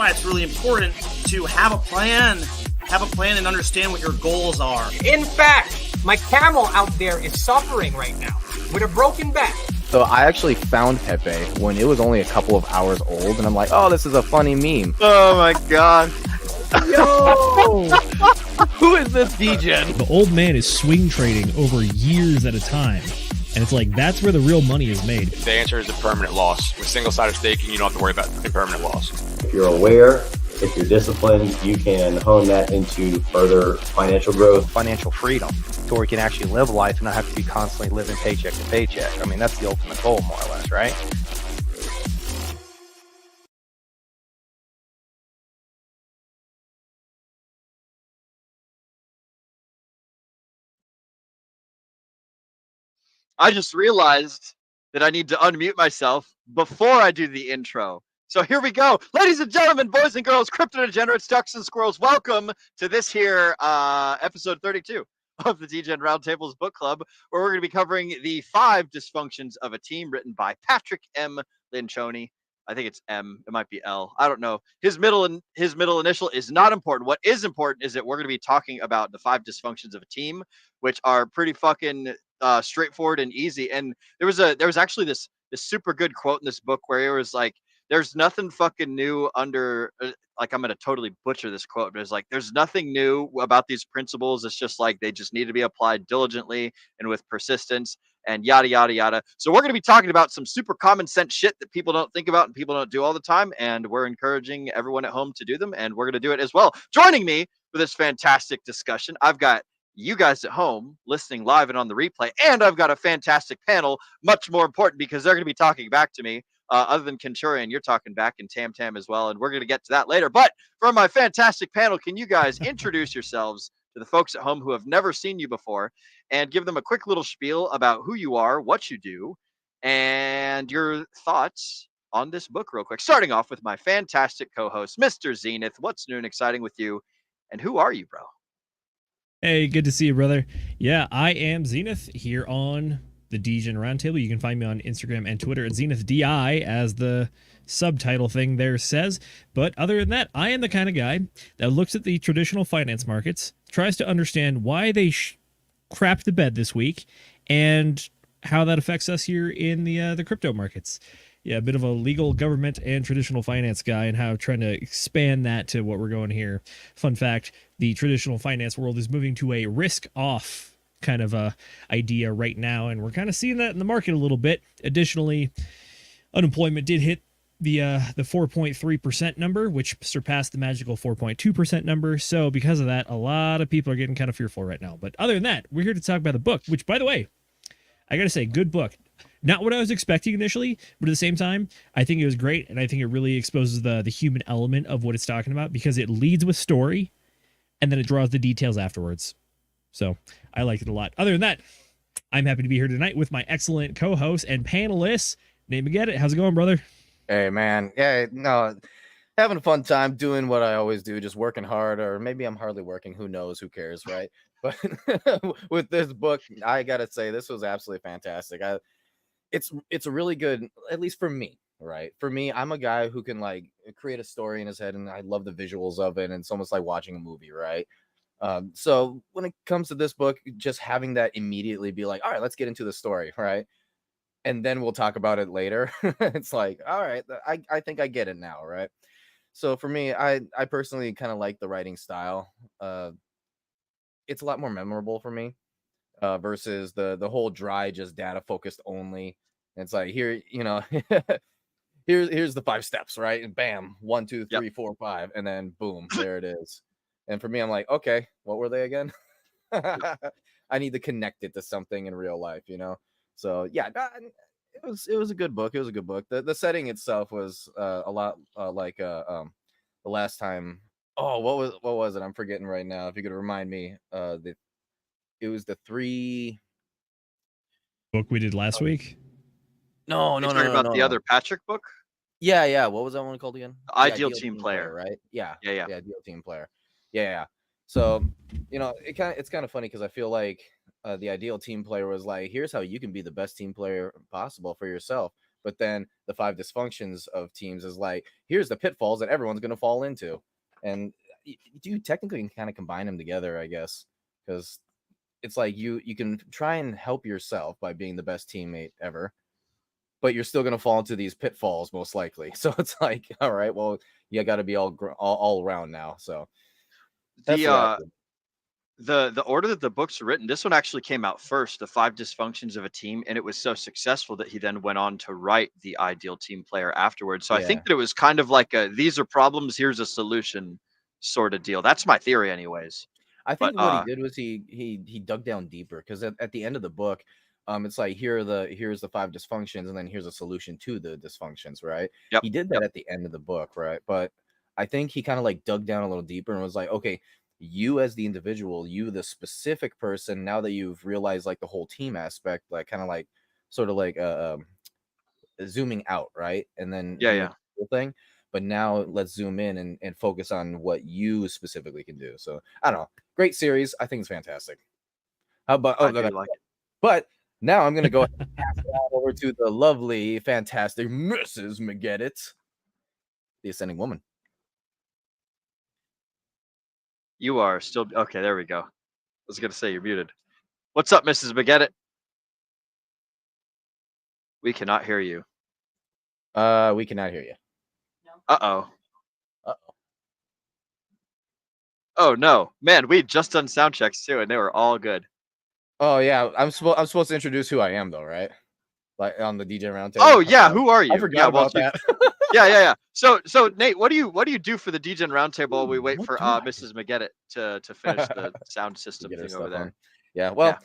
why it's really important to have a plan. Have a plan and understand what your goals are. In fact, my camel out there is suffering right now with a broken back. So I actually found Pepe when it was only a couple of hours old, and I'm like, oh, this is a funny meme. Oh my god. Yo! Who is this degen? The old man is swing trading over years at a time. And it's like, that's where the real money is made. The answer is a permanent loss. With single-sided staking, you don't have to worry about impermanent loss. If you're aware, if you're disciplined, you can hone that into further financial growth. Financial freedom, to where you can actually live life and not have to be constantly living paycheck to paycheck. I mean, that's the ultimate goal, more or less, right? I just realized that I need to unmute myself before I do the intro. So here we go. Ladies and gentlemen, boys and girls, crypto degenerates, ducks and squirrels, welcome to this here episode 32 of the DGen Roundtable's book club, where we're going to be covering the 5 dysfunctions of a team, written by Patrick M. Lencioni. I think it's M. It might be L. I don't know. His middle initial is not important. What is important is that we're going to be talking about the 5 dysfunctions of a team, which are pretty fucking straightforward and easy. And there was actually this super good quote in this book where it was like, there's nothing fucking new under, like, I'm going to totally butcher this quote, but it's like, there's nothing new about these principles. It's just like, they just need to be applied diligently and with persistence and yada, yada, yada. So we're going to be talking about some super common sense shit that people don't think about and people don't do all the time. And we're encouraging everyone at home to do them. And we're going to do it as well. Joining me for this fantastic discussion, I've got you guys at home listening live and on the replay. And I've got a fantastic panel, much more important because they're going to be talking back to me. Other than Kenturian, you're talking back, and Tam Tam as well, and we're going to get to that later. But for my fantastic panel, can you guys introduce yourselves to the folks at home who have never seen you before and give them a quick little spiel about who you are, what you do, and your thoughts on this book real quick? Starting off with my fantastic co-host, Mr. Zenith. What's new and exciting with you, and who are you, bro? Hey, good to see you, brother. Yeah, I am Zenith here on the DGen Roundtable. You can find me on Instagram and Twitter at ZenithDI, as the subtitle thing there says. But other than that, I am the kind of guy that looks at the traditional finance markets, tries to understand why they crapped the bed this week, and how that affects us here in the crypto markets. Yeah, a bit of a legal, government, and traditional finance guy, and how I'm trying to expand that to what we're going here. Fun fact, the traditional finance world is moving to a risk-off kind of a idea right now, and we're kind of seeing that in the market a little bit. Additionally, unemployment did hit the 4.3% number, which surpassed the magical 4.2% number. So because of that, a lot of people are getting kind of fearful right now. But other than that, we're here to talk about the book, which, by the way, I gotta say, good book. Not what I was expecting initially, but at the same time, I think it was great, and I think it really exposes the human element of what it's talking about, because it leads with story and then it draws the details afterwards. So I liked it a lot. Other than that, I'm happy to be here tonight with my excellent co-host and panelists. Name Get It. How's it going, brother? Hey, man. Yeah, no, having a fun time doing what I always do, just working hard, or maybe I'm hardly working. Who knows? Who cares, right? But with this book, I got to say, this was absolutely fantastic. It's a really good, at least for me, right? For me, I'm a guy who can, like, create a story in his head, and I love the visuals of it, and it's almost like watching a movie, right? So when it comes to this book, just having that immediately be like, all right, let's get into the story, right? And then we'll talk about it later. It's like, all right, I think I get it now, right? So for me, I personally kind of like the writing style. It's a lot more memorable for me versus the whole dry, just data focused only. And it's like, here, you know, here's the 5 steps, right? And bam, 1, 2, 3, 4, 5, and then boom, there it is. And for me, I'm like, okay, what were they again? I need to connect it to something in real life, you know? So yeah, it was a good book. It was a good book. The setting itself was a lot like the last time. Oh, what was it? I'm forgetting right now. If you could remind me, it was the 3 book we did last week. No, Talking about the other Patrick book. Yeah. What was that one called again? Ideal Team Player, right? Yeah. Ideal Team Player. Yeah. So, you know, it's kind of funny because I feel like the Ideal Team Player was like, here's how you can be the best team player possible for yourself. But then the 5 dysfunctions of teams is like, here's the pitfalls that everyone's going to fall into. And you technically can kind of combine them together, I guess, because it's like you can try and help yourself by being the best teammate ever, but you're still going to fall into these pitfalls most likely. So it's like, all right, well, you got to be all around now. So that's the order that the books are written, this one actually came out first, the 5 dysfunctions of a team, and it was so successful that he then went on to write the ideal team player afterwards. So I think that it was kind of like a, these are problems, here's a solution sort of deal. That's my theory anyways. I think what he did was he dug down deeper, because at the end of the book, it's like here's the 5 dysfunctions, and then here's a solution to the dysfunctions, right? Yep. He did that at the end of the book, right? But I think he kind of like dug down a little deeper and was like, okay, you as the individual, you the specific person, now that you've realized like the whole team aspect, like kind of like sort of like zooming out, right? And then yeah, whole thing. But now let's zoom in and focus on what you specifically can do. So I don't know. Great series. I think it's fantastic. How about I do like it. But now I'm gonna go ahead and pass it on over to the lovely, fantastic Mrs. McGettit, the Ascending Woman. You are still okay. There we go. I was gonna say you're muted. What's up, Mrs. McGettit? We cannot hear you. We cannot hear you. Uh-oh. Oh no, man! We just done sound checks too, and they were all good. Oh yeah, I'm supposed to introduce who I am though, right? Like on the DJ Roundtable. Oh yeah, who are you? I forgot about that. Yeah. So Nate, what do you do for the DJ Roundtable while we wait for Mrs. McGettit to finish the sound system thing over there? Yeah, well,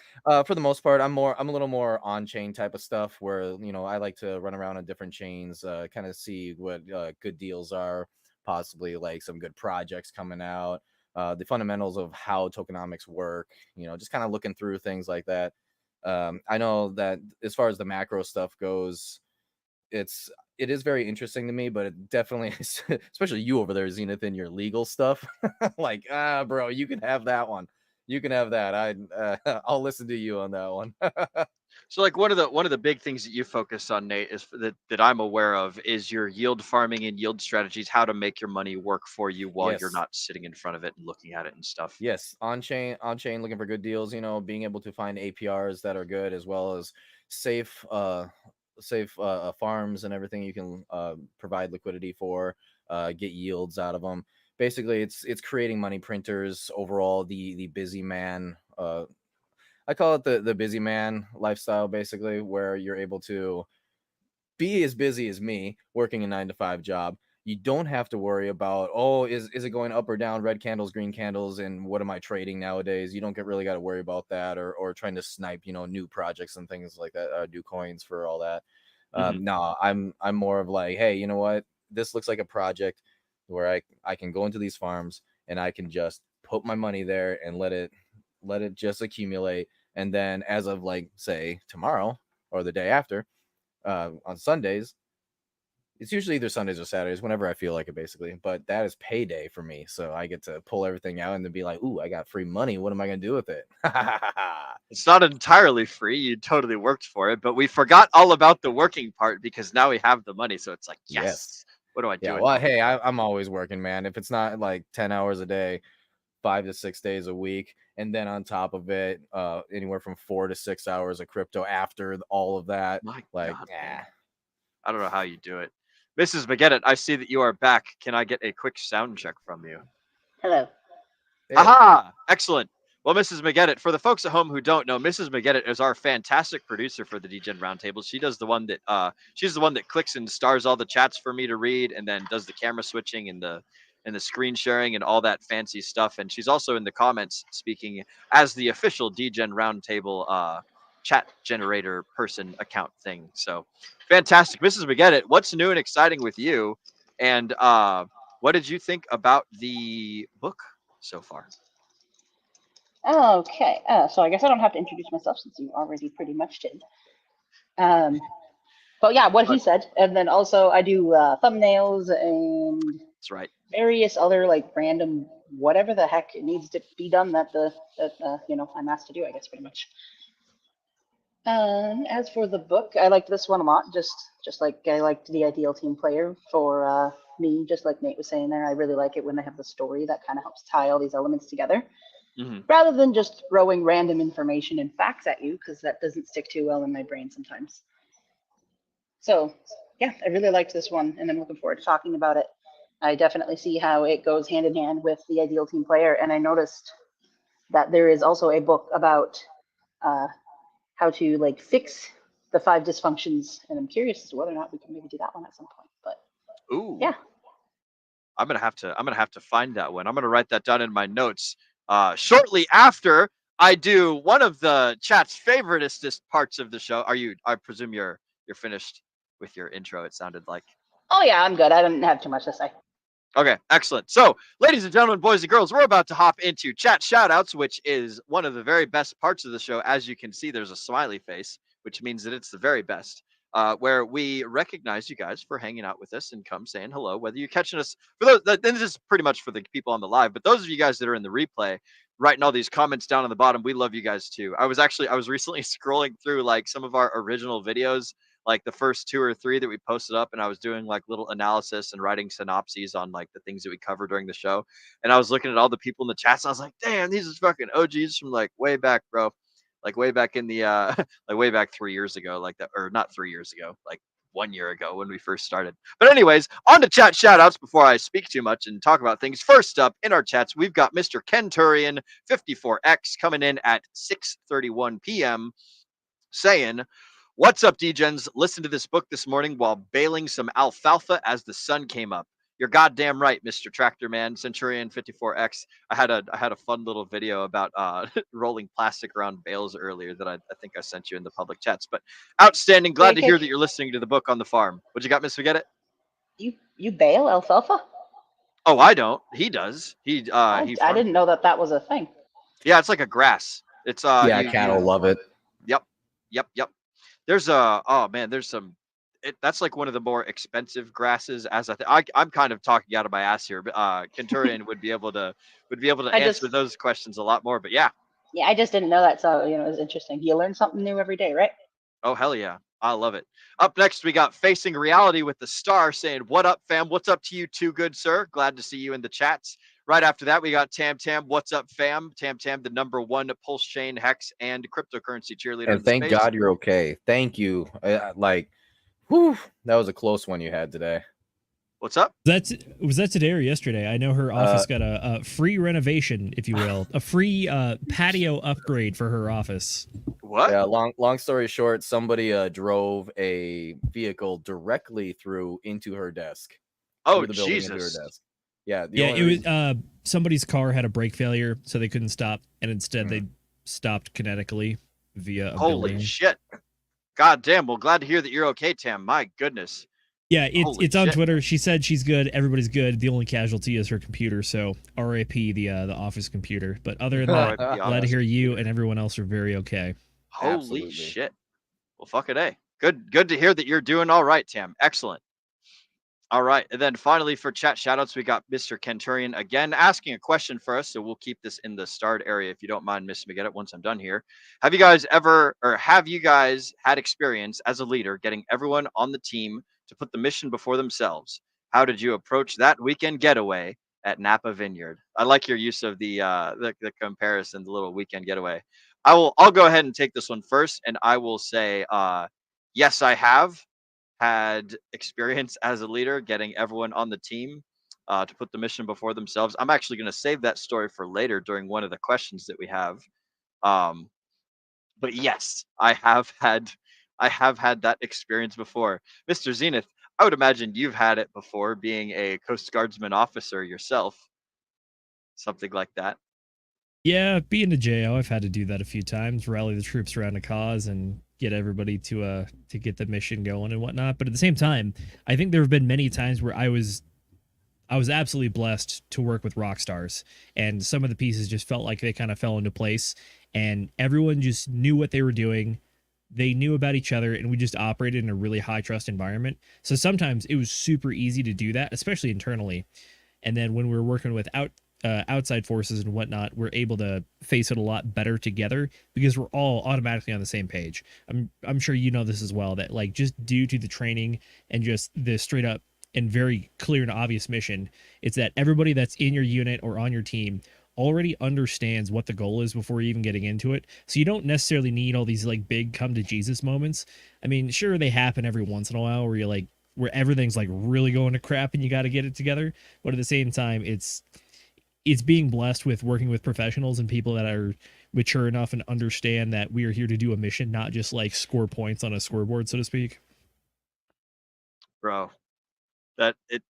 for the most part, I'm a little more on-chain type of stuff where, I like to run around on different chains, kind of see what good deals are, possibly like some good projects coming out, the fundamentals of how tokenomics work, just kind of looking through things like that. I know that as far as the macro stuff goes, it is very interesting to me, but it definitely, especially you over there, Zenith, in your legal stuff, like, bro, you can have that one. You can have that. I'll listen to you on that one. So like one of the big things that you focus on, Nate, is that I'm aware of is your yield farming and yield strategies, how to make your money work for you while you're not sitting in front of it and looking at it and stuff. Yes, on chain, looking for good deals. Being able to find APRs that are good, as well as safe farms and everything you can provide liquidity for, get yields out of them. Basically, it's creating money printers overall. The busy man, I call it the busy man lifestyle, basically, where you're able to be as busy as me, working a 9-to-5 job. You don't have to worry about, is it going up or down, red candles, green candles, and what am I trading nowadays? You don't really got to worry about that, or trying to snipe, new projects and things like that, do coins for all that. No, I'm more of like, hey, you know what? This looks like a project where I can go into these farms and I can just put my money there and let it just accumulate. And then as of like, say, tomorrow or the day after, on Sundays, it's usually either Sundays or Saturdays, whenever I feel like it, basically. But that is payday for me. So I get to pull everything out and then be like, ooh, I got free money. What am I going to do with it? It's not entirely free. You totally worked for it, but we forgot all about the working part because now we have the money. So it's like, yes. What do I do? Yeah, well, hey, I'm always working, man. If it's not like 10 hours a day, 5 to 6 days a week, and then on top of it, anywhere from 4 to 6 hours of crypto after all of that. My like, God, I don't know how you do it. Mrs. McGettit, I see that you are back. Can I get a quick sound check from you? Hello. Hey. Aha! Excellent. Well, Mrs. McGettit, for the folks at home who don't know, Mrs. McGettit is our fantastic producer for the DGen Roundtable. She does the one that she's the one that clicks and stars all the chats for me to read, and then does the camera switching and the screen sharing and all that fancy stuff. And she's also in the comments speaking as the official DGen Roundtable chat generator person account thing. So fantastic. Mrs. McGettit, what's new and exciting with you? And what did you think about the book so far? Okay, so I guess I don't have to introduce myself since you already pretty much did. But yeah, what he said, and then also I do thumbnails and that's right, various other like random whatever the heck it needs to be done that I'm asked to do, I guess, pretty much. As for the book, I liked this one a lot. Just Just like I liked the ideal team player for me, just like Nate was saying there. I really like it when they have the story that kind of helps tie all these elements together, rather than just throwing random information and facts at you, because that doesn't stick too well in my brain sometimes. So yeah, I really liked this one, and I'm looking forward to talking about it. I definitely see how it goes hand in hand with the ideal team player, and I noticed that there is also a book about how to like fix the 5 dysfunctions, and I'm curious as to whether or not we can maybe do that one at some point. But Ooh. yeah, I'm gonna have to find that one. I'm gonna write that down in my notes. Shortly after I do one of the chat's favoriteest parts of the show. I presume you're finished with your intro. It sounded like. oh yeah, I'm good. I didn't have too much to say. Okay, excellent. So, ladies and gentlemen, boys and girls, we're about to hop into chat shoutouts, which is one of the very best parts of the show. As you can see, there's a smiley face, which means that it's the very best. Where we recognize you guys for hanging out with us and come saying hello, whether you're catching us for those. This is pretty much for the people on the live, but those of you guys that are in the replay, writing all these comments down on the bottom, we love you guys too. I was recently scrolling through like some of our original videos, like the first 2 or 3 that we posted up, and I was doing like little analysis and writing synopses on like the things that we cover during the show. And I was looking at all the people in the chats, and I was like, damn, these are fucking OGs from like way back, bro. Like way back in the like way back 3 years ago, like that, or not 3 years ago, like 1 year ago when we first started. But anyways, on to chat shoutouts before I speak too much and talk about things. First up in our chats, we've got Mr. Kenturian 54X coming in at 6:31 p.m. saying, "What's up, D-Gens? Listen to this book this morning while baling some alfalfa as the sun came up. You're goddamn right, Mr. Tractor Man, Centurion 54X. I had a fun little video about rolling plastic around bales earlier that I think I sent you in the public chats. But outstanding. Glad to hear that you're listening to the book on the farm. What you got, Miss Forget It? You bale alfalfa? Oh, I don't. He does. I didn't know that was a thing. Yeah, it's like a grass. It's cattle love it. Yep. There's some. That's like one of the more expensive grasses. As I'm kind of talking out of my ass here, but Kenturian would be able to answer those questions a lot more. But yeah, I just didn't know that, so it was interesting. You learn something new every day, right? Oh hell yeah, I love it. Up next, we got Facing Reality with the Star saying, "What up, fam? What's up to you too, good sir? Glad to see you in the chats." Right after that, we got Tam. What's up, fam? Tam, the #1 pulse chain, hex, and cryptocurrency cheerleader. And thank God you're okay. Thank you. Whew, that was a close one you had today. What's up? Was that today or yesterday? I know her office got a free renovation, if you will, a free patio upgrade for her office. What? Yeah. Long story short, somebody drove a vehicle directly through into her desk. Oh Jesus! Yeah. It was somebody's car had a brake failure, so they couldn't stop, and instead they stopped kinetically via a building. Shit! God damn. Well, glad to hear that you're okay, Tam. My goodness. Yeah, it's on Twitter. She said she's good. Everybody's good. The only casualty is her computer. So RIP the office computer. But other than that, glad to hear you and everyone else are very okay. Holy shit! Well, fuck it, eh? Good to hear that you're doing all right, Tam. Excellent. All right, and then finally for chat shoutouts, we got Mr. Kenturian again asking a question for us. So we'll keep this in the starred area if you don't mind, Miss McGettit. Once I'm done here, have you guys had experience as a leader getting everyone on the team to put the mission before themselves? How did you approach that weekend getaway at Napa Vineyard? I like your use of the comparison, the little weekend getaway. I'll go ahead and take this one first, and I will say, yes, I have had experience as a leader getting everyone on the team to put the mission before themselves. I'm actually going to save that story for later during one of the questions that we have. But yes, I have had that experience before. Mr. Zenith, I would imagine you've had it before, being a Coast Guardsman officer yourself. Something like that. Yeah, being a JO, I've had to do that a few times, rally the troops around a cause and get everybody to get the mission going and whatnot. But at the same time, I think there have been many times where I was absolutely blessed to work with rock stars, and some of the pieces just felt like they kind of fell into place, and everyone just knew what they were doing. They knew about each other, and we just operated in a really high trust environment. So sometimes it was super easy to do that, especially internally. And then when we were working with outside forces and whatnot, we're able to face it a lot better together because we're all automatically on the same page. I'm sure you know this as well, that like just due to the training and just the straight up and very clear and obvious mission, it's that everybody that's in your unit or on your team already understands what the goal is before even getting into it. So you don't necessarily need all these like big come to Jesus moments. I mean, sure, they happen every once in a while where you're like, where everything's like really going to crap and you got to get it together. But at the same time, it's being blessed with working with professionals and people that are mature enough and understand that we are here to do a mission, not just like score points on a scoreboard, so to speak. Bro, that it,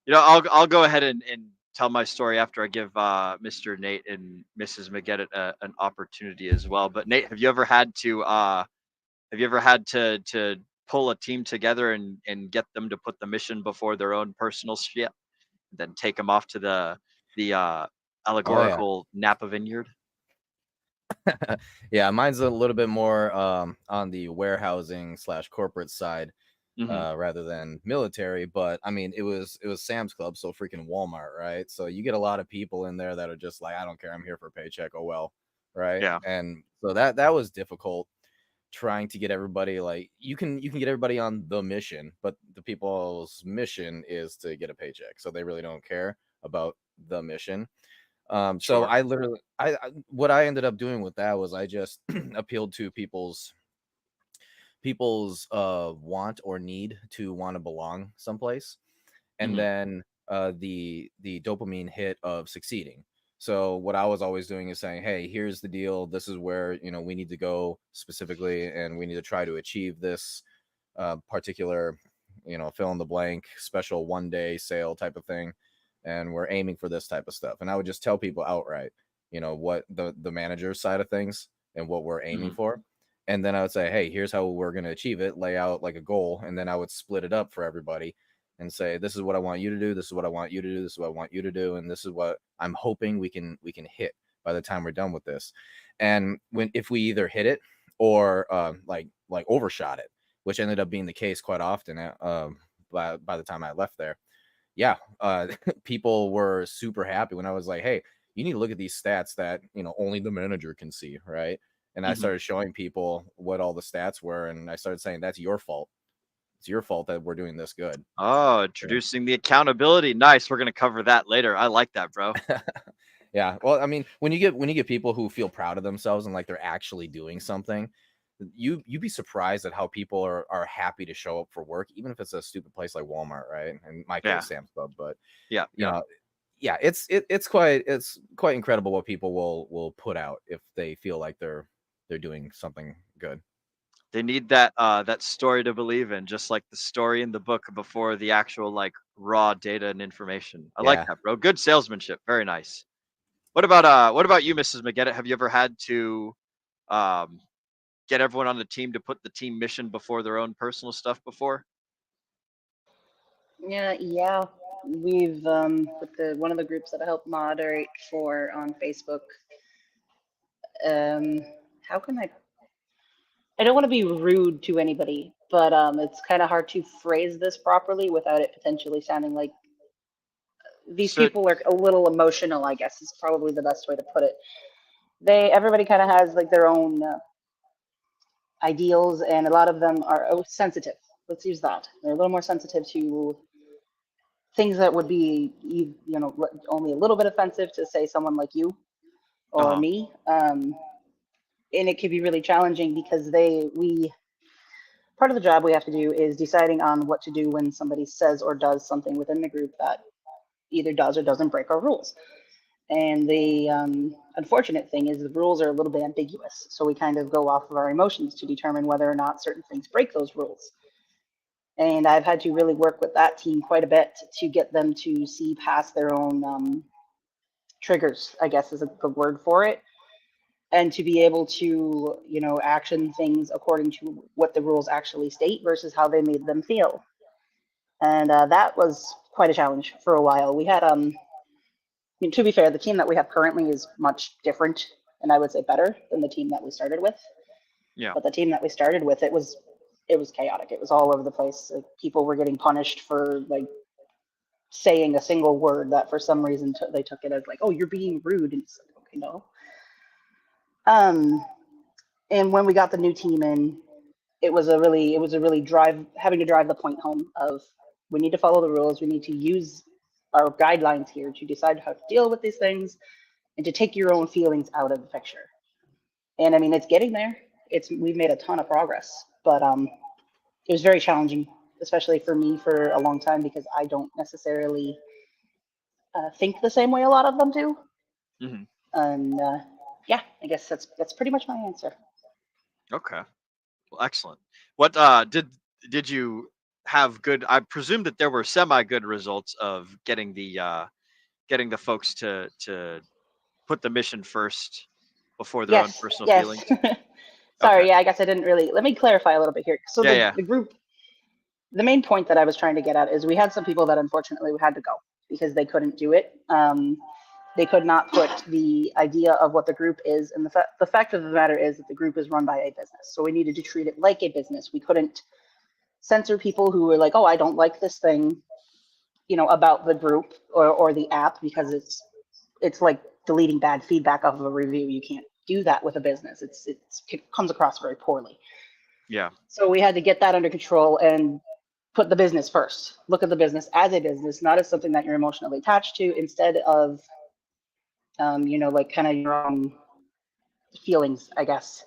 you know, I'll go ahead and tell my story after I give Mr. Nate and Mrs. McGettit an opportunity as well. But Nate, have you ever had to pull a team together and get them to put the mission before their own personal shit, then take them off to the allegorical Napa Vineyard? Yeah, mine's a little bit more on the warehousing / corporate side rather than military. But I mean, it was Sam's Club, so freaking Walmart, right? So you get a lot of people in there that are just like, I don't care, I'm here for a paycheck. Oh well, right? Yeah. And so that was difficult, trying to get everybody, like, you can get everybody on the mission, but the people's mission is to get a paycheck, so they really don't care about the mission. So Sure. I literally, what I ended up doing with that was I just appealed to people's want or need to want to belong someplace, and then the dopamine hit of succeeding. So what I was always doing is saying, hey, here's the deal, this is where, you know, we need to go specifically, and we need to try to achieve this particular, you know, fill in the blank special 1-day sale type of thing, and we're aiming for this type of stuff. And I would just tell people outright, you know, what the manager's side of things and what we're aiming for. And then I would say, hey, here's how we're going to achieve it, lay out like a goal, and then I would split it up for everybody and say, this is what I want you to do, this is what I want you to do, this is what I want you to do, and this is what I'm hoping we can hit by the time we're done with this. And if we either hit it or like overshot it, which ended up being the case quite often by the time I left there, people were super happy when I was like, hey, you need to look at these stats that, you know, only the manager can see, right? And I started showing people what all the stats were, and I started saying, that's your fault. It's your fault that we're doing this good. Oh, introducing the accountability. Nice. We're going to cover that later. I like that, bro. Yeah. Well, I mean, when you get people who feel proud of themselves and like they're actually doing something, you'd be surprised at how people are happy to show up for work, even if it's a stupid place like Walmart, right? And my case, Sam's Club. But you know, it's quite incredible what people will put out if they feel like they're doing something good. They need that story to believe in, just like the story in the book before the actual like raw data and information. I like that, bro. Good salesmanship. Very nice. What about you, Mrs. McGettit? Have you ever had to get everyone on the team to put the team mission before their own personal stuff before? Yeah. We've with one of the groups that I help moderate for on Facebook. How can I don't want to be rude to anybody, but it's kind of hard to phrase this properly without it potentially sounding like these people are a little emotional, I guess is probably the best way to put it. Everybody kind of has like their own ideals, and a lot of them are sensitive. Let's use that. They're a little more sensitive to things that would be, you know, only a little bit offensive to say someone like you or me. And it can be really challenging because part of the job we have to do is deciding on what to do when somebody says or does something within the group that either does or doesn't break our rules. And the unfortunate thing is the rules are a little bit ambiguous. So we kind of go off of our emotions to determine whether or not certain things break those rules. And I've had to really work with that team quite a bit to get them to see past their own triggers, I guess is a good word for it. And to be able to, you know, action things according to what the rules actually state versus how they made them feel. And that was quite a challenge for a while. We had, to be fair, the team that we have currently is much different, and I would say better than the team that we started with. Yeah. But the team that we started with, it was chaotic. It was all over the place. Like, people were getting punished for like saying a single word that for some reason they took it as like, oh, you're being rude, and it's like, okay, no. And when we got the new team in, it was a really having to drive the point home of, we need to follow the rules, we need to use our guidelines here to decide how to deal with these things and to take your own feelings out of the picture. And I mean, it's getting there. We've made a ton of progress, but it was very challenging, especially for me for a long time, because I don't necessarily think the same way a lot of them do. Mm-hmm. And yeah, I guess that's pretty much my answer. Okay. Well, excellent. What did you have good? I presume that there were semi-good results of getting the folks to put the mission first before their own personal feelings. Sorry, Okay. yeah, I guess I didn't really. Let me clarify a little bit here. So the group, the main point that I was trying to get at is we had some people that unfortunately had to go because they couldn't do it. They could not put the idea of what the group is, and the fact of the matter is that the group is run by a business. So we needed to treat it like a business. We couldn't censor people who were like, oh, I don't like this thing, about the group or the app, because it's like deleting bad feedback off of a review. You can't do that with a business. It comes across very poorly. Yeah. So we had to get that under control and put the business first. Look at the business as a business, not as something that you're emotionally attached to, instead of, like kind of your own feelings, I guess.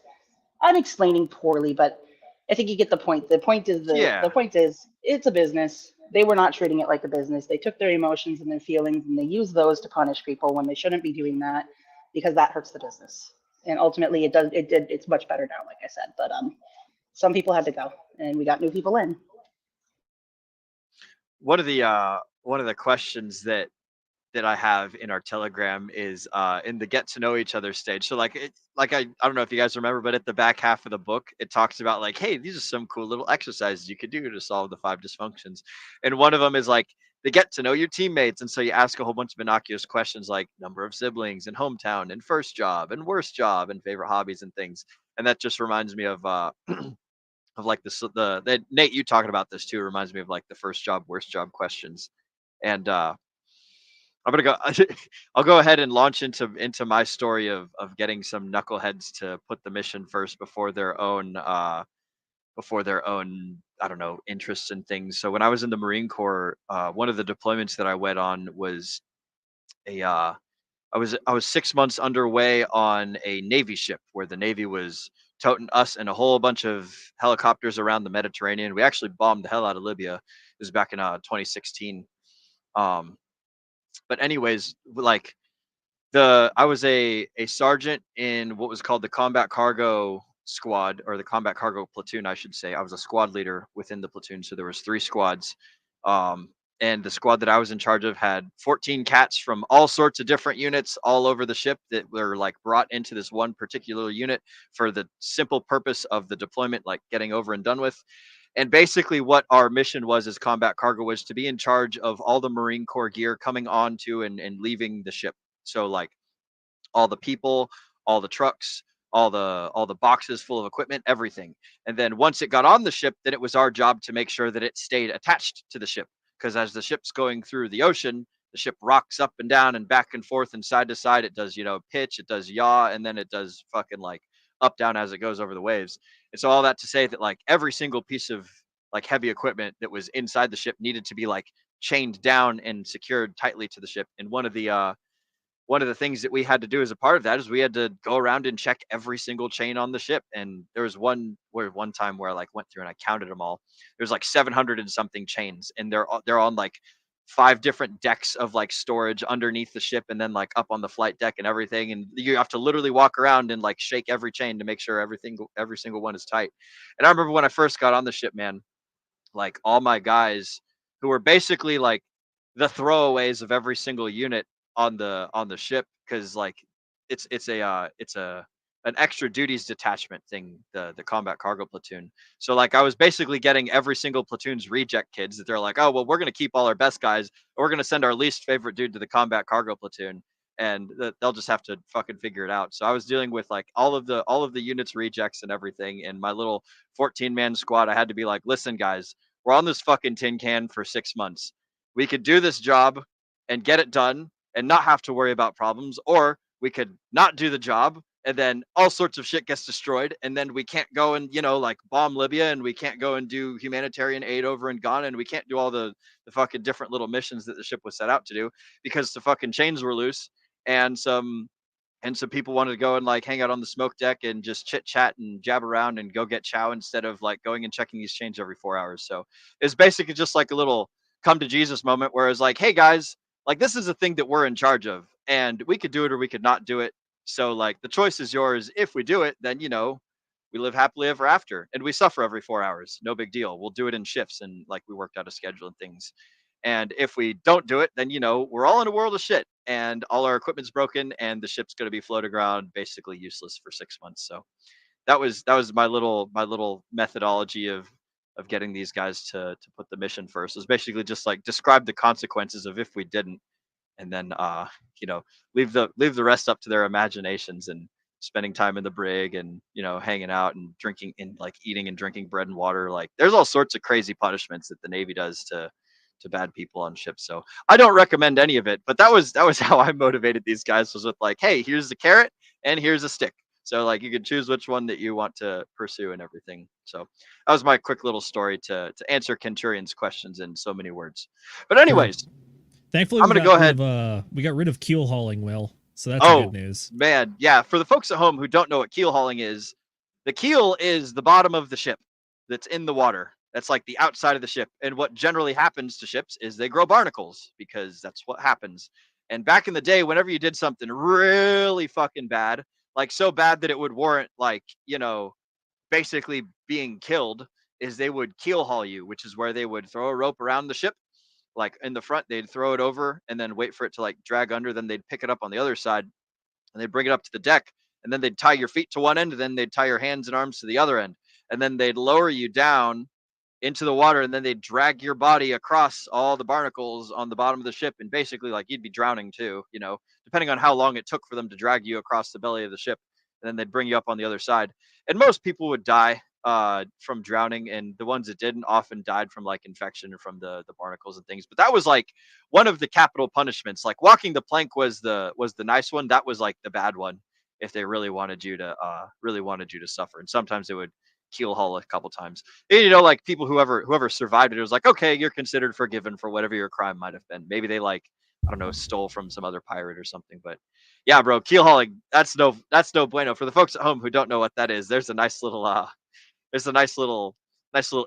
I'm explaining poorly, but I think you get the point. The point is it's a business. They were not treating it like a business. They took their emotions and their feelings and they use those to punish people when they shouldn't be doing that, because that hurts the business. And ultimately it's much better now, like I said. But some people had to go and we got new people in. One of the questions that I have in our Telegram is in the get to know each other stage. So I don't know if you guys remember, but at the back half of the book, it talks about like, hey, these are some cool little exercises you could do to solve the 5 dysfunctions. And one of them is like, they get to know your teammates. And so you ask a whole bunch of innocuous questions like number of siblings and hometown and first job and worst job and favorite hobbies and things. And that just reminds me of of like the Nate, you talking about this too, reminds me of like the first job, worst job questions. And I'm gonna go. I'll go ahead and launch into my story of getting some knuckleheads to put the mission first before their own I don't know, interests and things. So when I was in the Marine Corps, one of the deployments that I went on was I was 6 months underway on a Navy ship where the Navy was toting us and a whole bunch of helicopters around the Mediterranean. We actually bombed the hell out of Libya. It was back in 2016. But anyways, like I was a sergeant in what was called the combat cargo squad, or the combat cargo platoon, I should say. I was a squad leader within the platoon, so there was 3 squads. And the squad that I was in charge of had 14 cats from all sorts of different units all over the ship that were like brought into this one particular unit for the simple purpose of the deployment, like getting over and done with. And basically what our mission was as combat cargo was to be in charge of all the Marine Corps gear coming on to and leaving the ship. So like all the people, all the trucks, all the boxes full of equipment, everything. And then once it got on the ship, then it was our job to make sure that it stayed attached to the ship. Because as the ship's going through the ocean, the ship rocks up and down and back and forth and side to side. It does, pitch, it does yaw, and then it does fucking like up down as it goes over the waves. And so all that to say that like every single piece of like heavy equipment that was inside the ship needed to be like chained down and secured tightly to the ship. And one of the things that we had to do as a part of that is we had to go around and check every single chain on the ship. And there was one time where I like went through and I counted them all. There's like 700 and something chains, and they're on like 5 different decks of like storage underneath the ship, and then like up on the flight deck and everything. And you have to literally walk around and like shake every chain to make sure every single one is tight. And I remember when I first got on the ship, man, like all my guys who were basically like the throwaways of every single unit on the ship, because like it's an extra duties detachment thing, the combat cargo platoon. So like I was basically getting every single platoon's reject kids that they're like, oh well, we're gonna keep all our best guys, or we're gonna send our least favorite dude to the combat cargo platoon, and they'll just have to fucking figure it out. So I was dealing with like all of the units rejects and everything, and my little 14-man squad, I had to be like, listen guys, we're on this fucking tin can for 6 months. we could do this job and get it done and not have to worry about problems, or we could not do the job and then all sorts of shit gets destroyed, and then we can't go and, you know, like bomb Libya, and we can't go and do humanitarian aid over in Ghana, and we can't do all the fucking different little missions that the ship was set out to do because the fucking chains were loose, and some people wanted to go and like hang out on the smoke deck and just chit chat and jab around and go get chow instead of like going and checking these chains every 4 hours. So it's basically just like a little come to Jesus moment where it's like, hey guys, like this is a thing that we're in charge of, and we could do it or we could not do it. So like the choice is yours. If we do it, then, you know, we live happily ever after, and we suffer every 4 hours. No big deal. We'll do it in shifts, and like we worked out a schedule and things. And if we don't do it, then, you know, we're all in a world of shit, and all our equipment's broken, and the ship's going to be floating around basically useless for 6 months. So that was my little methodology of getting these guys to put the mission first. It was basically just like describe the consequences of if we didn't, and then you know, leave the rest up to their imaginations and spending time in the brig and, you know, hanging out and drinking and like eating and drinking bread and water. Like there's all sorts of crazy punishments that the Navy does to bad people on ships. So I don't recommend any of it, but that was how I motivated these guys, was with like, hey, here's the carrot and here's a stick. So like you can choose which one that you want to pursue and everything. So that was my quick little story to answer Kenturian's questions in so many words. But anyways, thankfully I'm gonna go ahead. We got rid of keel hauling, Will. So that's good news. Man, yeah. For the folks at home who don't know what keel hauling is, the keel is the bottom of the ship that's in the water. That's like the outside of the ship. And what generally happens to ships is they grow barnacles, because that's what happens. And back in the day, whenever you did something really fucking bad, like so bad that it would warrant, like, you know, basically being killed, is they would keel haul you, which is where they would throw a rope around the ship. Like in the front, they'd throw it over and then wait for it to like drag under. Then they'd pick it up on the other side and they'd bring it up to the deck. And then they'd tie your feet to one end, and then they'd tie your hands and arms to the other end. And then they'd lower you down into the water, and then they'd drag your body across all the barnacles on the bottom of the ship. And basically, like, you'd be drowning too, you know, depending on how long it took for them to drag you across the belly of the ship. And then they'd bring you up on the other side. And most people would die from drowning, and the ones that didn't often died from like infection or from the barnacles and things. But that was like one of the capital punishments. Like walking the plank was the nice one. That was like the bad one, if they really wanted you to suffer. And sometimes they would keel haul a couple times. And, you know, like people whoever survived it was like, okay, you're considered forgiven for whatever your crime might have been. Maybe they, like, I don't know, stole from some other pirate or something. But yeah, bro, keel hauling, that's no bueno. For the folks at home who don't know what that is, there's a nice little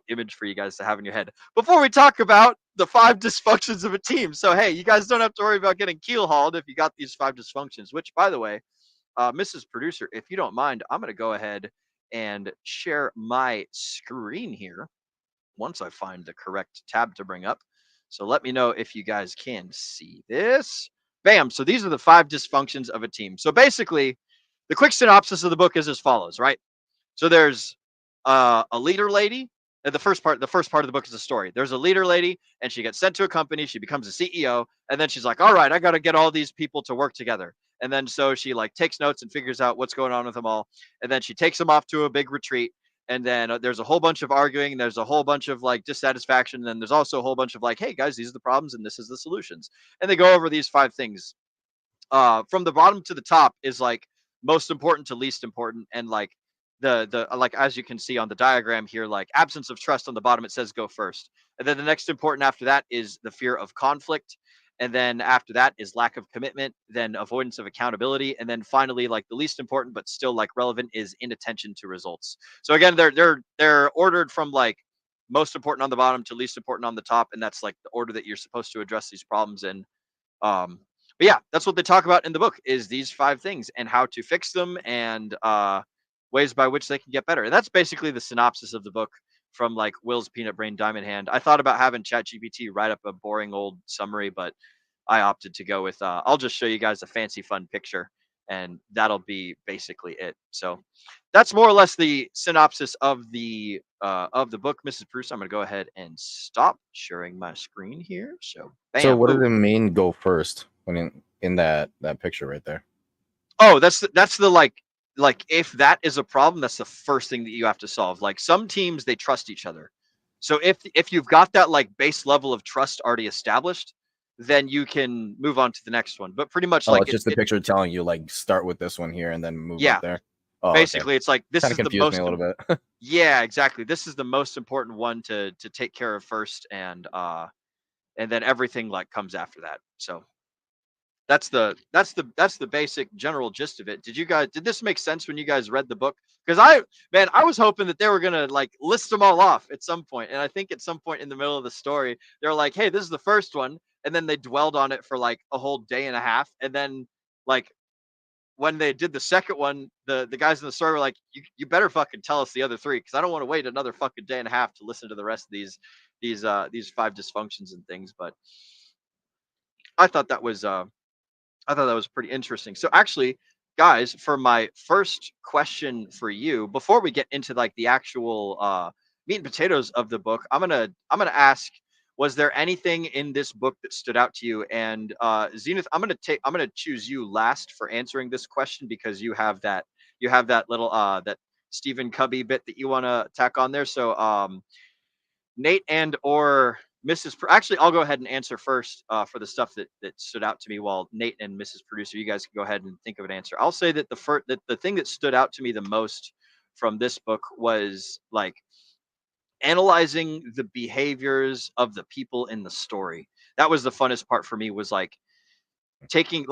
image for you guys to have in your head before we talk about the 5 dysfunctions of a team. So hey, you guys don't have to worry about getting keel hauled if you got these 5 dysfunctions, which, by the way, Mrs. Producer, if you don't mind, I'm going to go ahead and share my screen here once I find the correct tab to bring up. So let me know if you guys can see this. Bam. So these are the 5 dysfunctions of a team. So basically, the quick synopsis of the book is as follows, right? So there's a leader lady. The first part of the book is a story. There's a leader lady, and she gets sent to a company. She becomes a CEO, and then she's like, all right, I got to get all these people to work together. And then so she like takes notes and figures out what's going on with them all. And then she takes them off to a big retreat. And then there's a whole bunch of arguing. And there's a whole bunch of like dissatisfaction. And then there's also a whole bunch of like, hey guys, these are the problems and this is the solutions. And they go over these 5 things. From the bottom to the top is like most important to least important. And like the like, as you can see on the diagram here, like absence of trust on the bottom, it says go first. And then the next important after that is the fear of conflict. And then after that is lack of commitment, then avoidance of accountability. And then finally, like the least important, but still like relevant, is inattention to results. So again, they're ordered from like most important on the bottom to least important on the top. And that's like the order that you're supposed to address these problems in. But yeah, that's what they talk about in the book, is these 5 things and how to fix them, and ways by which they can get better. And that's basically the synopsis of the book from like Will's Peanut Brain Diamond Hand. I thought about having ChatGPT write up a boring old summary, but I opted to go with I'll just show you guys a fancy fun picture, and that'll be basically it. So that's more or less the synopsis of the book. Mrs. Bruce, I'm gonna go ahead and stop sharing my screen here. So bam. So what does it mean go first when in that picture right there? Oh, that's the like if that is a problem, that's the first thing that you have to solve. Like some teams, they trust each other. So if you've got that like base level of trust already established, then you can move on to the next one. But pretty much like it's just the picture telling you like start with this one here and then move yeah, up there. Oh, basically it's like this kind is of the confused most me a little bit. yeah, exactly. This is the most important one to take care of first, and then everything like comes after that. So that's the basic general gist of it. Did this make sense when you guys read the book? Because I was hoping that they were gonna like list them all off at some point, and I think at some point in the middle of the story they're like, hey, this is the first one, and then they dwelled on it for like a whole day and a half, and then like when they did the second one, the guys in the story were like, you better fucking tell us the other three, because I don't want to wait another fucking day and a half to listen to the rest of these 5 dysfunctions and things. But I thought that was pretty interesting. So actually, guys, for my first question for you, before we get into like the actual meat and potatoes of the book, I'm gonna ask, was there anything in this book that stood out to you? And Zenith, I'm gonna choose you last for answering this question, because you have that little that Stephen Covey bit that you want to tack on there. So Nate and or actually, I'll go ahead and answer first for the stuff that stood out to me, while Nate and Mrs. Producer, you guys can go ahead and think of an answer. I'll say that the thing that stood out to me the most from this book was like analyzing the behaviors of the people in the story. That was the funnest part for me, was like saying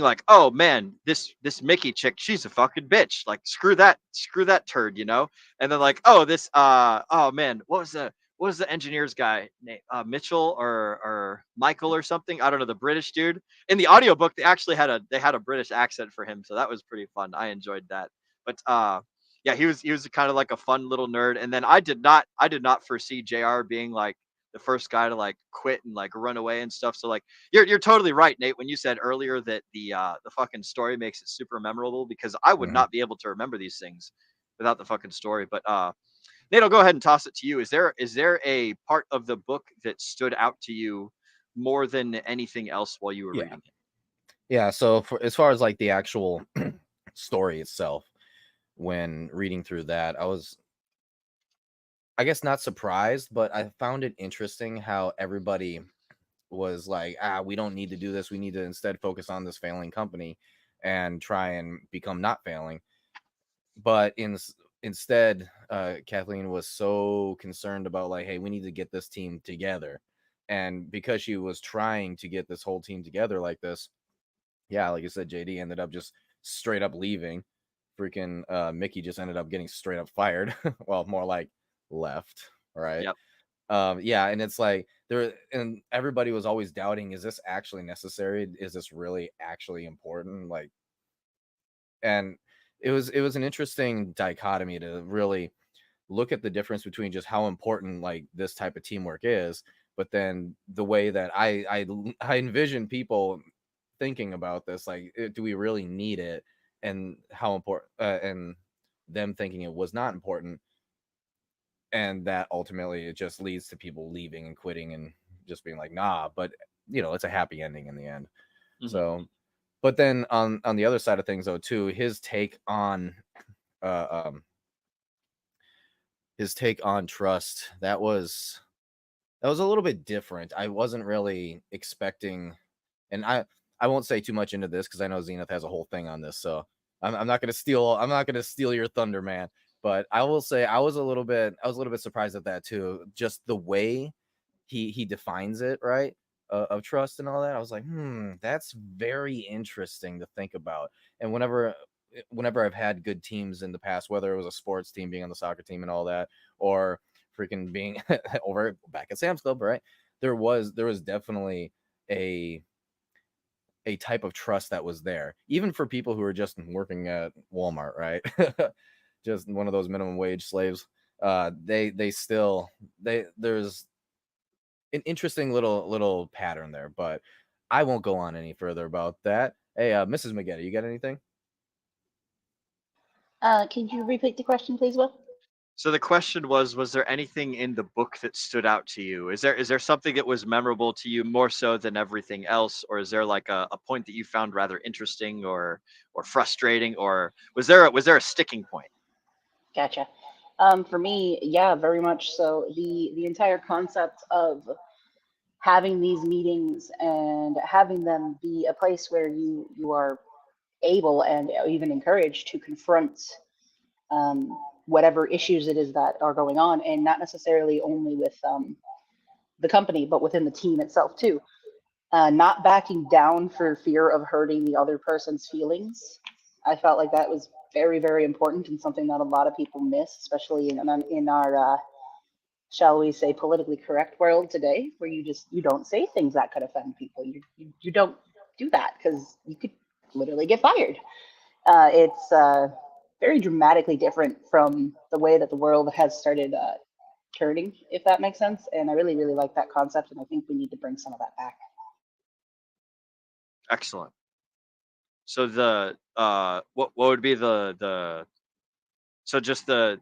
like, oh man, this Mickey chick, she's a fucking bitch. Like screw that turd, you know? And then like, oh, this oh man, what was the engineer's guy name? Mitchell or Michael or something? I don't know, the British dude. In the audiobook, they actually had a British accent for him, so that was pretty fun. I enjoyed that. But yeah, he was kind of like a fun little nerd. And then I did not foresee JR being like the first guy to like quit and like run away and stuff. So like you're totally right, Nate, when you said earlier that the fucking story makes it super memorable, because I would not be able to remember these things without the fucking story. But Nate, I'll go ahead and toss it to you. Is there a part of the book that stood out to you more than anything else while you were reading it? Yeah, so as far as like the actual story itself, when reading through that, I was, I guess, not surprised, but I found it interesting how everybody was like, we don't need to do this. We need to instead focus on this failing company and try and become not failing. But instead, Kathleen was so concerned about like, hey, we need to get this team together. And because she was trying to get this whole team together like this, yeah, like you said, JD ended up just straight up leaving. Freaking Mickey just ended up getting straight up fired. Well, more like left, right? Yep. Yeah, and it's like and everybody was always doubting, is this actually necessary? Is this really actually important? Like, and it was an interesting dichotomy to really look at the difference between just how important like this type of teamwork is, but then the way that I envision people thinking about this, like, do we really need it, and how important, and them thinking it was not important, and that ultimately it just leads to people leaving and quitting and just being like, nah. But it's a happy ending in the end. So, but then on the other side of things though too, his take on trust, that was a little bit different. I wasn't really expecting, and I won't say too much into this because I know Zenith has a whole thing on this, so I'm not gonna steal your thunder, man. But I will say I was a little bit surprised at that too. Just the way he defines it, right? Of trust and all that. I was like, that's very interesting to think about. And whenever I've had good teams in the past, whether it was a sports team, being on the soccer team and all that, or freaking being over back at Sam's Club, right? There was definitely a type of trust that was there, even for people who are just working at Walmart, right? Just one of those minimum wage slaves. There's an interesting little pattern there, but I won't go on any further about that. Hey, Mrs. Magetta, you got anything? Can you repeat the question, please, Will? So the question was there anything in the book that stood out to you? Is there something that was memorable to you more so than everything else? Or is there like a point that you found rather interesting or frustrating? Or was there a sticking point? Gotcha. For me, yeah, very much so. The entire concept of having these meetings and having them be a place where you are able and even encouraged to confront whatever issues it is that are going on, and not necessarily only with the company, but within the team itself too. Not backing down for fear of hurting the other person's feelings. I felt like that was very, very important and something that a lot of people miss, especially in our shall we say, politically correct world today, where you don't say things that could offend people. You don't do that because you could literally get fired. It's very dramatically different from the way that the world has started turning, if that makes sense. And I really, really like that concept, and I think we need to bring some of that back. Excellent. So the what would be the so just the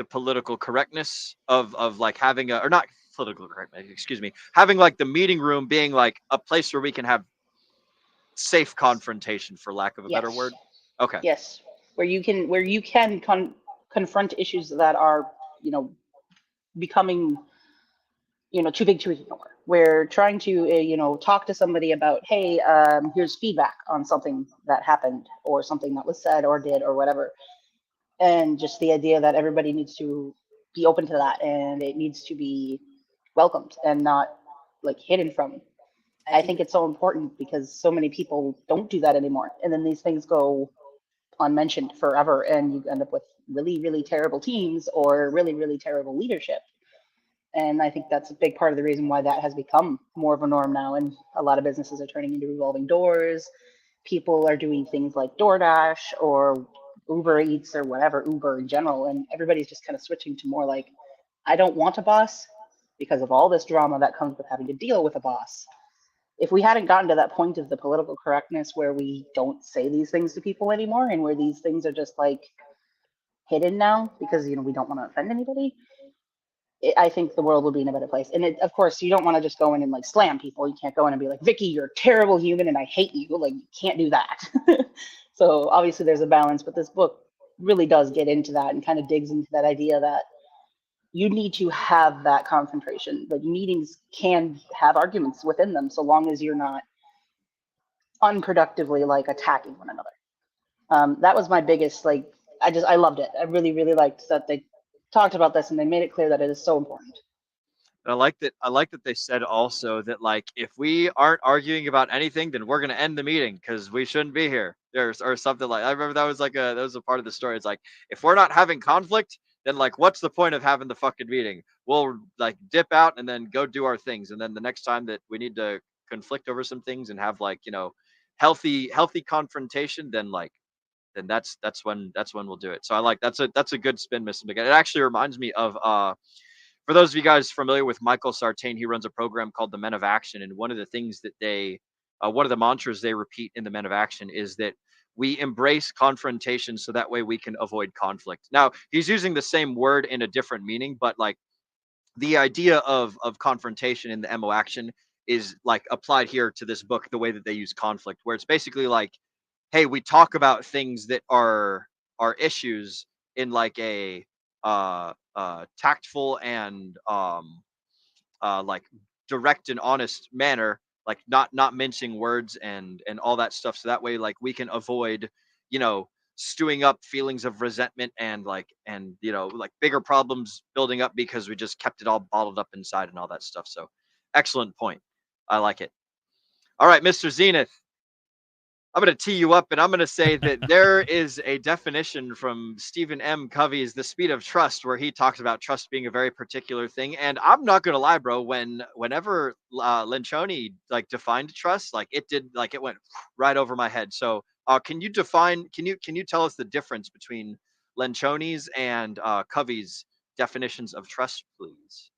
political correctness of like having a, or not political correctness, excuse me, having like the meeting room being like a place where we can have safe confrontation, for lack of a better word. Okay. Yes, where you can confront issues that are, becoming, too big to ignore. We're trying to, talk to somebody about, hey, here's feedback on something that happened or something that was said or did or whatever. And just the idea that everybody needs to be open to that, and it needs to be welcomed and not like hidden from. I think it's so important because so many people don't do that anymore. And then these things go unmentioned forever, and you end up with really, really terrible teams or really, really terrible leadership. And I think that's a big part of the reason why that has become more of a norm now. And a lot of businesses are turning into revolving doors. People are doing things like DoorDash or Uber Eats or whatever, Uber in general. And everybody's just kind of switching to more like, I don't want a boss because of all this drama that comes with having to deal with a boss. If we hadn't gotten to that point of the political correctness where we don't say these things to people anymore, and where these things are just like hidden now because, we don't want to offend anybody, I think the world will be in a better place. And of course, you don't want to just go in and like slam people. You can't go in and be like, Vicky, you're a terrible human and I hate you. Like, you can't do that. So obviously there's a balance, but this book really does get into that and kind of digs into that idea that you need to have that confrontation. Like, meetings can have arguments within them so long as you're not unproductively like attacking one another. That was my biggest, like, I loved it. I really, really liked that they talked about this and they made it clear that it is so important. I like that they said also that, like, if we aren't arguing about anything, then we're gonna end the meeting because we shouldn't be here. Or something like, I remember that was a part of the story. It's like, if we're not having conflict, then like, what's the point of having the fucking meeting? We'll like dip out and then go do our things, and then the next time that we need to conflict over some things and have like, healthy confrontation, then that's when we'll do it. So I like, that's a good spin, Mr. McGinn. It actually reminds me of for those of you guys familiar with Michael Sartain, he runs a program called the Men of Action, and one of the things that one of the mantras they repeat in the Men of Action is that we embrace confrontation so that way we can avoid conflict. Now, he's using the same word in a different meaning, but like, the idea of confrontation in the MO Action is like applied here to this book, the way that they use conflict, where it's basically like, hey, we talk about things that are issues in like a tactful and like direct and honest manner, like not mincing words and all that stuff, so that way like we can avoid stewing up feelings of resentment and like bigger problems building up because we just kept it all bottled up inside and all that stuff. So excellent point. I like it. All right, Mr. Zenith, I'm going to tee you up, and I'm going to say that there is a definition from Stephen M. Covey's The Speed of Trust, where he talks about trust being a very particular thing. And I'm not going to lie, bro, whenever Lencioni like defined trust, like it went right over my head. So can you tell us the difference between Lencioni's and Covey's definitions of trust, please?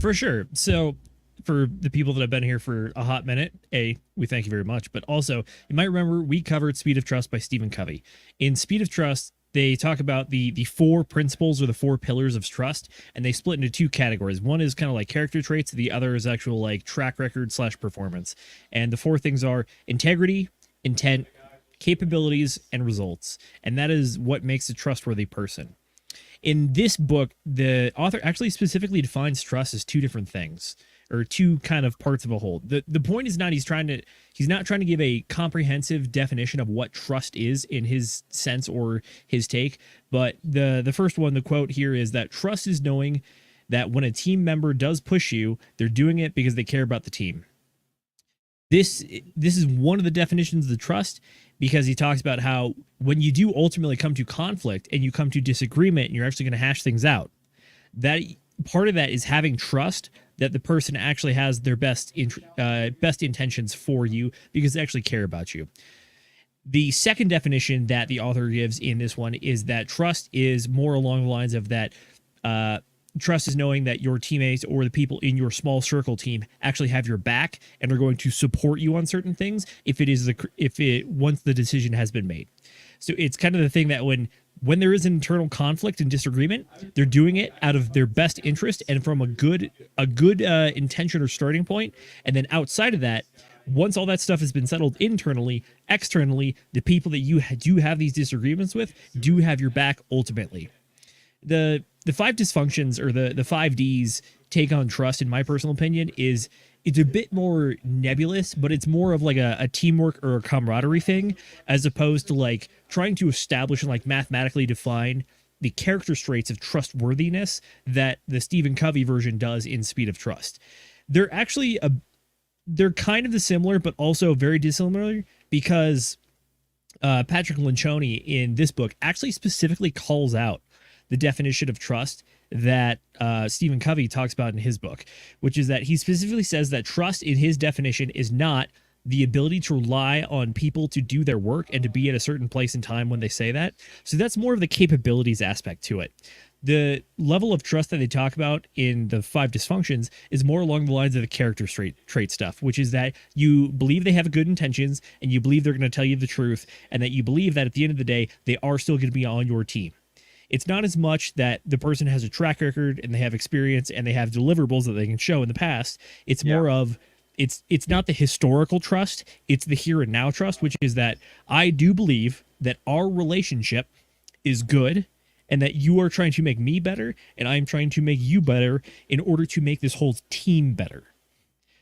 For sure. So for the people that have been here for a hot minute, we thank you very much. But also, you might remember we covered Speed of Trust by Stephen Covey. In Speed of Trust, they talk about the 4 principles or the 4 pillars of trust, and they split into 2 categories. One is kind of like character traits. The other is actual like track record / performance. And the 4 things are integrity, intent, capabilities, and results. And that is what makes a trustworthy person. In this book, the author actually specifically defines trust as two different things, or two kind of parts of a whole. The point is not he's not trying to give a comprehensive definition of what trust is in his sense or his take, but the first one, the quote here is that trust is knowing that when a team member does push you, they're doing it because they care about the team. This is one of the definitions of the trust, because he talks about how when you do ultimately come to conflict and you come to disagreement and you're actually going to hash things out, that part of that is having trust that the person actually has their best intentions for you because they actually care about you. The second definition that the author gives in this one is that trust is more along the lines of that trust is knowing that your teammates or the people in your small circle team actually have your back and are going to support you on certain things once the decision has been made. So it's kind of the thing that when there is an internal conflict and disagreement, they're doing it out of their best interest and from a good intention or starting point. And then outside of that, once all that stuff has been settled internally, externally, the people that you do have these disagreements with do have your back ultimately. The 5 dysfunctions, or the 5 Ds take on trust, in my personal opinion, it's a bit more nebulous, but it's more of like a teamwork or a camaraderie thing, as opposed to like trying to establish and like mathematically define the character traits of trustworthiness that the Stephen Covey version does in Speed of Trust. They're actually they're kind of the similar, but also very dissimilar, because Patrick Lencioni in this book actually specifically calls out the definition of trust that Stephen Covey talks about in his book, which is that he specifically says that trust in his definition is not the ability to rely on people to do their work and to be at a certain place in time when they say that. So that's more of the capabilities aspect to it. The level of trust that they talk about in the 5 dysfunctions is more along the lines of the character trait stuff, which is that you believe they have good intentions and you believe they're going to tell you the truth, and that you believe that at the end of the day, they are still going to be on your team. It's not as much that the person has a track record and they have experience and they have deliverables that they can show in the past. It's more of, it's not the historical trust, it's the here and now trust, which is that I do believe that our relationship is good and that you are trying to make me better and I'm trying to make you better in order to make this whole team better.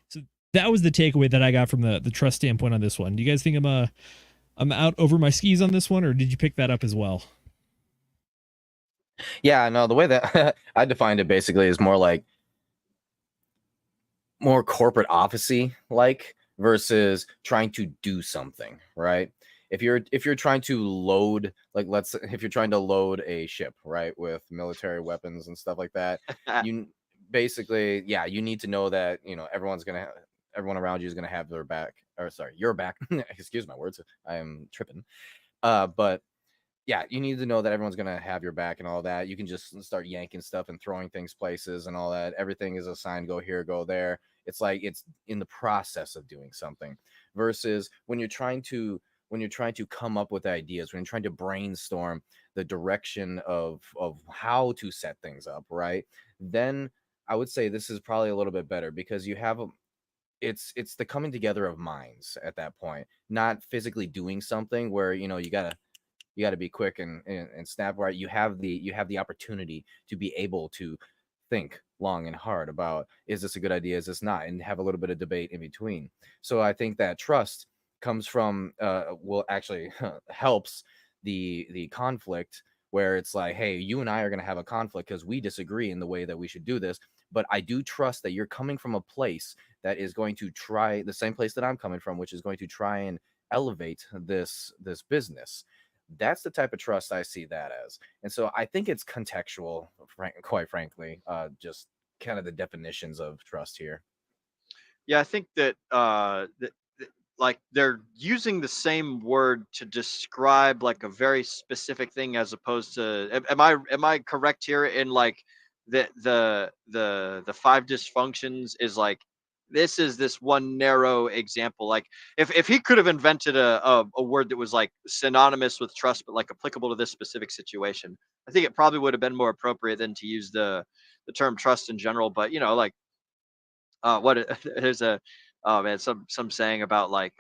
So that was the takeaway that I got from the trust standpoint on this one. Do you guys think I'm out over my skis on this one, or did you pick that up as well? Yeah, no, the way that I defined it basically is more like more corporate office-y like versus trying to do something, right? If you're trying to load, like if you're trying to load a ship, right, with military weapons and stuff like that, you basically, you need to know that, everyone around you is gonna have their back, or sorry, your back. Excuse my words, I am tripping. But yeah, you need to know that everyone's going to have your back and all that. You can just start yanking stuff and throwing things places and all that. Everything is assigned, go here, go there. It's like it's in the process of doing something, versus when you're trying to come up with ideas, when you're trying to brainstorm the direction of how to set things up, right? Then I would say this is probably a little bit better, because you have it's the coming together of minds at that point, not physically doing something where, you got to be quick and snap, right? You have the opportunity to be able to think long and hard about, is this a good idea, is this not, and have a little bit of debate in between. So I think that trust comes from actually helps the conflict, where it's like, hey, you and I are going to have a conflict because we disagree in the way that we should do this, but I do trust that you're coming from a place that is going to try the same place that I'm coming from, which is going to try and elevate this business. That's the type of trust I see that as. And so I think it's contextual, quite frankly, just kind of the definitions of trust here. Yeah, I think that like they're using the same word to describe like a very specific thing, as opposed to, am I correct here in like the 5 dysfunctions is like, this is this one narrow example. Like if he could have invented a word that was like synonymous with trust but like applicable to this specific situation, I think it probably would have been more appropriate than to use the term trust in general. But like there's a Oh man, some saying about like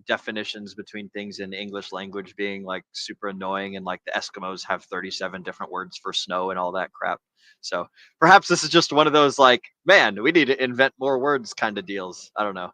definitions between things in English language being like super annoying, and like the Eskimos have 37 different words for snow and all that crap. So perhaps this is just one of those like, man, we need to invent more words kind of deals. I don't know.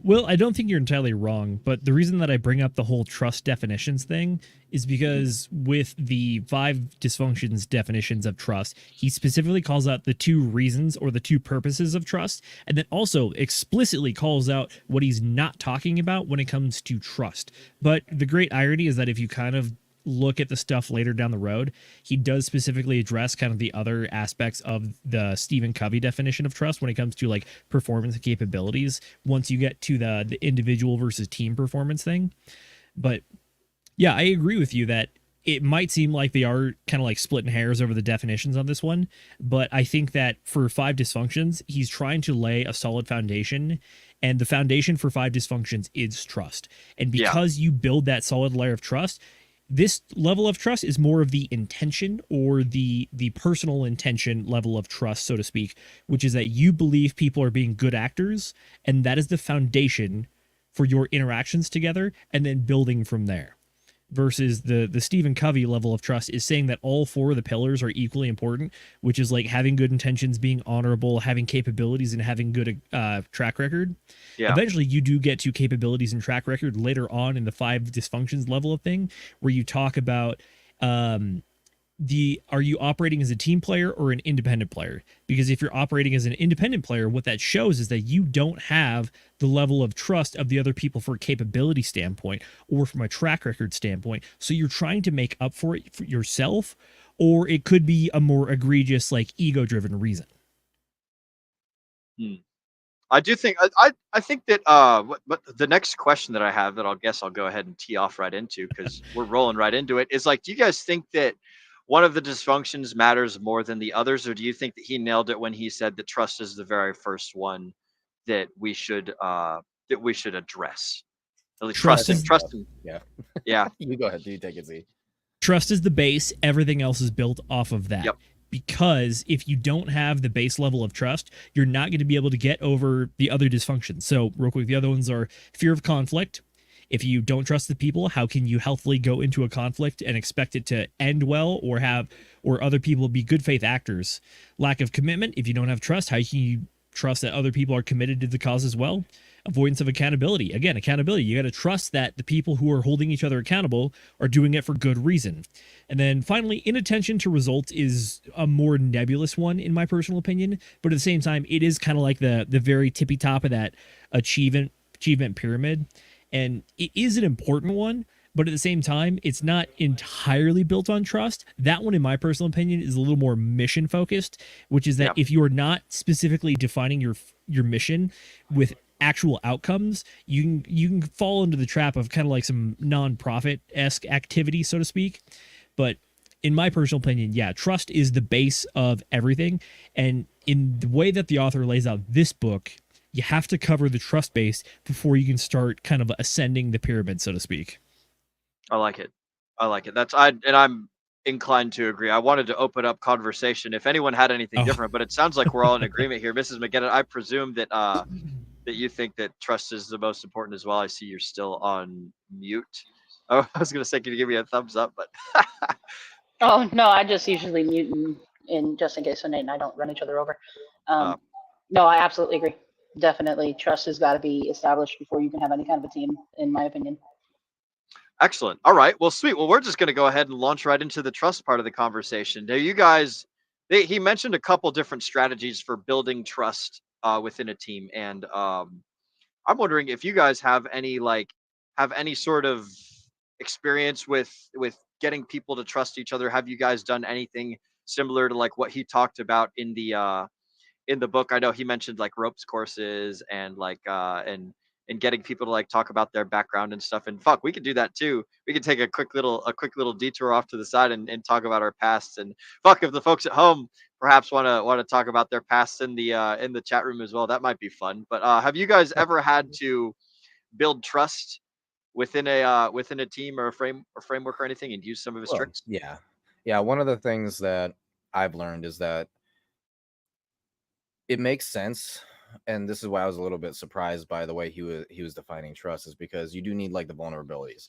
Well, I don't think you're entirely wrong, but the reason that I bring up the whole trust definitions thing is because with the 5 dysfunctions definitions of trust, he specifically calls out the 2 reasons or the 2 purposes of trust, and then also explicitly calls out what he's not talking about when it comes to trust. But the great irony is that if you kind of look at the stuff later down the road, he does specifically address kind of the other aspects of the Stephen Covey definition of trust when it comes to like performance and capabilities once you get to the individual versus team performance thing. But yeah, I agree with you that it might seem like they are kind of like splitting hairs over the definitions on this one, but I think that for 5 dysfunctions, he's trying to lay a solid foundation, and the foundation for 5 dysfunctions is trust. And because you build that solid layer of trust, this level of trust is more of the intention, or the personal intention level of trust, so to speak, which is that you believe people are being good actors, and that is the foundation for your interactions together, and then building from there. Versus the Stephen Covey level of trust is saying that all 4 of the pillars are equally important, which is like having good intentions, being honorable, having capabilities, and having good track record. Yeah. Eventually, you do get to capabilities and track record later on in the 5 dysfunctions level of thing, where you talk about are you operating as a team player or an independent player? Because if you're operating as an independent player, what that shows is that you don't have the level of trust of the other people for a capability standpoint or from a track record standpoint. So you're trying to make up for it for yourself, or it could be a more egregious, like ego-driven reason. I do think I think that what the next question that I have that I'll go ahead and tee off right into, because we're rolling right into it, is like, do you guys think that one of the dysfunctions matters more than the others, or do you think that he nailed it when he said that trust is the very first one that we should address? Trust. Yeah. You go ahead. You take it, Z. Trust is the base. Everything else is built off of that. Yep. Because if you don't have the base level of trust, you're not going to be able to get over the other dysfunctions. So real quick, the other ones are fear of conflict. If you don't trust the people, how can you healthily go into a conflict and expect it to end well, or other people be good faith actors? Lack of commitment. If you don't have trust, how can you trust that other people are committed to the cause as well? Avoidance of accountability. Again, accountability. You got to trust that the people who are holding each other accountable are doing it for good reason. And then finally, inattention to results is a more nebulous one in my personal opinion, but at the same time, it is kind of like the very tippy top of that achievement pyramid. And it is an important one, but at the same time, it's not entirely built on trust. That one, in my personal opinion, is a little more mission focused, which is that if you are not specifically defining your mission with actual outcomes, you can fall into the trap of kind of like some nonprofit-esque activity, so to speak. But in my personal opinion, trust is the base of everything. And in the way that the author lays out this book, you have to cover the trust base before you can start kind of ascending the pyramid, so to speak. I like it. I'm inclined to agree. I wanted to open up conversation if anyone had anything different, but it sounds like we're all in agreement here. Mrs. McGinnis, I presume that that you think that trust is the most important as well. I see you're still on mute. Oh, I was going to say, can you give me a thumbs up? But oh no, I just usually mute in just in case so Nate and I don't run each other over. No, I absolutely agree. Definitely, trust has got to be established before you can have any kind of a team, in my opinion. Excellent. All right. Well, sweet. Well, we're just going to go ahead and launch right into the trust part of the conversation. Now, you guys, he mentioned a couple different strategies for building trust within a team, and I'm wondering if you guys have any sort of experience with getting people to trust each other. Have you guys done anything similar to like what he talked about in the book? I know he mentioned like ropes courses and like and getting people to like talk about their background and stuff. And we could do that too. We could take a quick little detour off to the side and talk about our pasts. And if the folks at home perhaps want to talk about their pasts in the chat room as well, that might be fun. But have you guys ever had to build trust within a team or a framework or anything, and use some of his tricks? Yeah. One of the things that I've learned is that it makes sense and this is why I was a little bit surprised by the way he was defining trust, is because you do need like the vulnerabilities,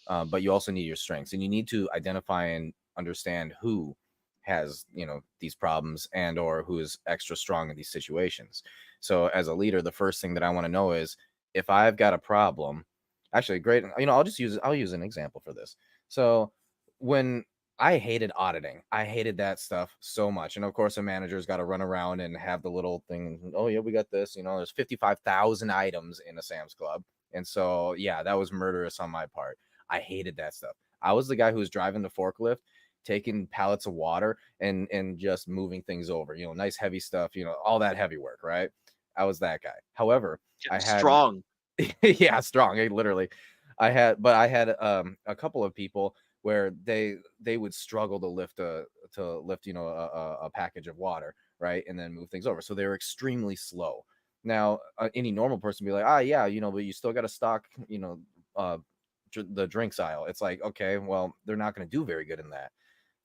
but you also need your strengths, and you need to identify and understand who has, you know, these problems and or who is extra strong in these situations. So as a leader, the first thing that I want to know is, if I've got a problem, actually great, you know, I'll use an example for this. So when I hated auditing, I hated that stuff so much, and of course a manager's got to run around and have the little thing, oh yeah, we got this, you know, there's 55,000 items in a Sam's Club, and so yeah, that was murderous on my part. I hated that stuff. I was the guy who was driving the forklift, taking pallets of water and just moving things over, you know, nice heavy stuff, you know, all that heavy work, right? I was that guy. However, I had Strong. yeah, strong, literally. I had a couple of people where they would struggle to lift you know, a package of water, right, and then move things over. So they were extremely slow. Now, any normal person would be like, ah, yeah, you know, but you still got to stock, you know, the drinks aisle. It's like, okay, well, they're not going to do very good in that.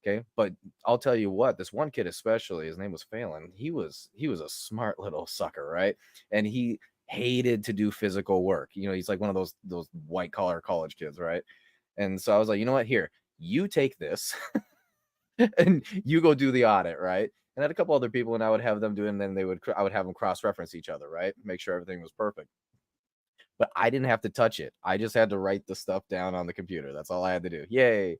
Okay, but I'll tell you what, this one kid especially, his name was Phelan. He was a smart little sucker, right? And he hated to do physical work. You know, he's like one of those white collar college kids, right? And so I was like, you know what, here, you take this and you go do the audit, right? And I had a couple other people, and I would have them do it, and then I would have them cross reference each other, right? Make sure everything was perfect. But I didn't have to touch it. I just had to write the stuff down on the computer. That's all I had to do. Yay.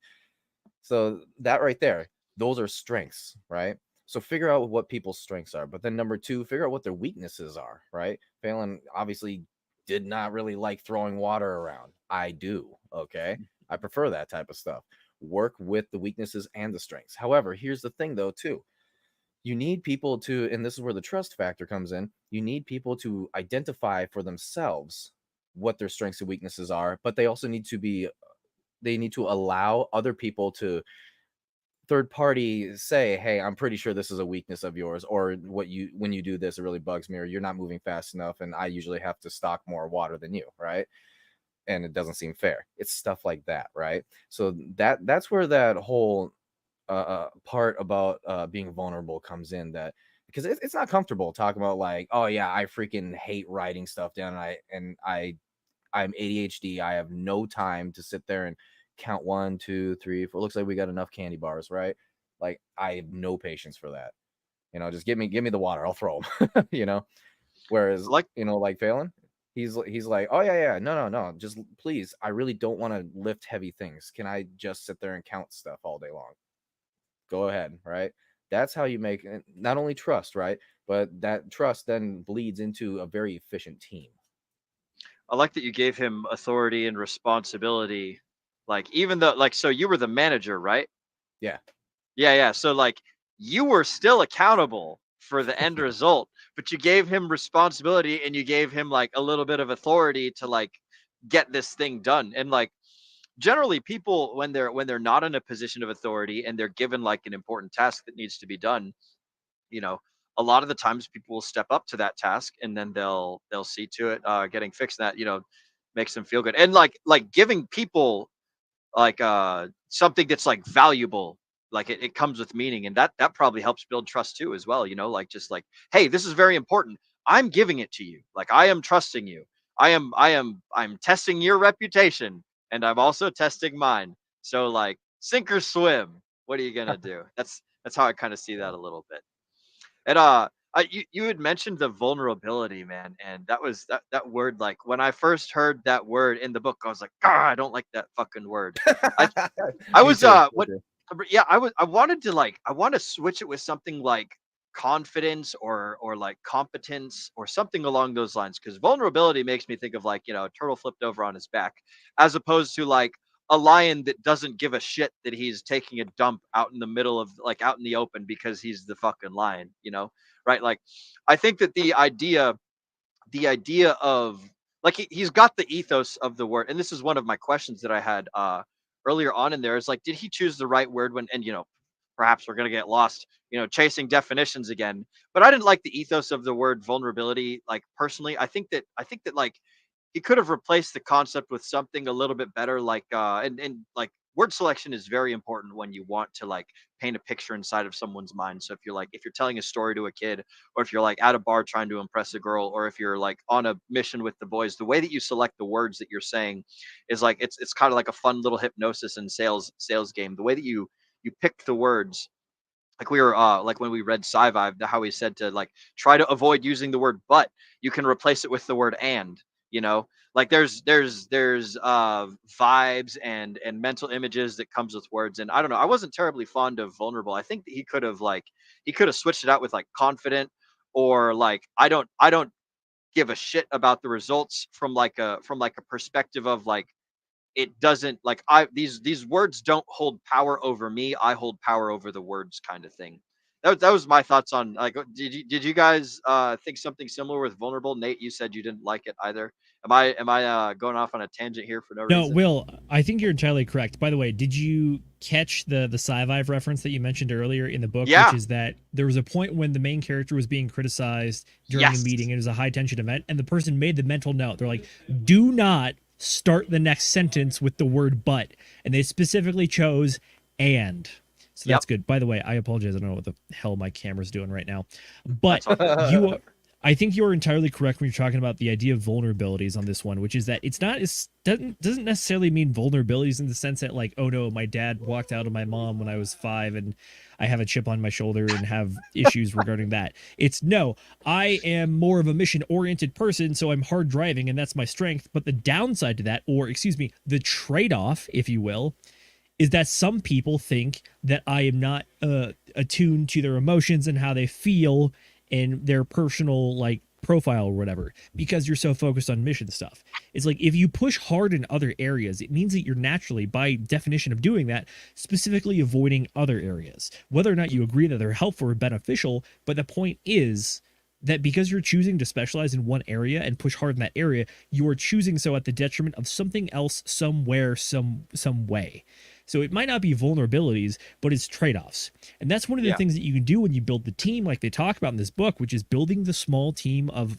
So that right there, those are strengths, right? So figure out what people's strengths are. But then number two, figure out what their weaknesses are, right? Phelan obviously did not really like throwing water around. I do. Okay. I prefer that type of stuff. Work with the weaknesses and the strengths. However, here's the thing though, too. You need people to, and this is where the trust factor comes in, you need people to identify for themselves what their strengths and weaknesses are, but they also need to allow other people to third party say, hey, I'm pretty sure this is a weakness of yours, or when you do this, it really bugs me, or you're not moving fast enough and I usually have to stock more water than you, right? And it doesn't seem fair. It's stuff like that, right? So that's where that whole part about being vulnerable comes in, that because it's not comfortable talking about like, oh yeah, I freaking hate writing stuff down, and I'm ADHD. I have no time to sit there and count 1, 2, 3, 4. Looks like we got enough candy bars, right? Like I have no patience for that. You know, just give me the water. I'll throw them. You know, whereas Like, you know, like Phelan, he's like, oh yeah, no, just please, I really don't want to lift heavy things. Can I just sit there and count stuff all day long? Go ahead, right? That's how you make not only trust, right, but that trust then bleeds into a very efficient team. I like that you gave him authority and responsibility. Like, even though, like, so you were the manager, right? Yeah. Yeah. So, like, you were still accountable for the end result, but you gave him responsibility and you gave him like a little bit of authority to like get this thing done. And like, generally people when they're not in a position of authority and they're given like an important task that needs to be done, you know, a lot of the times people will step up to that task and then they'll see to it getting fixed. That, you know, makes them feel good. And like giving people like something that's like valuable, like it comes with meaning, and that probably helps build trust too as well, you know, like just like, hey, this is very important, I'm giving it to you, like I am trusting you, I'm testing your reputation, and I'm also testing mine, so like sink or swim, what are you gonna do? That's how I kind of see that a little bit. And you had mentioned the vulnerability, man, and that was that word. Like when I first heard that word in the book, I was like, God, I don't like that fucking word. I I Me was too. Me what too. yeah, I wanted to like, I want to switch it with something like confidence or like competence or something along those lines, because vulnerability makes me think of like, you know, a turtle flipped over on his back, as opposed to like a lion that doesn't give a shit that he's taking a dump out in the middle of like out in the open because he's the fucking lion, you know, right? Like I think that the idea of like he's got the ethos of the word, and this is one of my questions that I had earlier on in there, is like, did he choose the right word when, and you know, perhaps we're going to get lost, you know, chasing definitions again, but I didn't like the ethos of the word vulnerability. Like personally, I think that like he could have replaced the concept with something a little bit better, like and like word selection is very important when you want to like paint a picture inside of someone's mind. So if you're telling a story to a kid, or if you're like at a bar trying to impress a girl, or if you're like on a mission with the boys, the way that you select the words that you're saying is like it's kind of like a fun little hypnosis and sales game. The way that you pick the words, like we were like when we read Sci-Vive, how he said to like try to avoid using the word but, you can replace it with the word and, you know, like there's vibes and mental images that comes with words. And I don't know, I wasn't terribly fond of vulnerable. I think that he could have switched it out with like confident, or like I don't give a shit about the results from like a perspective of like, it doesn't like these words don't hold power over me, I hold power over the words, kind of thing. That was my thoughts on like, did you guys think something similar with vulnerable? Nate, you said you didn't like it either. Am I going off on a tangent here for no reason? No, Will, I think you're entirely correct. By the way, did you catch the Sci-Vive reference that you mentioned earlier in the book? Yeah. Which is that there was a point when the main character was being criticized during Yes. a meeting. It was a high tension event, and the person made the mental note. They're like, do not start the next sentence with the word but, and they specifically chose and. So that's good. By the way, I apologize. I don't know what the hell my camera's doing right now, but I think you're entirely correct when you're talking about the idea of vulnerabilities on this one, which is that it's not, doesn't necessarily mean vulnerabilities in the sense that like, oh no, my dad walked out on my mom when I was 5 and I have a chip on my shoulder and have issues regarding that. It's no, I am more of a mission-oriented person, so I'm hard driving and that's my strength. But the downside to that, or excuse me, the trade-off, if you will, is that some people think that I am not attuned to their emotions and how they feel and their personal like profile or whatever, because you're so focused on mission stuff. It's like if you push hard in other areas, it means that you're naturally, by definition of doing that, specifically avoiding other areas, whether or not you agree that they're helpful or beneficial. But the point is that because you're choosing to specialize in one area and push hard in that area, you are choosing so at the detriment of something else somewhere, some way. So it might not be vulnerabilities, but it's trade-offs. And that's one of the things that you can do when you build the team, like they talk about in this book, which is building the small team of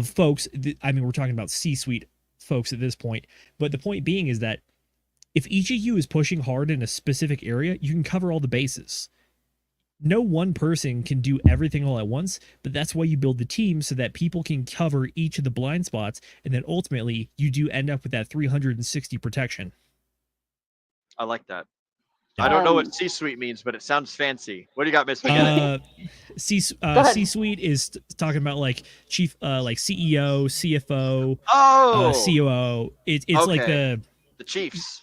folks. I mean, we're talking about C-suite folks at this point, but the point being is that if each of you is pushing hard in a specific area, you can cover all the bases. No one person can do everything all at once, but that's why you build the team, so that people can cover each of the blind spots, and then ultimately you do end up with that 360 protection. I like that. I don't know what C-suite means, but it sounds fancy. What do you got, Miss McGinnis? C-suite is talking about like chief, like CEO, CFO, COO. It's okay. Like the chiefs.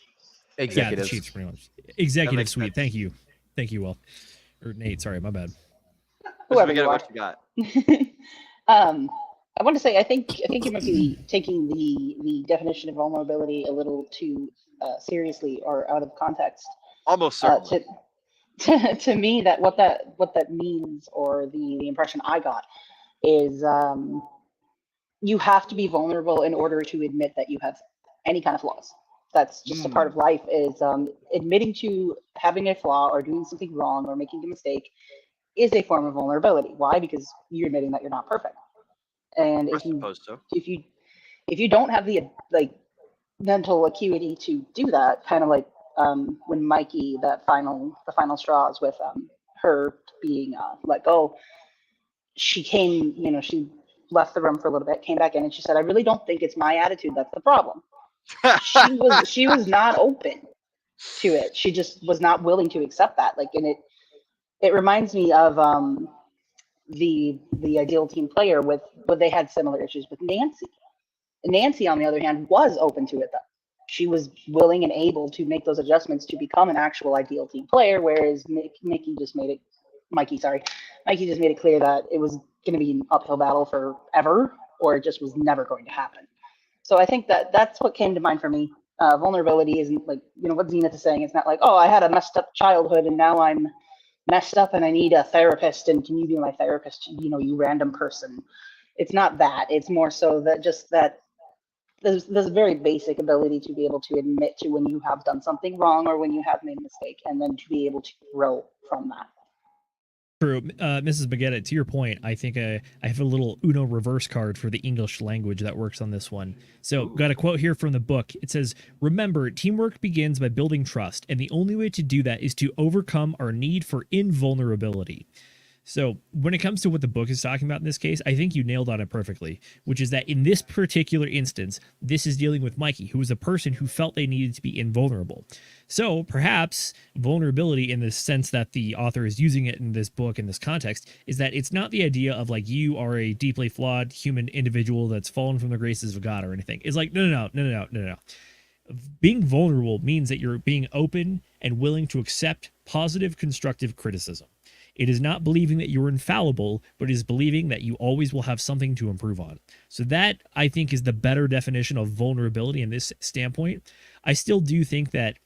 Executives. Yeah, the chiefs, pretty much. Executive suite. Thank you, Will. Or Nate, sorry, my bad. Whoever you what you got. I want to say I think you might be taking the definition of vulnerability a little too seriously or out of context. Almost certainly. To me, that what that means, or the impression I got, is you have to be vulnerable in order to admit that you have any kind of flaws. That's just a part of life, is admitting to having a flaw or doing something wrong or making a mistake is a form of vulnerability. Why? Because you're admitting that you're not perfect. And if you don't have the like mental acuity to do that, kind of like when Mikey, the final straws with her being let go, she came, she left the room for a little bit, came back in, and she said, I really don't think it's my attitude that's the problem. She was not open to it. She just was not willing to accept that. Like, and it reminds me of the ideal team player with, but they had similar issues with Nancy. Nancy, on the other hand, was open to it though. She was willing and able to make those adjustments to become an actual ideal team player, whereas Mikey just made it clear that it was going to be an uphill battle forever, or it just was never going to happen. So I think that's what came to mind for me. Vulnerability isn't like, what Zenith is saying. It's not like, oh, I had a messed up childhood and now I'm messed up and I need a therapist, and can you be my therapist, you random person. It's not that. It's more so that just that there's a very basic ability to be able to admit to when you have done something wrong or when you have made a mistake, and then to be able to grow from that. True. Mrs. Baguette, to your point, I think I have a little Uno reverse card for the English language that works on this one. So, got a quote here from the book. It says, "Remember, teamwork begins by building trust, and the only way to do that is to overcome our need for invulnerability." So when it comes to what the book is talking about in this case, I think you nailed on it perfectly, which is that in this particular instance, this is dealing with Mikey, who was a person who felt they needed to be invulnerable. So perhaps vulnerability, in the sense that the author is using it in this book, in this context, is that it's not the idea of like you are a deeply flawed human individual that's fallen from the graces of God or anything. It's like, no. Being vulnerable means that you're being open and willing to accept positive, constructive criticism. It is not believing that you're infallible, but it is believing that you always will have something to improve on. So that, I think, is the better definition of vulnerability in this standpoint. I still do think that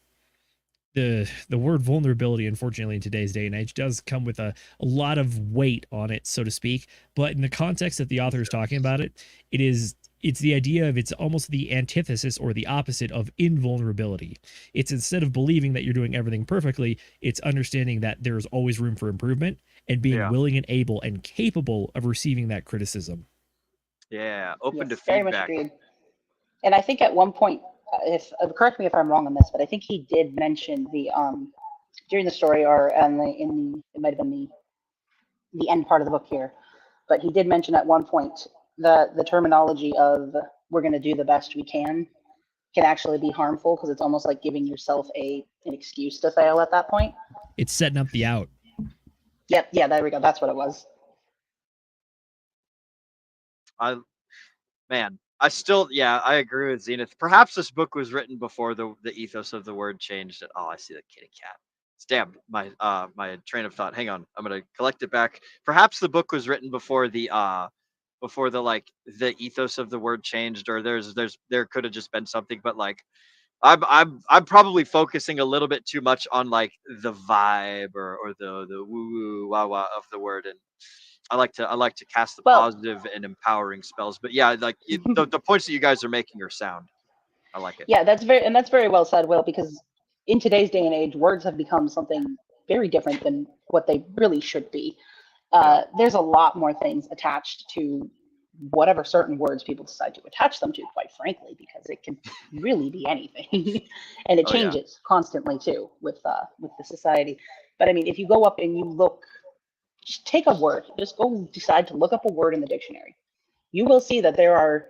the word vulnerability, unfortunately, in today's day and age, does come with a lot of weight on it, so to speak. But in the context that the author is talking about it, it's the idea of, it's almost the antithesis or the opposite of invulnerability. It's, instead of believing that you're doing everything perfectly, it's understanding that there's always room for improvement and being willing and able and capable of receiving that criticism. Yeah, open to very much feedback. agreed. And I think at one point, if correct me if I'm wrong on this, but I think he did mention the during the story, or it might have been the end part of the book here, but he did mention at one point that the terminology of "we're going to do the best we can" actually be harmful, because it's almost like giving yourself an excuse to fail at that point. It's setting up the out. Yep. Yeah. There we go. That's what it was. I agree with Zenith. Perhaps this book was written before the ethos of the word changed. Oh, I see the kitty cat. Stab my train of thought. Hang on, I'm gonna collect it back. Perhaps the book was written before the ethos of the word changed, or there could have just been something, but like I'm probably focusing a little bit too much on like the vibe or the woo woo wah wah of the word, and I like to cast the positive and empowering spells. But yeah, like the points that you guys are making are sound. I like it. Yeah, that's very well said, Will, because in today's day and age, words have become something very different than what they really should be. There's a lot more things attached to whatever certain words people decide to attach them to, quite frankly, because it can really be anything. And it changes constantly too with the society. But I mean, if you go up and you look, just take a word, just go decide to look up a word in the dictionary. You will see that there are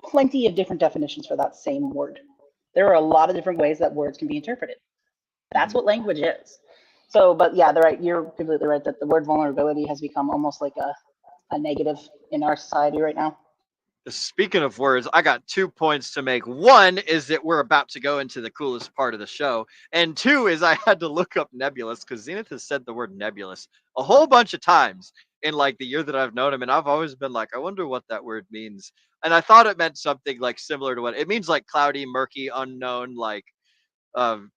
plenty of different definitions for that same word. There are a lot of different ways that words can be interpreted. That's what language is. So, but yeah, you're completely right that the word vulnerability has become almost like a negative in our society right now. Speaking of words, I got 2 points to make. One is that we're about to go into the coolest part of the show. And two is I had to look up nebulous, because Zenith has said the word nebulous a whole bunch of times in like the year that I've known him. And I've always been like, I wonder what that word means. And I thought it meant something like similar to what it means, like cloudy, murky, unknown, like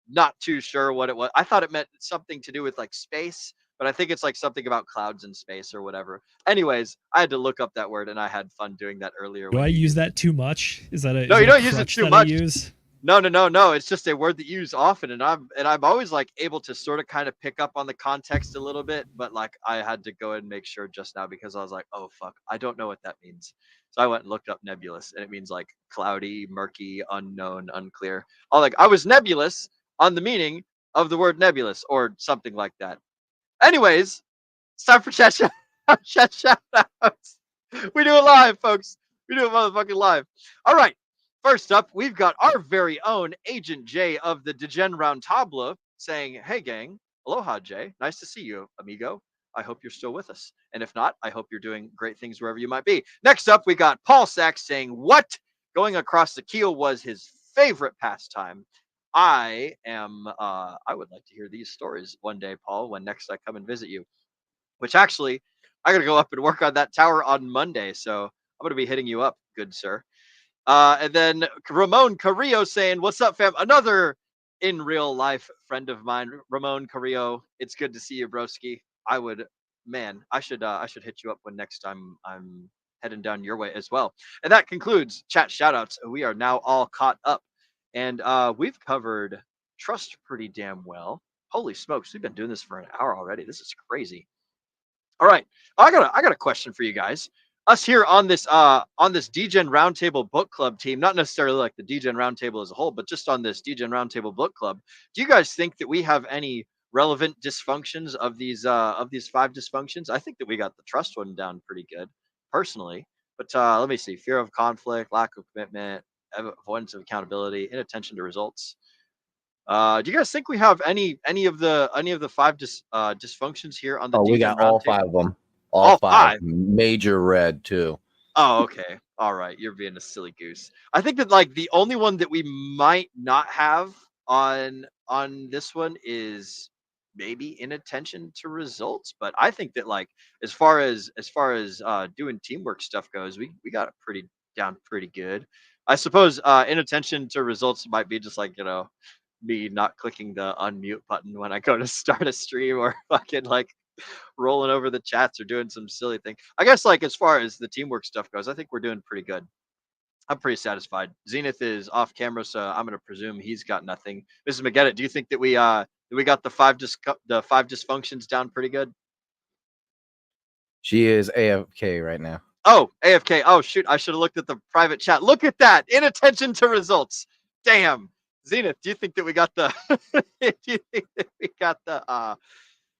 not too sure what it was. I thought it meant something to do with like space, but I think it's like something about clouds in space or whatever. Anyways, I had to look up that word, and I had fun doing that earlier. Do I use that too much? Is that a no? You don't use it too much. No. It's just a word that you use often, and I'm always like able to sort of kind of pick up on the context a little bit, but like I had to go and make sure just now, because I was like, oh fuck, I don't know what that means. So I went and looked up nebulous, and it means like cloudy, murky, unknown, unclear. I was nebulous on the meaning of the word nebulous or something like that. Anyways, it's time for chat shout-outs. We do it live, folks. We do it motherfucking live. All right. First up, we've got our very own Agent J of the Degen Roundtable saying, hey, gang. Aloha, Jay. Nice to see you, amigo. I hope you're still with us. And if not, I hope you're doing great things wherever you might be. Next up, we got Paul Sachs saying, what? Going across the keel was his favorite pastime. I would like to hear these stories one day, Paul, when next I come and visit you. Which actually, I got to go up and work on that tower on Monday. So I'm going to be hitting you up, good sir. And then Ramon Carrillo saying, what's up, fam? Another in real life friend of mine, Ramon Carrillo. It's good to see you, broski. I should hit you up when next time I'm heading down your way as well. And that concludes chat shoutouts. We are now all caught up. And we've covered trust pretty damn well. Holy smokes, we've been doing this for an hour already. This is crazy. All right. I got a question for you guys. Us here on this DGen Roundtable Book Club team, not necessarily like the DGen Roundtable as a whole, but just on this DGen Roundtable Book Club. Do you guys think that we have any relevant dysfunctions of these 5 dysfunctions? I think that we got the trust one down pretty good, personally. But let me see: fear of conflict, lack of commitment, avoidance of accountability, inattention to results. Do you guys think we have any of the 5 dysfunctions here on the Oh, we DGen got all Roundtable? 5 of them. All All 5. five? Major red too. Oh, okay. All right. You're being a silly goose. I think that like the only one that we might not have on this one is maybe inattention to results. But I think that like as far as doing teamwork stuff goes, we got it pretty good. I suppose inattention to results might be just like, me not clicking the unmute button when I go to start a stream, or fucking like rolling over the chats or doing some silly thing. I guess like as far as the teamwork stuff goes, I think we're doing pretty good. I'm pretty satisfied. Zenith is off camera, so I'm gonna presume he's got nothing. Mrs. McGettit, do you think that we got the 5 dysfunctions down pretty good? She is AFK right now. Oh, AFK. Oh shoot, I should have looked at the private chat. Look at that. Inattention to results. Damn. Zenith, do you think that we got the do you think that we got the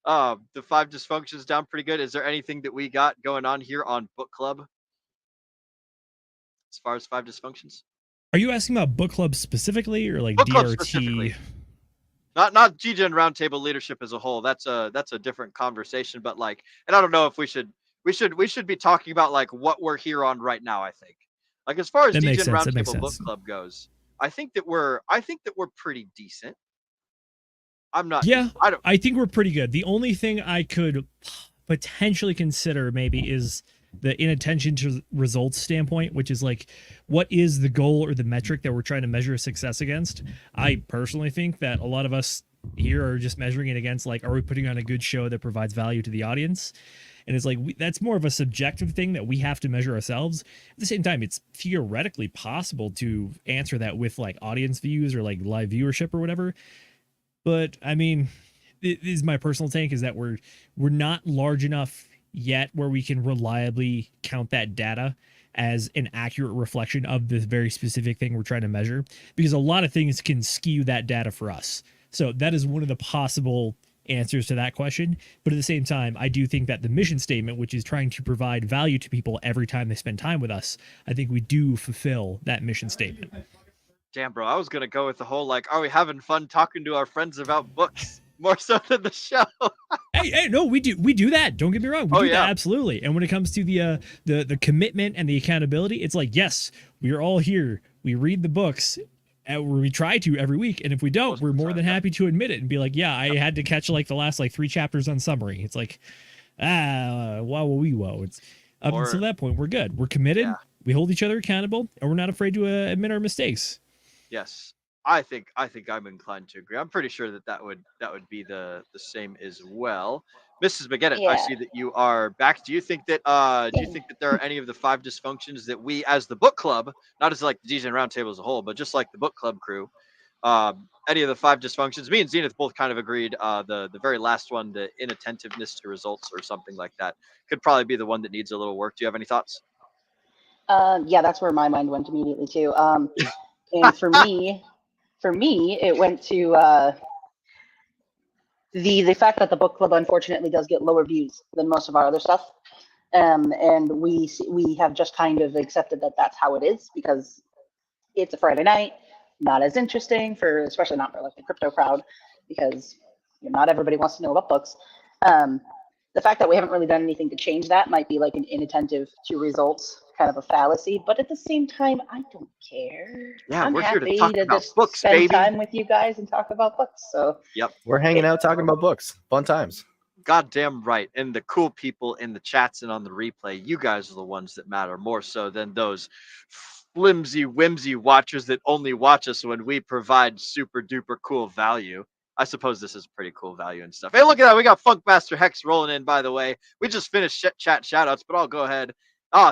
5 dysfunctions down pretty good? Is there anything that we got going on here on Book Club as far as 5 dysfunctions? Are you asking about book club specifically, or like Book club DRT? specifically. Not DGen Roundtable leadership as a whole. That's a different conversation. But like, and I don't know if we should be talking about like what we're here on right now. I think like as far as DGen Roundtable Book Club goes, I think that we're pretty decent. I'm not. Yeah, I think we're pretty good. The only thing I could potentially consider maybe is the inattention to results standpoint, which is like, what is the goal or the metric that we're trying to measure success against? I personally think that a lot of us here are just measuring it against like, are we putting on a good show that provides value to the audience? And it's like, that's more of a subjective thing that we have to measure ourselves. At the same time, it's theoretically possible to answer that with like audience views or like live viewership or whatever. But I mean, this is my personal take, is that we're not large enough yet where we can reliably count that data as an accurate reflection of the very specific thing we're trying to measure, because a lot of things can skew that data for us. So that is one of the possible answers to that question. But at the same time, I do think that the mission statement, which is trying to provide value to people every time they spend time with us, I think we do fulfill that mission statement. Damn, bro, I was gonna go with the whole like, are we having fun talking to our friends about books more so than the show? hey, no, we do that. Don't get me wrong, we do that, absolutely. And when it comes to the commitment and the accountability, it's like, yes, we are all here. We read the books. We try to every week, and if we don't, we're more than happy to admit it and be like, yeah, I had to catch like the last like 3 chapters on summary. It's like, wow. It's up until that point, we're good. We're committed. Yeah. We hold each other accountable, and we're not afraid to admit our mistakes. Yes, I think I'm inclined to agree. I'm pretty sure that would be the same as well. Mrs. McGettit, I see that you are back. Do you think that there are any of the 5 dysfunctions that we, as the book club, not as like the DGen Roundtable as a whole, but just like the book club crew, any of the 5 dysfunctions? Me and Zenith both kind of agreed. The very last one, the inattentiveness to results or something like that, could probably be the one that needs a little work. Do you have any thoughts? Yeah, that's where my mind went immediately too. And for me, it went to the fact that the book club unfortunately does get lower views than most of our other stuff, and we have just kind of accepted that that's how it is, because it's a Friday night, not as interesting especially not for like the crypto crowd, because not everybody wants to know about books. The fact that we haven't really done anything to change that might be like an inattentive to results kind of a fallacy, but at the same time, I don't care. Yeah, I'm we're happy here to talk about just books, spend baby. time with you guys and talk about books. So yep, we're hanging out talking about books. Fun times. Goddamn right. And the cool people in the chats and on the replay, you guys are the ones that matter more so than those flimsy, whimsy watchers that only watch us when we provide super duper cool value. I suppose this is pretty cool value and stuff. Hey, look at that. We got Funkmaster Hex rolling in, by the way. We just finished chat shoutouts, but I'll go ahead.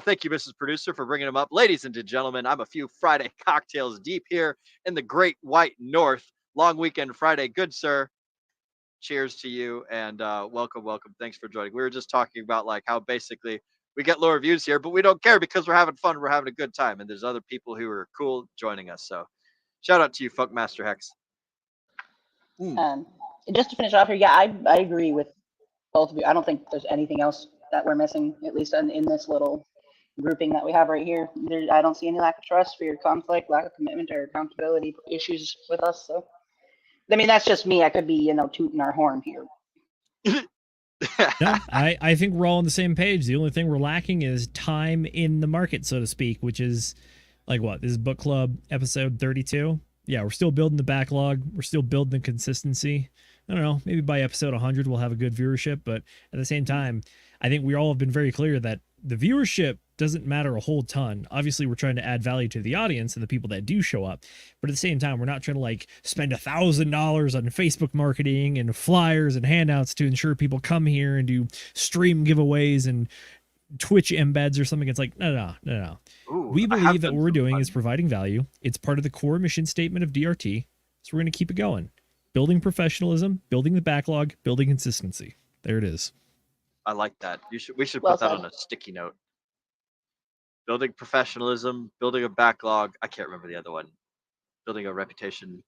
Thank you, Mrs. Producer, for bringing them up. Ladies and gentlemen, I'm a few Friday cocktails deep here in the Great White North. Long weekend Friday. Good, sir. cheers to you, and welcome. Thanks for joining. We were just talking about like how basically we get lower views here, but we don't care because we're having fun. We're having a good time, and there's other people who are cool joining us. So shout out to you, Funkmaster Hex. Just to finish off here, yeah, I agree with both of you. I don't think there's anything else that we're missing, at least in this little grouping that we have right here. I don't see any lack of trust, fear, conflict, lack of commitment, or accountability issues with us. So, I mean, that's just me. I could be, tooting our horn here. No, I think we're all on the same page. The only thing we're lacking is time in the market, so to speak, which is like what? This is book club episode 32. Yeah, we're still building the backlog. We're still building the consistency. I don't know, maybe by episode 100 we'll have a good viewership, but at the same time, I think we all have been very clear that the viewership doesn't matter a whole ton. Obviously, we're trying to add value to the audience and the people that do show up, but at the same time, we're not trying to like spend $1,000 on Facebook marketing and flyers and handouts to ensure people come here and do stream giveaways and Twitch embeds or something. It's like, no. Ooh, We believe that what we're doing is providing value. It's part of the core mission statement of DRT, so we're going to keep it going. Building professionalism, building the backlog, building consistency. There it is. I like that. We should put that on a sticky note. Building professionalism, building a backlog. I can't remember the other one. Building a reputation,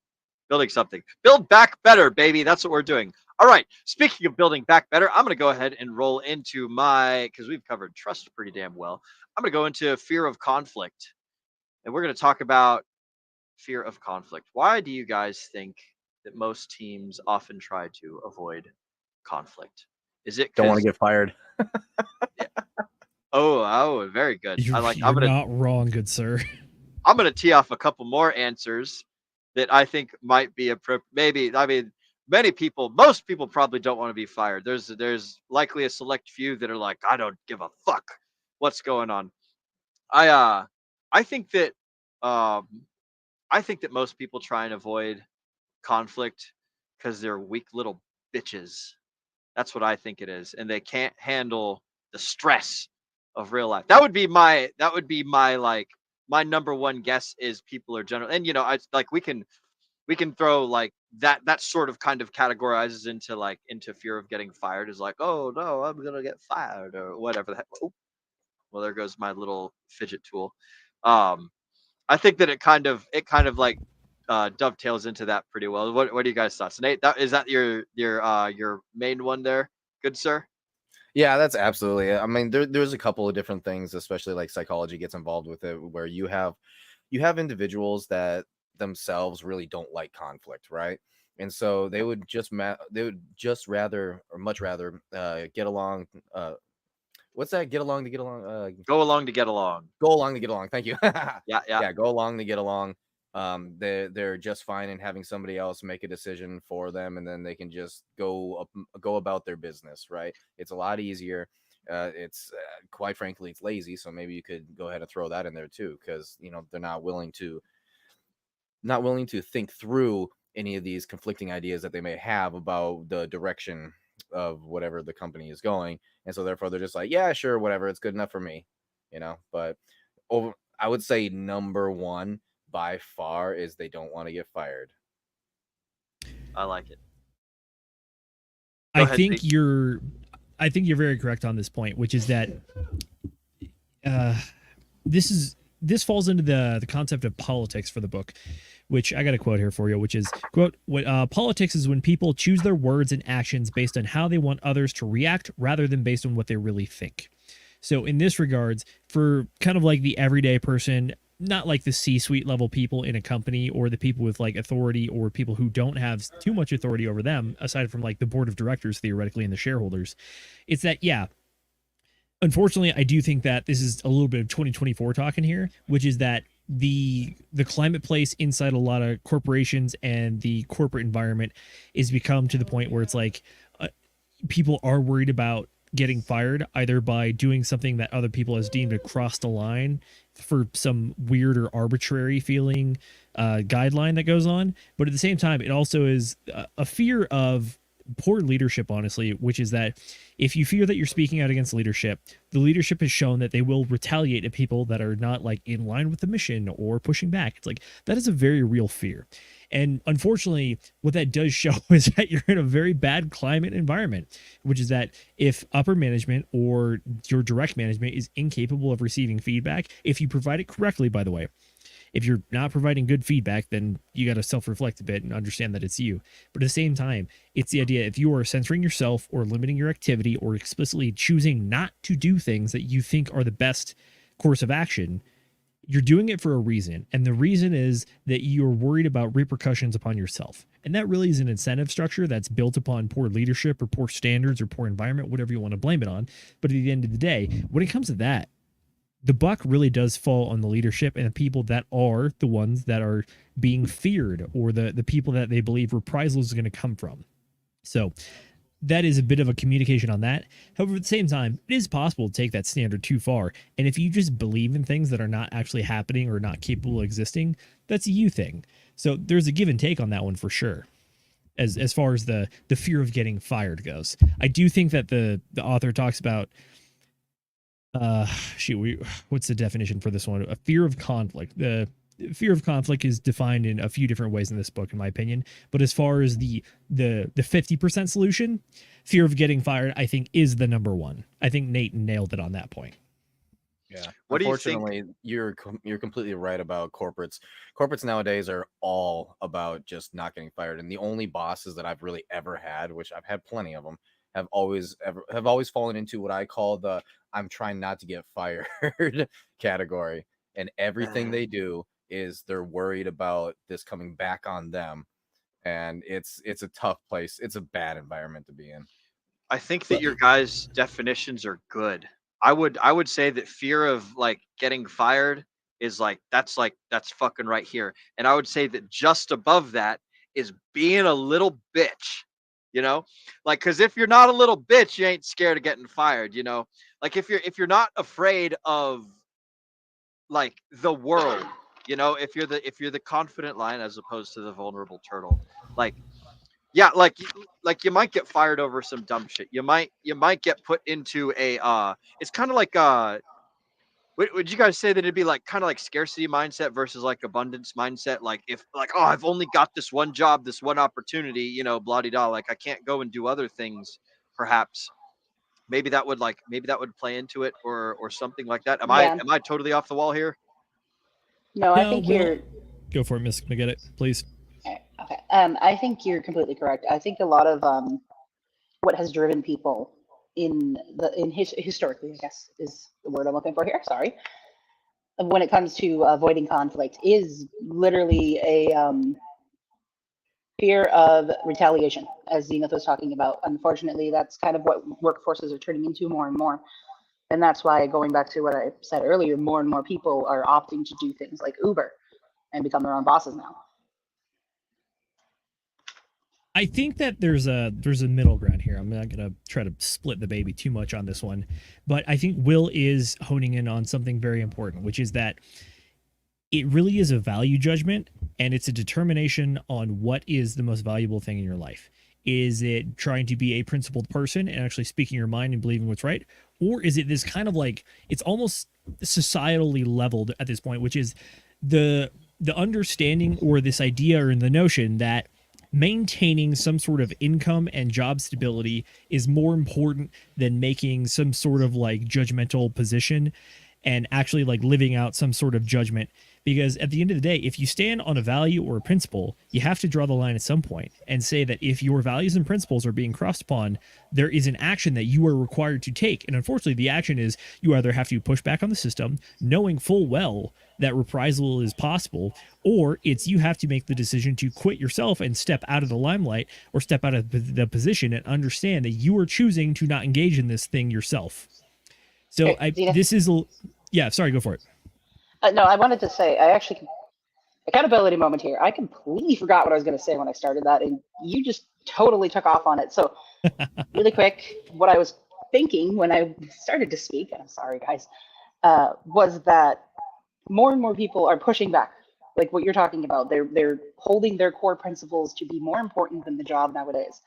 building something. Build back better, baby. That's what we're doing. All right. Speaking of building back better, I'm going to go ahead and roll into because we've covered trust pretty damn well. I'm going to go into fear of conflict. And we're going to talk about fear of conflict. Why do you guys think that most teams often try to avoid conflict? Is it Don't want to get fired? Yeah. Oh, very good. You're not wrong, good sir. I'm gonna tee off a couple more answers that I think might be appropriate. Most people probably don't want to be fired. There's likely a select few that are like, I don't give a fuck what's going on. I think that most people try and avoid conflict because they're weak little bitches. That's what I think it is, and they can't handle the stress of real life. That would be my like my number one guess is people are general, and I like we can throw like that sort of kind of categorizes into fear of getting fired is like, oh no, I'm gonna get fired or whatever the heck. Oh, well, there goes my little fidget tool. I think that it kind of like dovetails into that pretty well. What do you guys thoughts? Nate, is that your main one there, good sir? Yeah, that's absolutely it. I mean, there's a couple of different things, especially like psychology gets involved with it, where you have individuals that themselves really don't like conflict, right? And so they would just rather get along. What's that? Get along to get along. Go along to get along. Go along to get along. Thank you. Yeah. Go along to get along. They're just fine in having somebody else make a decision for them, and then they can just go about their business, right? It's a lot easier. It's quite frankly, it's lazy. So maybe you could go ahead and throw that in there too, because they're not willing to think through any of these conflicting ideas that they may have about the direction of whatever the company is going, and so therefore they're just like, yeah, sure, whatever, it's good enough for me, But I would say number one by far is they don't want to get fired. I like it. I think you're very correct on this point, which is that this falls into the concept of politics for the book, which I got a quote here for you, which is, quote, politics is when people choose their words and actions based on how they want others to react rather than based on what they really think. So in this regards, for kind of like the everyday person, not like the C-suite level people in a company or the people with like authority or people who don't have too much authority over them, aside from like the board of directors theoretically and the shareholders, it's that, yeah, unfortunately, I do think that this is a little bit of 2024 talking here, which is that the climate place inside a lot of corporations and the corporate environment is become to the point where it's like people are worried about getting fired either by doing something that other people has deemed to cross the line for some weird or arbitrary feeling guideline that goes on. But at the same time, it also is a fear of poor leadership, honestly, which is that if you fear that you're speaking out against leadership, the leadership has shown that they will retaliate at people that are not like in line with the mission or pushing back. It's like, that is a very real fear. And unfortunately, what that does show is that you're in a very bad climate environment, which is that if upper management or your direct management is incapable of receiving feedback, if you provide it correctly, by the way, if you're not providing good feedback, then you got to self-reflect a bit and understand that it's you. But at the same time, it's the idea, if you are censoring yourself or limiting your activity or explicitly choosing not to do things that you think are the best course of action, you're doing it for a reason. And the reason is that you're worried about repercussions upon yourself. And that really is an incentive structure that's built upon poor leadership or poor standards or poor environment, whatever you want to blame it on. But at the end of the day, when it comes to that, the buck really does fall on the leadership and the people that are the ones that are being feared, or the people that they believe reprisals are going to come from. So that is a bit of a communication on that. However, at the same time, it is possible to take that standard too far. And if you just believe in things that are not actually happening or not capable of existing, that's a you thing. So there's a give and take on that one for sure. As far as the fear of getting fired goes, I do think that the author talks about, what's the definition for this one? A fear of conflict. The fear of conflict is defined in a few different ways in this book, in my opinion. But as far as the 50% solution, fear of getting fired, I think is the number one. I think Nate nailed it on that point. Yeah. What do you Unfortunately, you're completely right about corporates. Corporates nowadays are all about just not getting fired. And the only bosses that I've really ever had, which I've had plenty of them, have always fallen into what I call the I'm trying not to get fired category. And everything they do is they're worried about this coming back on them. And it's a tough place. It's a bad environment to be in. I think that your guys' definitions are good. I would say that fear of like getting fired is that's fucking right here. And I would say that just above that is being a little bitch. You know, like, because if you're not a little bitch, you ain't scared of getting fired. You know, like if you're not afraid of like the world, you know, if you're the confident lion as opposed to the vulnerable turtle, like, yeah, like you might get fired over some dumb shit. You might get put into a it's kind of like would you guys say that it'd be like kind of like scarcity mindset versus like abundance mindset? Like if like, oh, I've only got this one job, this one opportunity, you know, blah de da, like I can't go and do other things. Perhaps maybe that would play into it or something like that. Am I totally off the wall here? No, I think you're. Go for it, Miss McGet, please. Okay. I think you're completely correct. I think a lot of what has driven people historically, I guess is the word I'm looking for here. Sorry. When it comes to avoiding conflict, is literally a fear of retaliation, as Zenith was talking about. Unfortunately, that's kind of what workforces are turning into more and more. And that's why, going back to what I said earlier, more and more people are opting to do things like Uber and become their own bosses now. I think that there's a middle ground here. I'm not going to try to split the baby too much on this one, but I think Will is honing in on something very important, which is that it really is a value judgment, and it's a determination on what is the most valuable thing in your life. Is it trying to be a principled person and actually speaking your mind and believing what's right? Or is it this kind of like, it's almost societally leveled at this point, which is the understanding or this idea or the notion that maintaining some sort of income and job stability is more important than making some sort of like judgmental position and actually like living out some sort of judgment. Because at the end of the day, if you stand on a value or a principle, you have to draw the line at some point and say that if your values and principles are being crossed upon, there is an action that you are required to take. And unfortunately, the action is you either have to push back on the system, knowing full well that reprisal is possible, or it's you have to make the decision to quit yourself and step out of the limelight or step out of the position and understand that you are choosing to not engage in this thing yourself. So sorry, go for it. No, I wanted to say, accountability moment here. I completely forgot what I was going to say when I started that, and you just totally took off on it. So really quick, what I was thinking when I started to speak, and I'm sorry, guys, was that more and more people are pushing back, like what you're talking about. They're holding their core principles to be more important than the job nowadays.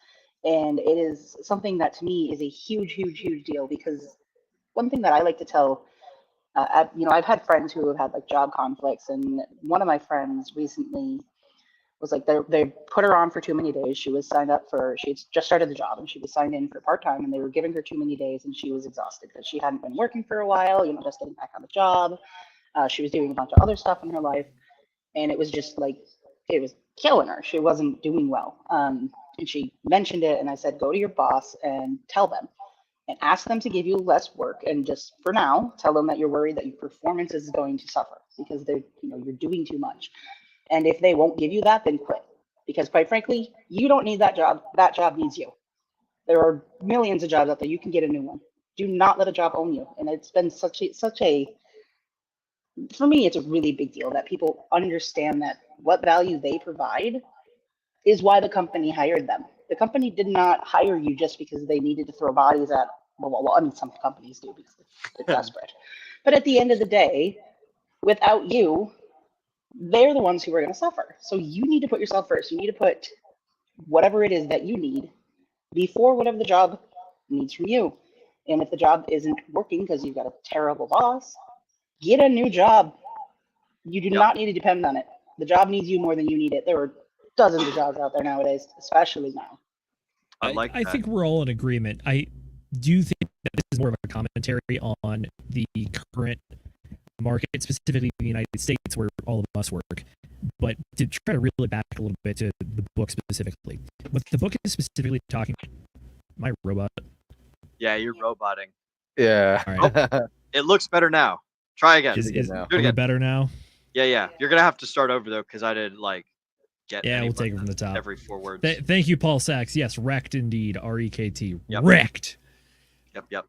And it is something that to me is a huge, huge, huge deal, because one thing that I like to tell, I've had friends who have had like job conflicts, and one of my friends recently was like, they put her on for too many days. She was signed up for, she just started the job and she was signed in for part-time, and they were giving her too many days, and she was exhausted because she hadn't been working for a while, just getting back on the job. She was doing a bunch of other stuff in her life, and it was just like, it was killing her. She wasn't doing well. And she mentioned it, and I said, go to your boss and tell them and ask them to give you less work, and just for now tell them that you're worried that your performance is going to suffer because you're doing too much. And if they won't give you that, then quit, because quite frankly, you don't need that job. That job needs you. There are millions of jobs out there. You can get a new one. Do not let a job own you. And it's been such a for me, it's a really big deal that people understand that what value they provide is why the company hired them. The company did not hire you just because they needed to throw bodies at, well, I mean, some companies do because they're desperate. But at the end of the day, without you, they're the ones who are going to suffer. So you need to put yourself first. You need to put whatever it is that you need before whatever the job needs from you. And if the job isn't working because you've got a terrible boss, get a new job. You do not need to depend on it. The job needs you more than you need it. There are dozens of jobs out there nowadays, especially now. I think we're all in agreement. I do think that this is more of a commentary on the current market, specifically in the United States, where all of us work. But to try to reel it back a little bit to the book specifically, what the book is specifically talking about, my robot. Yeah, you're roboting. Yeah. All right. It looks better now. Try again. Is Do it it again. better now? Yeah. You're gonna have to start over though, because I didn't get. Yeah, any we'll take it button from the top. Every 4 words. Thank you, Paul Sachs. Yes, wrecked indeed. REKT. Yep. Wrecked. Yep.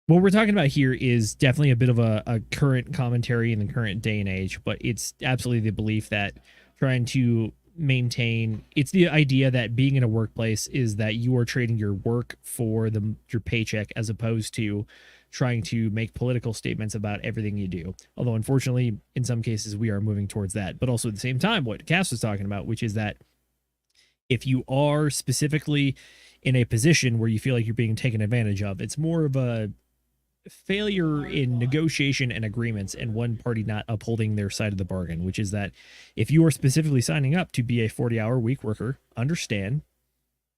What we're talking about here is definitely a bit of a current commentary in the current day and age, but it's absolutely the belief that trying to maintain, it's the idea that being in a workplace is that you are trading your work for your paycheck, as opposed to trying to make political statements about everything you do. Although unfortunately, in some cases, we are moving towards that. But also at the same time, what Cass was talking about, which is that if you are specifically in a position where you feel like you're being taken advantage of, it's more of a failure in negotiation and agreements and one party not upholding their side of the bargain, which is that if you are specifically signing up to be a 40-hour week worker, understand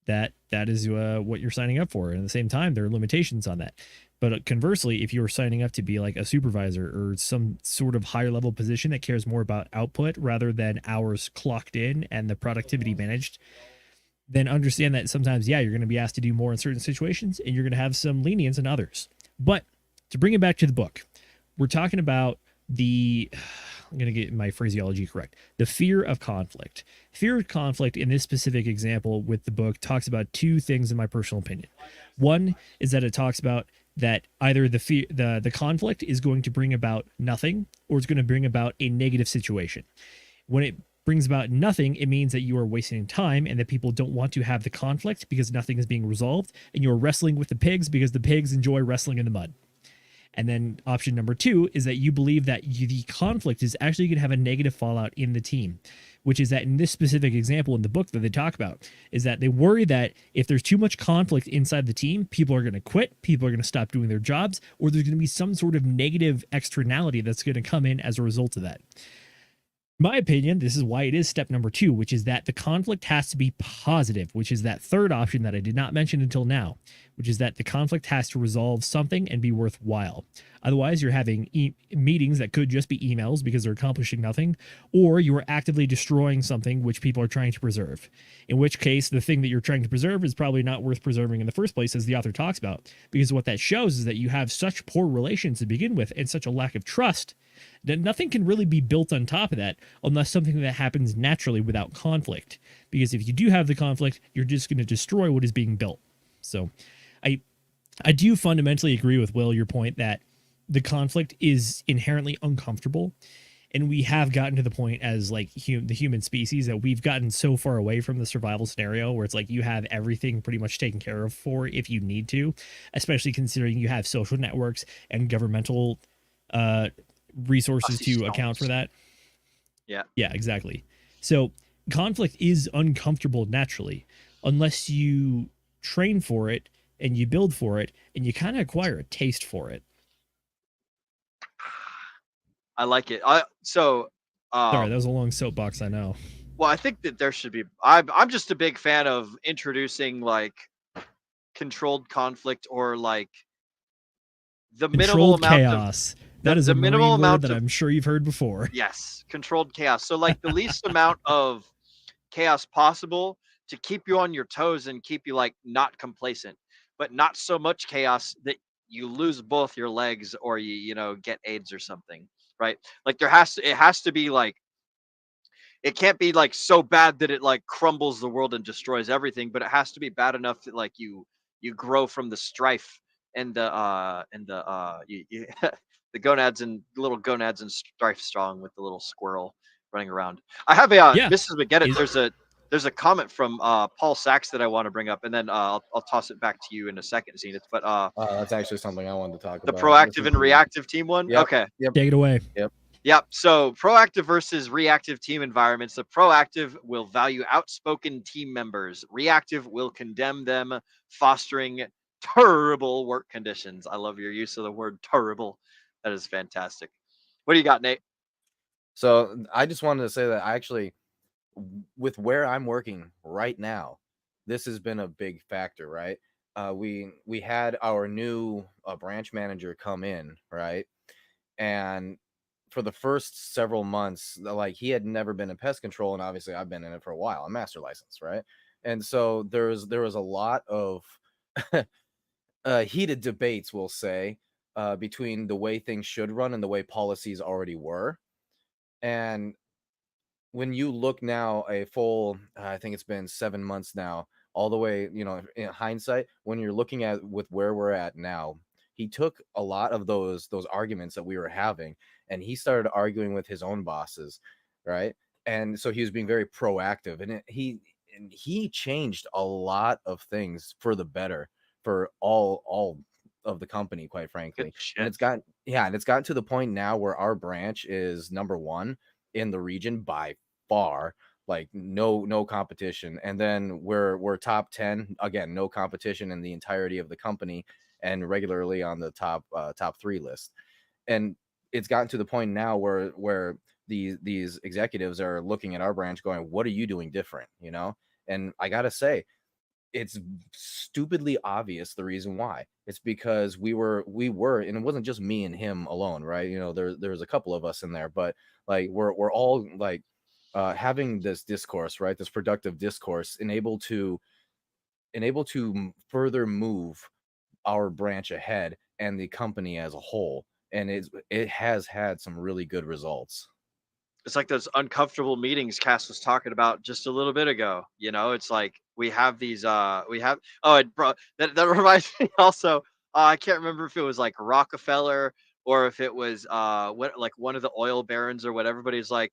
that that is what you're signing up for. And at the same time, there are limitations on that. But conversely, if you're signing up to be like a supervisor or some sort of higher level position that cares more about output rather than hours clocked in and the productivity managed, then understand that sometimes, you're going to be asked to do more in certain situations and you're going to have some lenience in others. But to bring it back to the book, we're talking about I'm going to get my phraseology correct, the fear of conflict. Fear of conflict in this specific example with the book talks about 2 things in my personal opinion. One is that it talks about that either the conflict is going to bring about nothing or it's going to bring about a negative situation. When it brings about nothing, it means that you are wasting time and that people don't want to have the conflict because nothing is being resolved, and you're wrestling with the pigs because the pigs enjoy wrestling in the mud. And then option number 2 is that you believe that the conflict is actually going to have a negative fallout in the team, which is that in this specific example in the book that they talk about, is that they worry that if there's too much conflict inside the team, people are going to quit, people are going to stop doing their jobs, or there's going to be some sort of negative externality that's going to come in as a result of that. In my opinion, this is why it is step number 2, which is that the conflict has to be positive, which is that third option that I did not mention until now, which is that the conflict has to resolve something and be worthwhile. Otherwise, you're having meetings that could just be emails because they're accomplishing nothing, or you are actively destroying something which people are trying to preserve. In which case, the thing that you're trying to preserve is probably not worth preserving in the first place, as the author talks about, because what that shows is that you have such poor relations to begin with and such a lack of trust that nothing can really be built on top of that unless something that happens naturally without conflict. Because if you do have the conflict, you're just going to destroy what is being built. So I do fundamentally agree with Will, your point that the conflict is inherently uncomfortable. And we have gotten to the point as like the human species that we've gotten so far away from the survival scenario where it's like you have everything pretty much taken care of for if you need to, especially considering you have social networks and governmental resources to account for that. Yeah, exactly. So conflict is uncomfortable naturally unless you train for it and you build for it and you kind of acquire a taste for it. I like it. Sorry, that was a long soapbox, I know. Well, I think that there should be. I'm just a big fan of introducing like controlled conflict or like the minimal Controlled amount chaos. of That is the a minimal Marine word amount that of I'm sure you've heard before. yes, controlled chaos. So like the least amount of chaos possible to keep you on your toes and keep you like not complacent, but not so much chaos that you lose both your legs or you know get AIDS or something, right? Like it has to be like it can't be like so bad that it like crumbles the world and destroys everything, but it has to be bad enough that like you grow from the strife and the gonads and little gonads and strife strong with the little squirrel running around. I have a Yeah. Mrs. McGettit. There's a comment from Paul Sachs that I want to bring up, and then I'll toss it back to you in a second, Zenith. But That's actually something I wanted to talk the about. proactive and reactive team one. Yep. Okay. Yep. Take it away. Yep. So proactive versus reactive team environments. The proactive will value outspoken team members. Reactive will condemn them, fostering terrible work conditions. I love your use of the word terrible. That is fantastic. What do you got, Nate? So I just wanted to say that I actually, with where I'm working right now, this has been a big factor, right? We had our new branch manager come in, right? And for the first several months, like he had never been in pest control, and obviously I've been in it for a while. I'm master license, right? And so there was a lot of heated debates, we'll say, between the way things should run and the way policies already were. And when you look now, a full, I think it's been 7 months now, all the way, you know, in hindsight, when you're looking at with where we're at now, he took a lot of those arguments that we were having and he started arguing with his own bosses, right? And so he was being very proactive, and he changed a lot of things for the better for all of the company, quite frankly. And it's gotten to the point now where our branch is number 1 in the region by far, like no competition. And then we're top 10 again, no competition in the entirety of the company, and regularly on the top 3 list. And it's gotten to the point now where these executives are looking at our branch going, what are you doing different, you know? And I gotta say, it's stupidly obvious the reason why. It's because we were, and it wasn't just me and him alone, right? You know, there was a couple of us in there, but like we're all like having this discourse, right? This productive discourse, and able to further move our branch ahead and the company as a whole. And it has had some really good results. It's like those uncomfortable meetings Cass was talking about just a little bit ago. You know, it's like we have these that reminds me also, I can't remember if it was like Rockefeller or if it was like one of the oil barons or whatever, but he's like,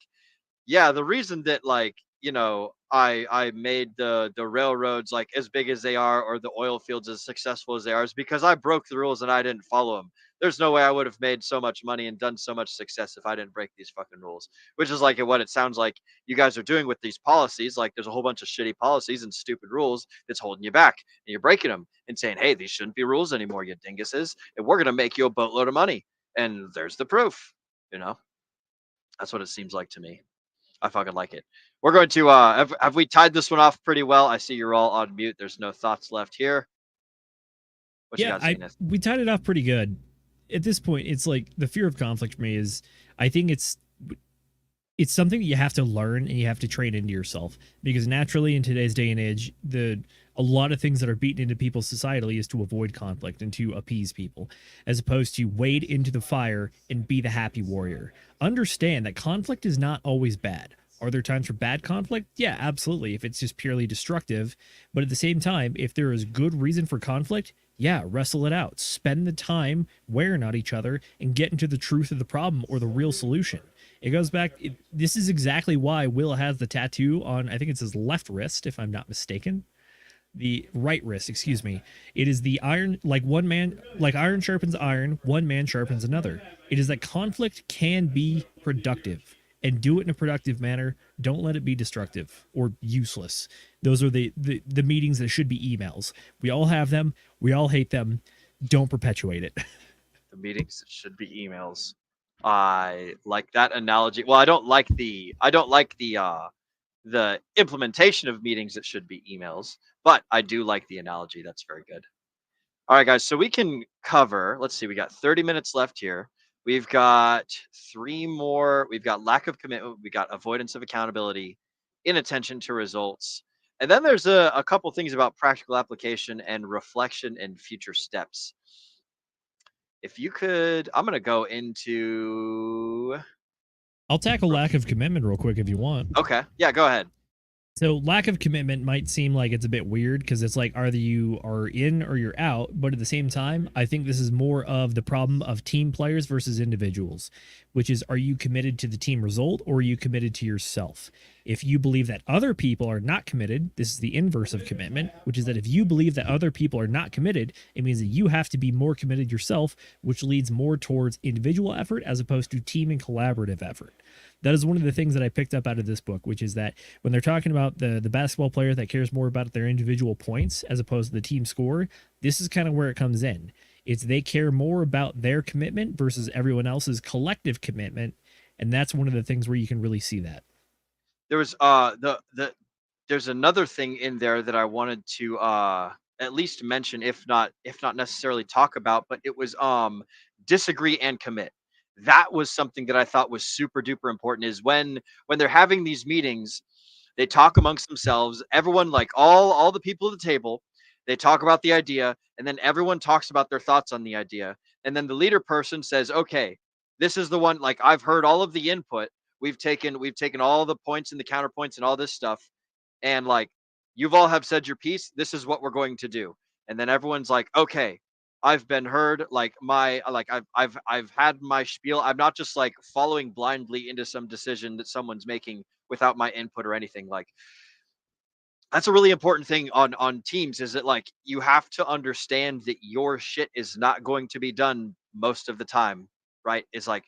yeah, the reason that like, you know, I made the railroads like as big as they are or the oil fields as successful as they are is because I broke the rules and I didn't follow them. There's no way I would have made so much money and done so much success if I didn't break these fucking rules. Which is like what it sounds like you guys are doing with these policies. Like there's a whole bunch of shitty policies and stupid rules that's holding you back, and you're breaking them and saying, hey, these shouldn't be rules anymore, you dinguses, and we're gonna make you a boatload of money. And there's the proof. You know, that's what it seems like to me. I fucking like it. We're going to have we tied this one off pretty well? I see you're all on mute. There's no thoughts left here. What you got, Zenith? We tied it off pretty good. At this point, it's like the fear of conflict for me is, I think it's something that you have to learn and you have to train into yourself, because naturally in today's day and age, a lot of things that are beaten into people's societally is to avoid conflict and to appease people, as opposed to wade into the fire and be the happy warrior. Understand that conflict is not always bad. Are there times for bad conflict? Yeah, absolutely, if it's just purely destructive. But at the same time, if there is good reason for conflict, yeah, wrestle it out. Spend the time wearing on each other and get into the truth of the problem or the real solution. It goes back, this is exactly why Will has the tattoo on, I think it's his left wrist, if I'm not mistaken. The right wrist, excuse me. It is the iron, like iron sharpens iron, one man sharpens another. It is that conflict can be productive, and do it in a productive manner. Don't let it be destructive or useless. Those are the meetings that should be emails. We all have them. We all hate them. Don't perpetuate it. The meetings that should be emails. I like that analogy. Well, I don't like the implementation of meetings that should be emails, but I do like the analogy. That's very good. All right, guys. So we can cover. Let's see. We got 30 minutes left here. We've got 3 more. We've got lack of commitment. We got avoidance of accountability, inattention to results, and then there's a couple things about practical application and reflection and future steps. If you could, I'm gonna go into. I'll tackle lack of commitment real quick if you want. Okay, yeah, go ahead. So lack of commitment might seem like it's a bit weird because it's like either you are in or you're out, but at the same time, I think this is more of the problem of team players versus individuals, which is, are you committed to the team result or are you committed to yourself? If you believe that other people are not committed, this is the inverse of commitment, which is that if you believe that other people are not committed, it means that you have to be more committed yourself, which leads more towards individual effort as opposed to team and collaborative effort. That is one of the things that I picked up out of this book, which is that when they're talking about the basketball player that cares more about their individual points as opposed to the team score, this is kind of where it comes in. It's they care more about their commitment versus everyone else's collective commitment, and that's one of the things where you can really see that. There was there's another thing in there that I wanted to at least mention, if not necessarily talk about, but it was disagree and commit. That was something that I thought was super duper important, is when they're having these meetings, they talk amongst themselves, everyone, like all the people at the table, they talk about the idea, and then everyone talks about their thoughts on the idea, and then the leader person says, okay, this is the one, like, I've heard all of the input, we've taken all the points and the counterpoints and all this stuff, and like, you've all have said your piece, this is what we're going to do. And then everyone's like, okay, I've been heard, like I've had my spiel. I'm not just like following blindly into some decision that someone's making without my input or anything. Like, that's a really important thing on teams, is that like you have to understand that your shit is not going to be done most of the time, right? It's like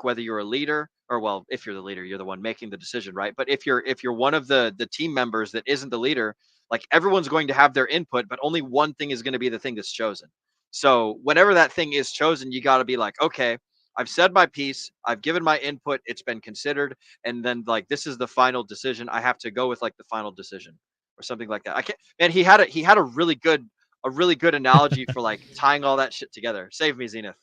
whether you're a leader, or, well, if you're the leader, you're the one making the decision, right? But if you're one of the team members that isn't the leader, like, everyone's going to have their input, but only one thing is going to be the thing that's chosen. So whenever that thing is chosen, you got to be like, okay, I've said my piece, I've given my input, it's been considered, and then like, this is the final decision. I have to go with like the final decision or something like that. I can't. And he had a really good analogy for like tying all that shit together. Save me, Zenith.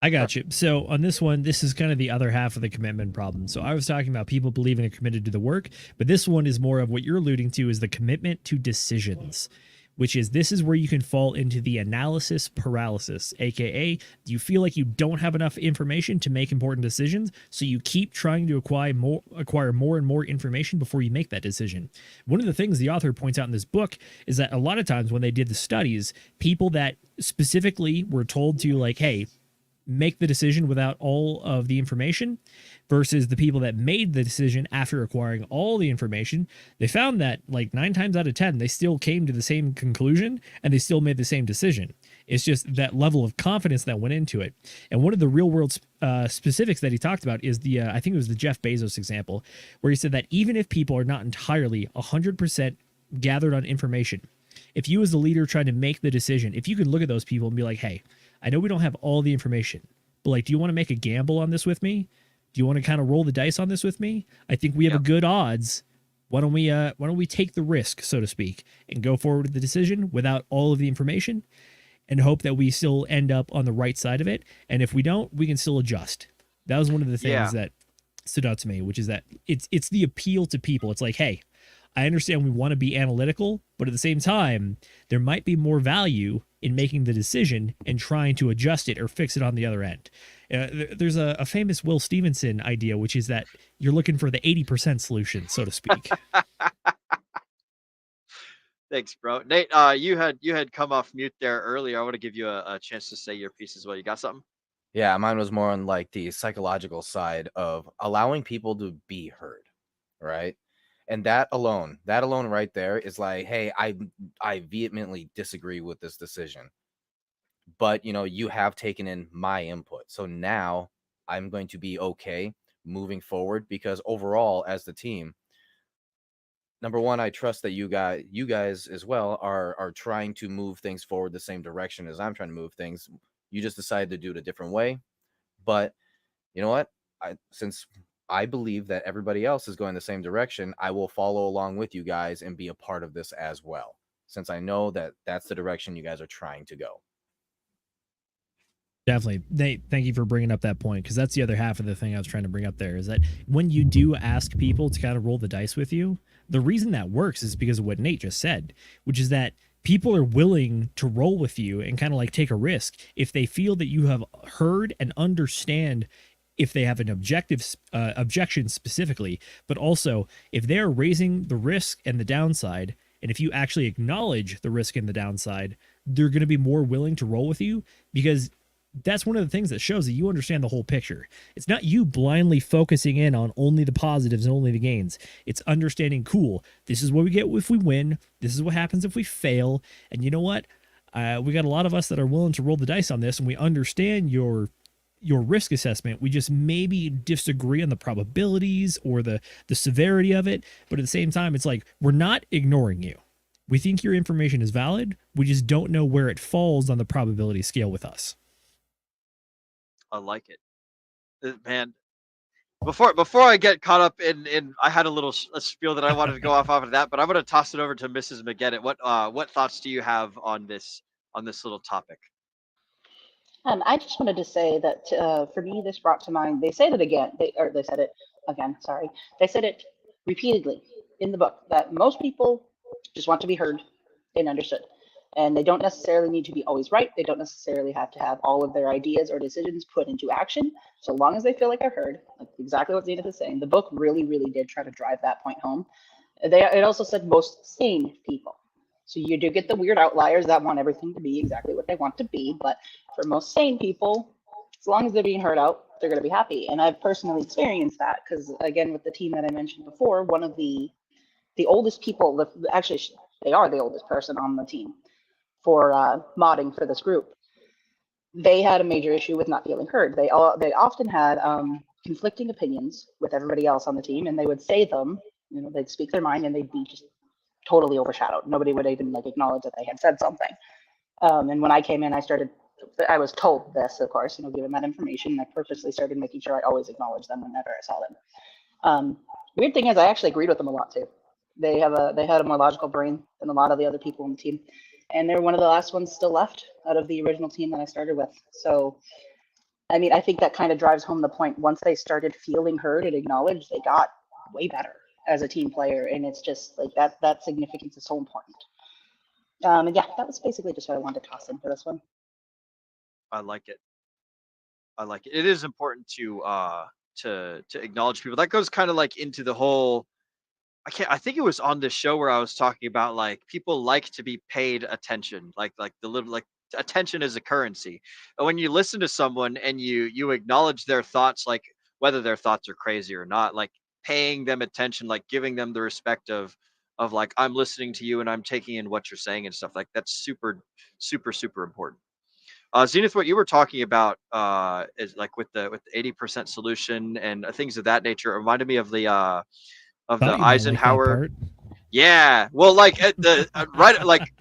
I got you. So on this one, this is kind of the other half of the commitment problem. So I was talking about people believing they're committed to the work, but this one is more of what you're alluding to, is the commitment to decisions, which is, this is where you can fall into the analysis paralysis, aka you feel like you don't have enough information to make important decisions, so you keep trying to acquire more and more information before you make that decision. One of the things the author points out in this book is that a lot of times when they did the studies, people that specifically were told to, like, hey, make the decision without all of the information, versus the people that made the decision after acquiring all the information, they found that like 9 times out of 10, they still came to the same conclusion and they still made the same decision. It's just that level of confidence that went into it. And one of the real world specifics that he talked about is the, I think it was the Jeff Bezos example, where he said that even if people are not entirely 100% gathered on information, if you as the leader trying to make the decision, if you could look at those people and be like, hey, I know we don't have all the information, but like, do you want to make a gamble on this with me? Do you want to kind of roll the dice on this with me? I think we have a good odds. Why don't we take the risk, so to speak, and go forward with the decision without all of the information, and hope that we still end up on the right side of it. And if we don't, we can still adjust. That was one of the things that stood out to me, which is that it's the appeal to people. It's like, hey, I understand we want to be analytical, but at the same time, there might be more value in making the decision and trying to adjust it or fix it on the other end. There's a famous Will Stevenson idea, which is that you're looking for the 80% solution, so to speak. Thanks, bro. Nate, you had come off mute there earlier. I want to give you a chance to say your piece as well. You got something? Yeah, mine was more on like the psychological side of allowing people to be heard, right? And that alone right there is like, hey, I vehemently disagree with this decision, but you have taken in my input, so now I'm going to be okay moving forward, because overall as the team, number one, I trust that you guys as well are trying to move things forward the same direction as I'm trying to move things. You just decided to do it a different way. But you know what? Since I believe that everybody else is going the same direction, I will follow along with you guys and be a part of this as well, since I know that that's the direction you guys are trying to go. Definitely. Nate, thank you for bringing up that point, because that's the other half of the thing I was trying to bring up there, is that when you do ask people to kind of roll the dice with you, the reason that works is because of what Nate just said, which is that people are willing to roll with you and kind of like take a risk if they feel that you have heard and understand, if they have an objection specifically, but also if they're raising the risk and the downside, and if you actually acknowledge the risk and the downside, they're going to be more willing to roll with you, because that's one of the things that shows that you understand the whole picture. It's not you blindly focusing in on only the positives and only the gains. It's understanding, cool, this is what we get if we win. This is what happens if we fail. And you know what? We got a lot of us that are willing to roll the dice on this, and we understand your risk assessment. We just maybe disagree on the probabilities or the severity of it. But at the same time, it's like, we're not ignoring you. We think your information is valid. We just don't know where it falls on the probability scale with us. I like it, man. Before I get caught up in I had a spiel that I wanted to go off of that, but I'm gonna toss it over to Mrs. McGettit. What thoughts do you have on this little topic? I just wanted to say that for me, this brought to mind. They said it again. They said it again. Sorry, they said it repeatedly in the book that most people just want to be heard and understood. And they don't necessarily need to be always right. They don't necessarily have to have all of their ideas or decisions put into action. So long as they feel like they're heard, like exactly what Zenith is saying, the book really, really did try to drive that point home. It also said most sane people. So you do get the weird outliers that want everything to be exactly what they want to be. But for most sane people, as long as they're being heard out, they're going to be happy. And I've personally experienced that because, again, with the team that I mentioned before, one of the oldest people, actually, they are the oldest person on the team for modding for this group. They had a major issue with not feeling heard. They often had conflicting opinions with everybody else on the team, and they would say them, they'd speak their mind, and they'd be just totally overshadowed. Nobody would even acknowledge that they had said something. And when I came in, I was told this, of course, given that information, I purposely started making sure I always acknowledge them whenever I saw them. Weird thing is, I actually agreed with them a lot too. They had a more logical brain than a lot of the other people on the team. And they're one of the last ones still left out of the original team that I started with. So, I mean, I think that kind of drives home the point. Once they started feeling heard and acknowledged, they got way better as a team player. And it's just like that significance is so important. And yeah, that was basically just what I wanted to toss in for this one. I like it. It is important to acknowledge people. That goes kind of like into the whole, I think it was on this show where I was talking about like people like to be paid attention, like attention is a currency. And when you listen to someone and you acknowledge their thoughts, like whether their thoughts are crazy or not, like paying them attention, like giving them the respect of like, I'm listening to you and I'm taking in what you're saying and stuff, like that's super, super, super important. Zenith, what you were talking about is like with the 80% solution and things of that nature. It reminded me of the Eisenhower. Yeah, well, like at the right, like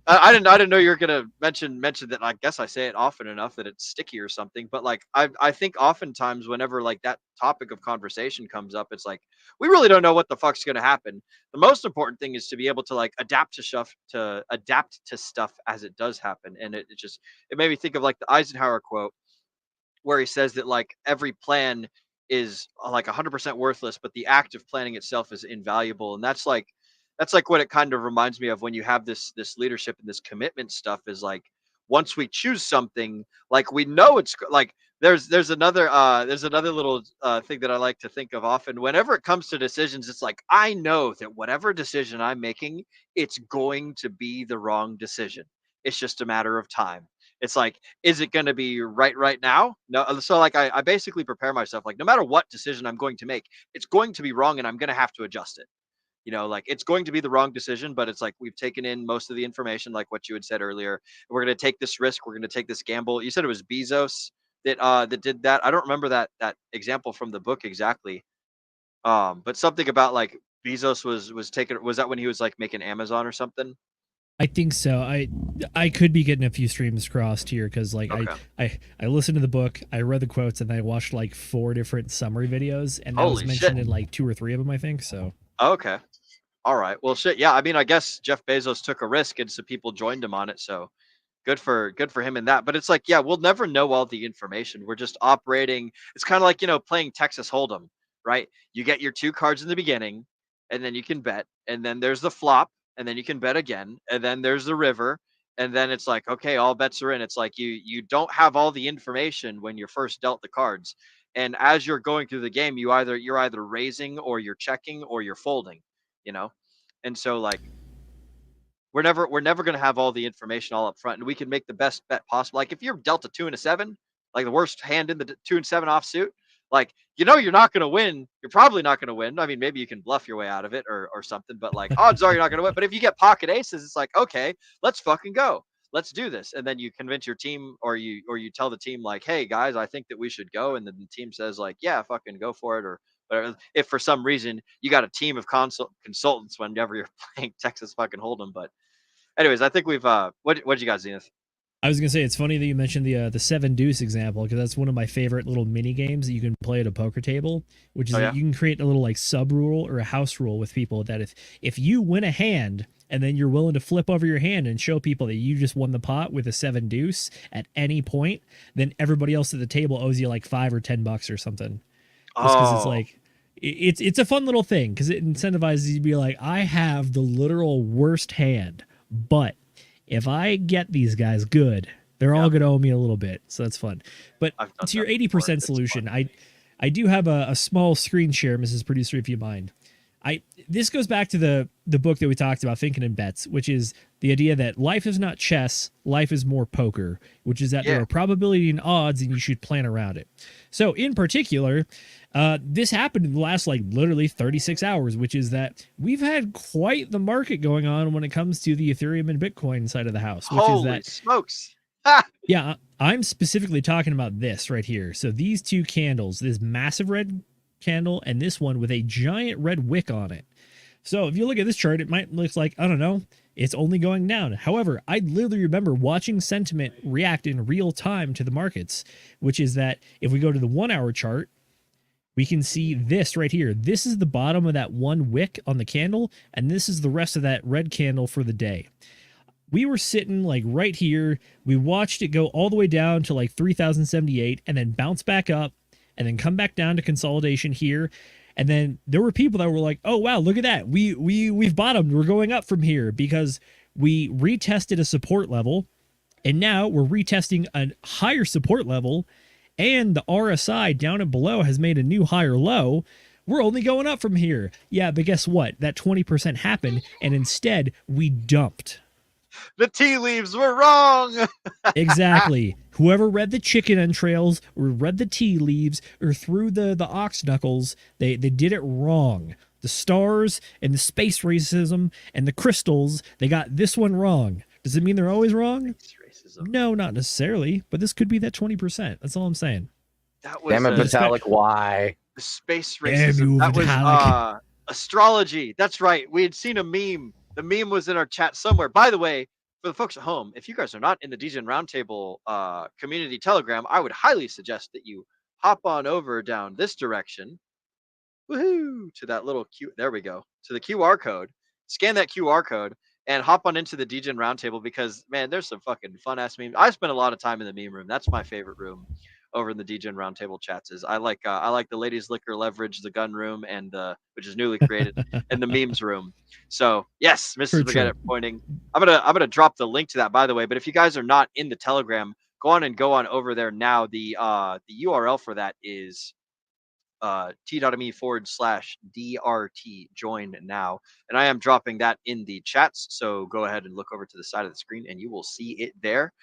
I didn't know you were gonna mention that. I guess I say it often enough that it's sticky or something. But like I think oftentimes whenever like that topic of conversation comes up, it's like we really don't know what the fuck's gonna happen. The most important thing is to be able to like adapt to stuff as it does happen. And it made me think of like the Eisenhower quote where he says that like every plan is like 100% worthless, but the act of planning itself is invaluable. And that's like what it kind of reminds me of when you have this leadership and this commitment stuff is like, once we choose something, like we know it's like, there's another little thing that I like to think of often whenever it comes to decisions. It's like, I know that whatever decision I'm making, it's going to be the wrong decision. It's just a matter of time. It's like, is it going to be right now? No. So like, I basically prepare myself, like no matter what decision I'm going to make, it's going to be wrong and I'm going to have to adjust it. Like it's going to be the wrong decision, but it's like, we've taken in most of the information, like what you had said earlier. We're going to take this risk. We're going to take this gamble. You said it was Bezos that did that. I don't remember that example from the book exactly. But something about like Bezos was taking. Was that when he was like making Amazon or something? I think so. I could be getting a few streams crossed here because like Okay. I listened to the book, I read the quotes, and I watched like 4 different summary videos, and that was Holy mentioned shit. in like 2 or 3 of them, I think. So Okay. All right. Well, shit. Yeah. I mean, I guess Jeff Bezos took a risk, and some people joined him on it. So good for him in that. But it's like, yeah, we'll never know all the information. We're just operating. It's kind of like, playing Texas Hold'em, right? You get your 2 cards in the beginning, and then you can bet, and then there's the flop, and then you can bet again, and then there's the river, and then it's like, okay, all bets are in. It's like you don't have all the information when you're first dealt the cards. And as you're going through the game, you're either raising or you're checking or you're folding, you know? And so like we're never going to have all the information all up front, and we can make the best bet possible. Like if you're dealt a 2 and a 7, like the worst hand in the 2 and 7 offsuit, like you're not going to win. You're probably not going to win. I mean, maybe you can bluff your way out of it or something, but like odds are you're not going to win. But if you get pocket aces, it's like, okay, let's fucking go. Let's do this. And then you convince your team, or you tell the team like, hey guys, I think that we should go. And then the team says like, yeah, fucking go for it, or whatever. If for some reason you got a team of consultants whenever you're playing Texas fucking Hold'em. But anyways, I think we've what you got, Zenith? I was gonna say it's funny that you mentioned the 7 deuce example, because that's one of my favorite little mini games that you can play at a poker table, which is that you can create a little like sub rule or a house rule with people that if you win a hand and then you're willing to flip over your hand and show people that you just won the pot with a 7 deuce at any point, then everybody else at the table owes you like $5 or $10 or something. Just because it's like it's a fun little thing, because it incentivizes you to be like, I have the literal worst hand, but if I get these guys good, they're all going to owe me a little bit. So that's fun. But to your 80% solution, I do have a small screen share, Mrs. Producer, if you mind. This goes back to the book that we talked about, Thinking in Bets, which is the idea that life is not chess, life is more poker, which is that there are probability and odds, and you should plan around it. So in particular, this happened in the last like literally 36 hours, which is that we've had quite the market going on when it comes to the Ethereum and Bitcoin side of the house. Which Holy is that, smokes. Yeah, I'm specifically talking about this right here. So these 2 candles, this massive red candle and this one with a giant red wick on it. So if you look at this chart, it might look like, I don't know, it's only going down. However, I literally remember watching sentiment react in real time to the markets, which is that if we go to the 1-hour chart, we can see this right here. This is the bottom of that one wick on the candle, and this is the rest of that red candle for the day. We were sitting like right here. We watched it go all the way down to like 3,078 and then bounce back up and then come back down to consolidation here. And then there were people that were like, oh, wow, look at that. We've bottomed. We're going up from here because we retested a support level, and now we're retesting a higher support level, and the RSI down and below has made a new higher low. We're only going up from here. Yeah, but guess what? That 20% happened, and instead we dumped. The tea leaves were wrong. Exactly. Whoever read the chicken entrails or read the tea leaves or threw the ox knuckles, they did it wrong. The stars and the space racism and the crystals, they got this one wrong. Does it mean they're always wrong? Racism. No, not necessarily, but this could be that 20%. That's all I'm saying. That was Damn it, Metallic, why? the space racism. That was astrology. That's right. We had seen a meme. The meme was in our chat somewhere. By the way, for the folks at home, if you guys are not in the DGen Roundtable community Telegram, I would highly suggest that you hop on over down this direction. Woohoo! To that little there we go. To the QR code. Scan that QR code and hop on into the DGen Roundtable, because man, there's some fucking fun ass memes. I spend a lot of time in the meme room. That's my favorite room over in the DGen Roundtable chats. Is I like the ladies liquor leverage, the gun room, and which is newly created, and the memes room. So yes, Mrs. Spaghetti pointing. I'm gonna drop the link to that, by the way. But if you guys are not in the Telegram, go on over there now. The URL for that is t.me/DRT join now, and I am dropping that in the chats, so go ahead and look over to the side of the screen and you will see it there,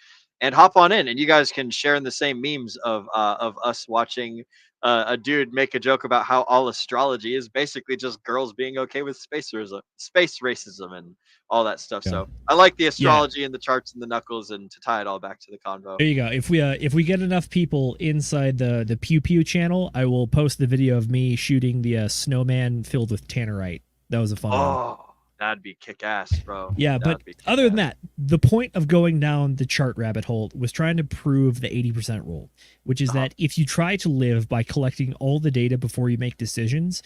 and hop on in, and you guys can share in the same memes of us watching a dude make a joke about how all astrology is basically just girls being okay with space racism and all that stuff. So I like the astrology and the charts and the knuckles, and to tie it all back to the convo. There you go. If we get enough people inside the Pew Pew channel, I will post the video of me shooting the snowman filled with tannerite. That was a fun one. Oh, that'd be kick-ass, bro. Yeah, but That'd be other than kick-ass. that, the point of going down the chart rabbit hole was trying to prove the 80% rule, which is that if you try to live by collecting all the data before you make decisions,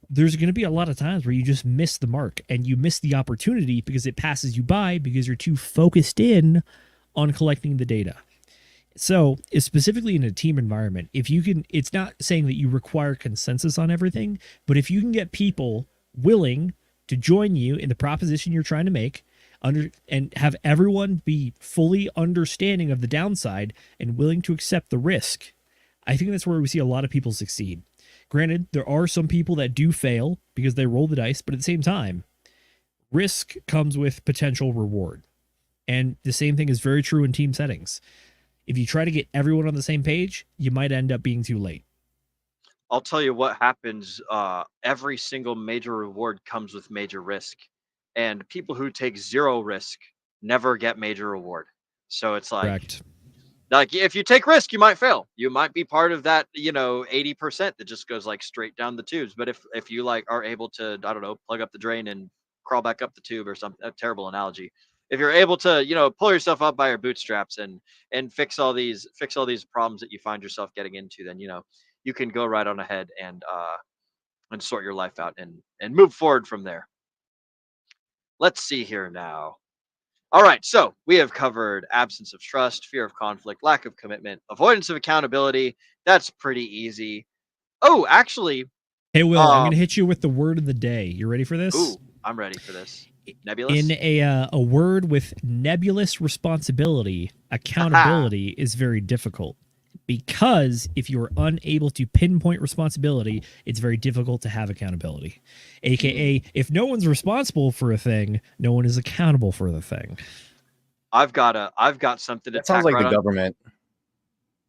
there's going to be a lot of times where you just miss the mark and you miss the opportunity because it passes you by because you're too focused in on collecting the data. So, specifically in a team environment, if you can, it's not saying that you require consensus on everything, but if you can get people willing to join you in the proposition you're trying to make, and have everyone be fully understanding of the downside and willing to accept the risk, I think that's where we see a lot of people succeed. Granted, there are some people that do fail because they roll the dice, but at the same time, risk comes with potential reward. And the same thing is very true in team settings. If you try to get everyone on the same page, you might end up being too late. I'll tell you what happens. Every single major reward comes with major risk, and people who take zero risk never get major reward. So it's like, Correct. like if you take risk, you might fail. You might be part of that, 80% that just goes like straight down the tubes. But if you like are able to, I don't know, plug up the drain and crawl back up the tube or something, a terrible analogy. If you're able to, pull yourself up by your bootstraps and fix all these problems that you find yourself getting into, then you can go right on ahead and sort your life out and move forward from there. Let's see here now. All right, so we have covered absence of trust, fear of conflict, lack of commitment, avoidance of accountability. That's pretty easy. Oh, actually, Hey, Will, I'm going to hit you with the word of the day. You ready for this? Ooh, I'm ready for this. Nebulous? In a word with nebulous responsibility, accountability is very difficult. Because if you're unable to pinpoint responsibility, it's very difficult to have accountability. AKA, if no one's responsible for a thing, no one is accountable for the thing. I've got something to That sounds tack like right the on. government.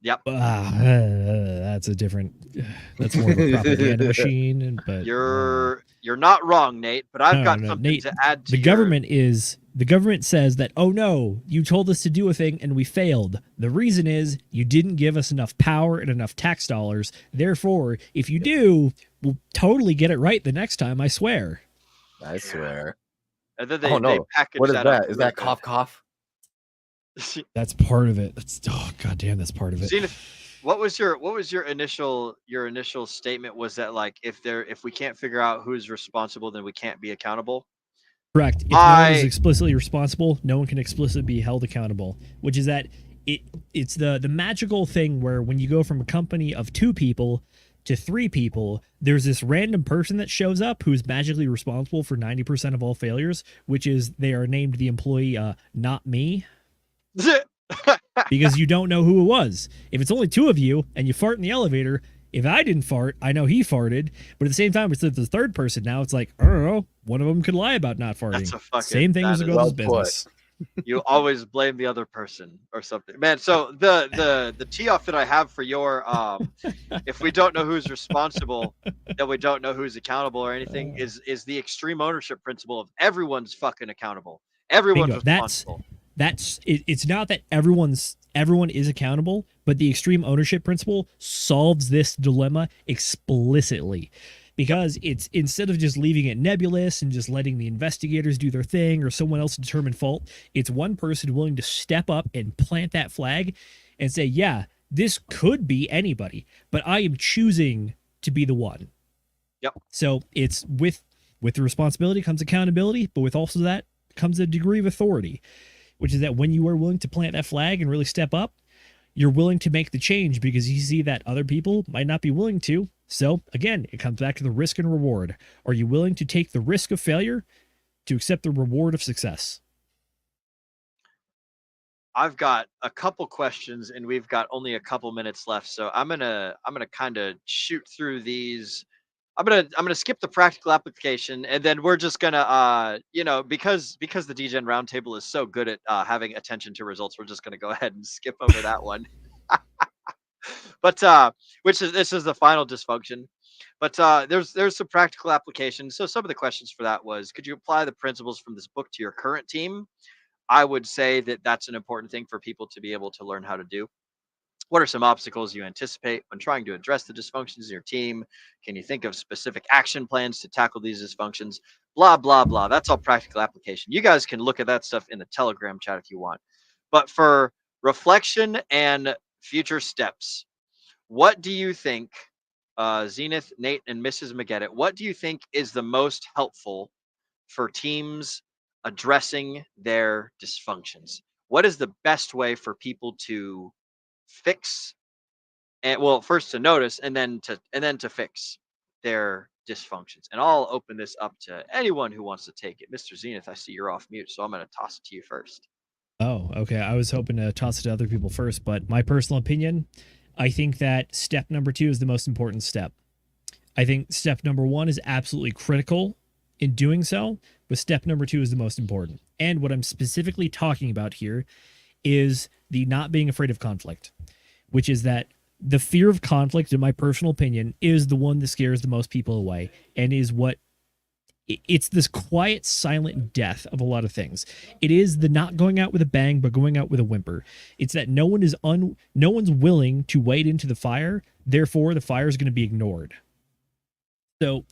Yep. That's a different. That's more of a propaganda machine. But you're not wrong, Nate. But I've got something Nate, to add to the government says that, oh no, you told us to do a thing and we failed. The reason is you didn't give us enough power and enough tax dollars. Therefore, if you do, we'll totally get it right the next time. I swear. I swear. And then they package what is that? Is that cough cough? That's part of it. That's goddamn. That's part of it. Zenith, what was your initial statement? Was that like if we can't figure out who's responsible, then we can't be accountable? Correct. If no one is explicitly responsible, no one can explicitly be held accountable. Which is that it's the magical thing where when you go from a company of 2 people to 3 people, there's this random person that shows up who's magically responsible for 90% of all failures, which is they are named the employee not me. Because you don't know who it was. If it's only 2 of you and you fart in the elevator, if I didn't fart, I know he farted. But at the same time, it's the third person now. It's like, I don't know, one of them could lie about not farting. Same thing as a girl's business. You always blame the other person or something, man. So the tee off that I have for your if we don't know who's responsible, then we don't know who's accountable or anything is the extreme ownership principle of everyone's fucking accountable. Everyone's responsible. It's not that everyone is accountable, but the extreme ownership principle solves this dilemma explicitly. Because it's instead of just leaving it nebulous and just letting the investigators do their thing or someone else determine fault, it's one person willing to step up and plant that flag and say, yeah, this could be anybody, but I am choosing to be the one. Yep. So it's with the responsibility comes accountability, but with also that comes a degree of authority, which is that when you are willing to plant that flag and really step up, you're willing to make the change because you see that other people might not be willing to. So again, it comes back to the risk and reward. Are you willing to take the risk of failure to accept the reward of success? I've got a couple questions and we've got only a couple minutes left. So I'm gonna kind of shoot through these. I'm gonna skip the practical application, and then we're just gonna because the DGen Roundtable is so good at having attention to results, we're just gonna go ahead and skip over that one. But this is the final dysfunction. But there's some practical applications. So some of the questions for that was, could you apply the principles from this book to your current team? I would say that that's an important thing for people to be able to learn how to do. What are some obstacles you anticipate when trying to address the dysfunctions in your team? Can you think of specific action plans to tackle these dysfunctions? Blah, blah, blah. That's all practical application. You guys can look at that stuff in the Telegram chat if you want. But for reflection and future steps, what do you think, Zenith, Nate, and Mrs. McGettit, what do you think is the most helpful for teams addressing their dysfunctions? What is the best way for people to fix, and well, first to notice and then to fix their dysfunctions? And I'll open this up to anyone who wants to take it. Mr. Zenith, I see you're off mute, so I'm going to toss it to you first. Oh, okay. I was hoping to toss it to other people first, but my personal opinion, I think that step number 2 is the most important step. I think step number 1 is absolutely critical in doing so, but step number 2 is the most important. And what I'm specifically talking about here is the not being afraid of conflict, which is that the fear of conflict, in my personal opinion, is the one that scares the most people away, and is what it's this quiet, silent death of a lot of things. It is the not going out with a bang, but going out with a whimper. It's that no one's willing to wade into the fire. Therefore, the fire is going to be ignored. So,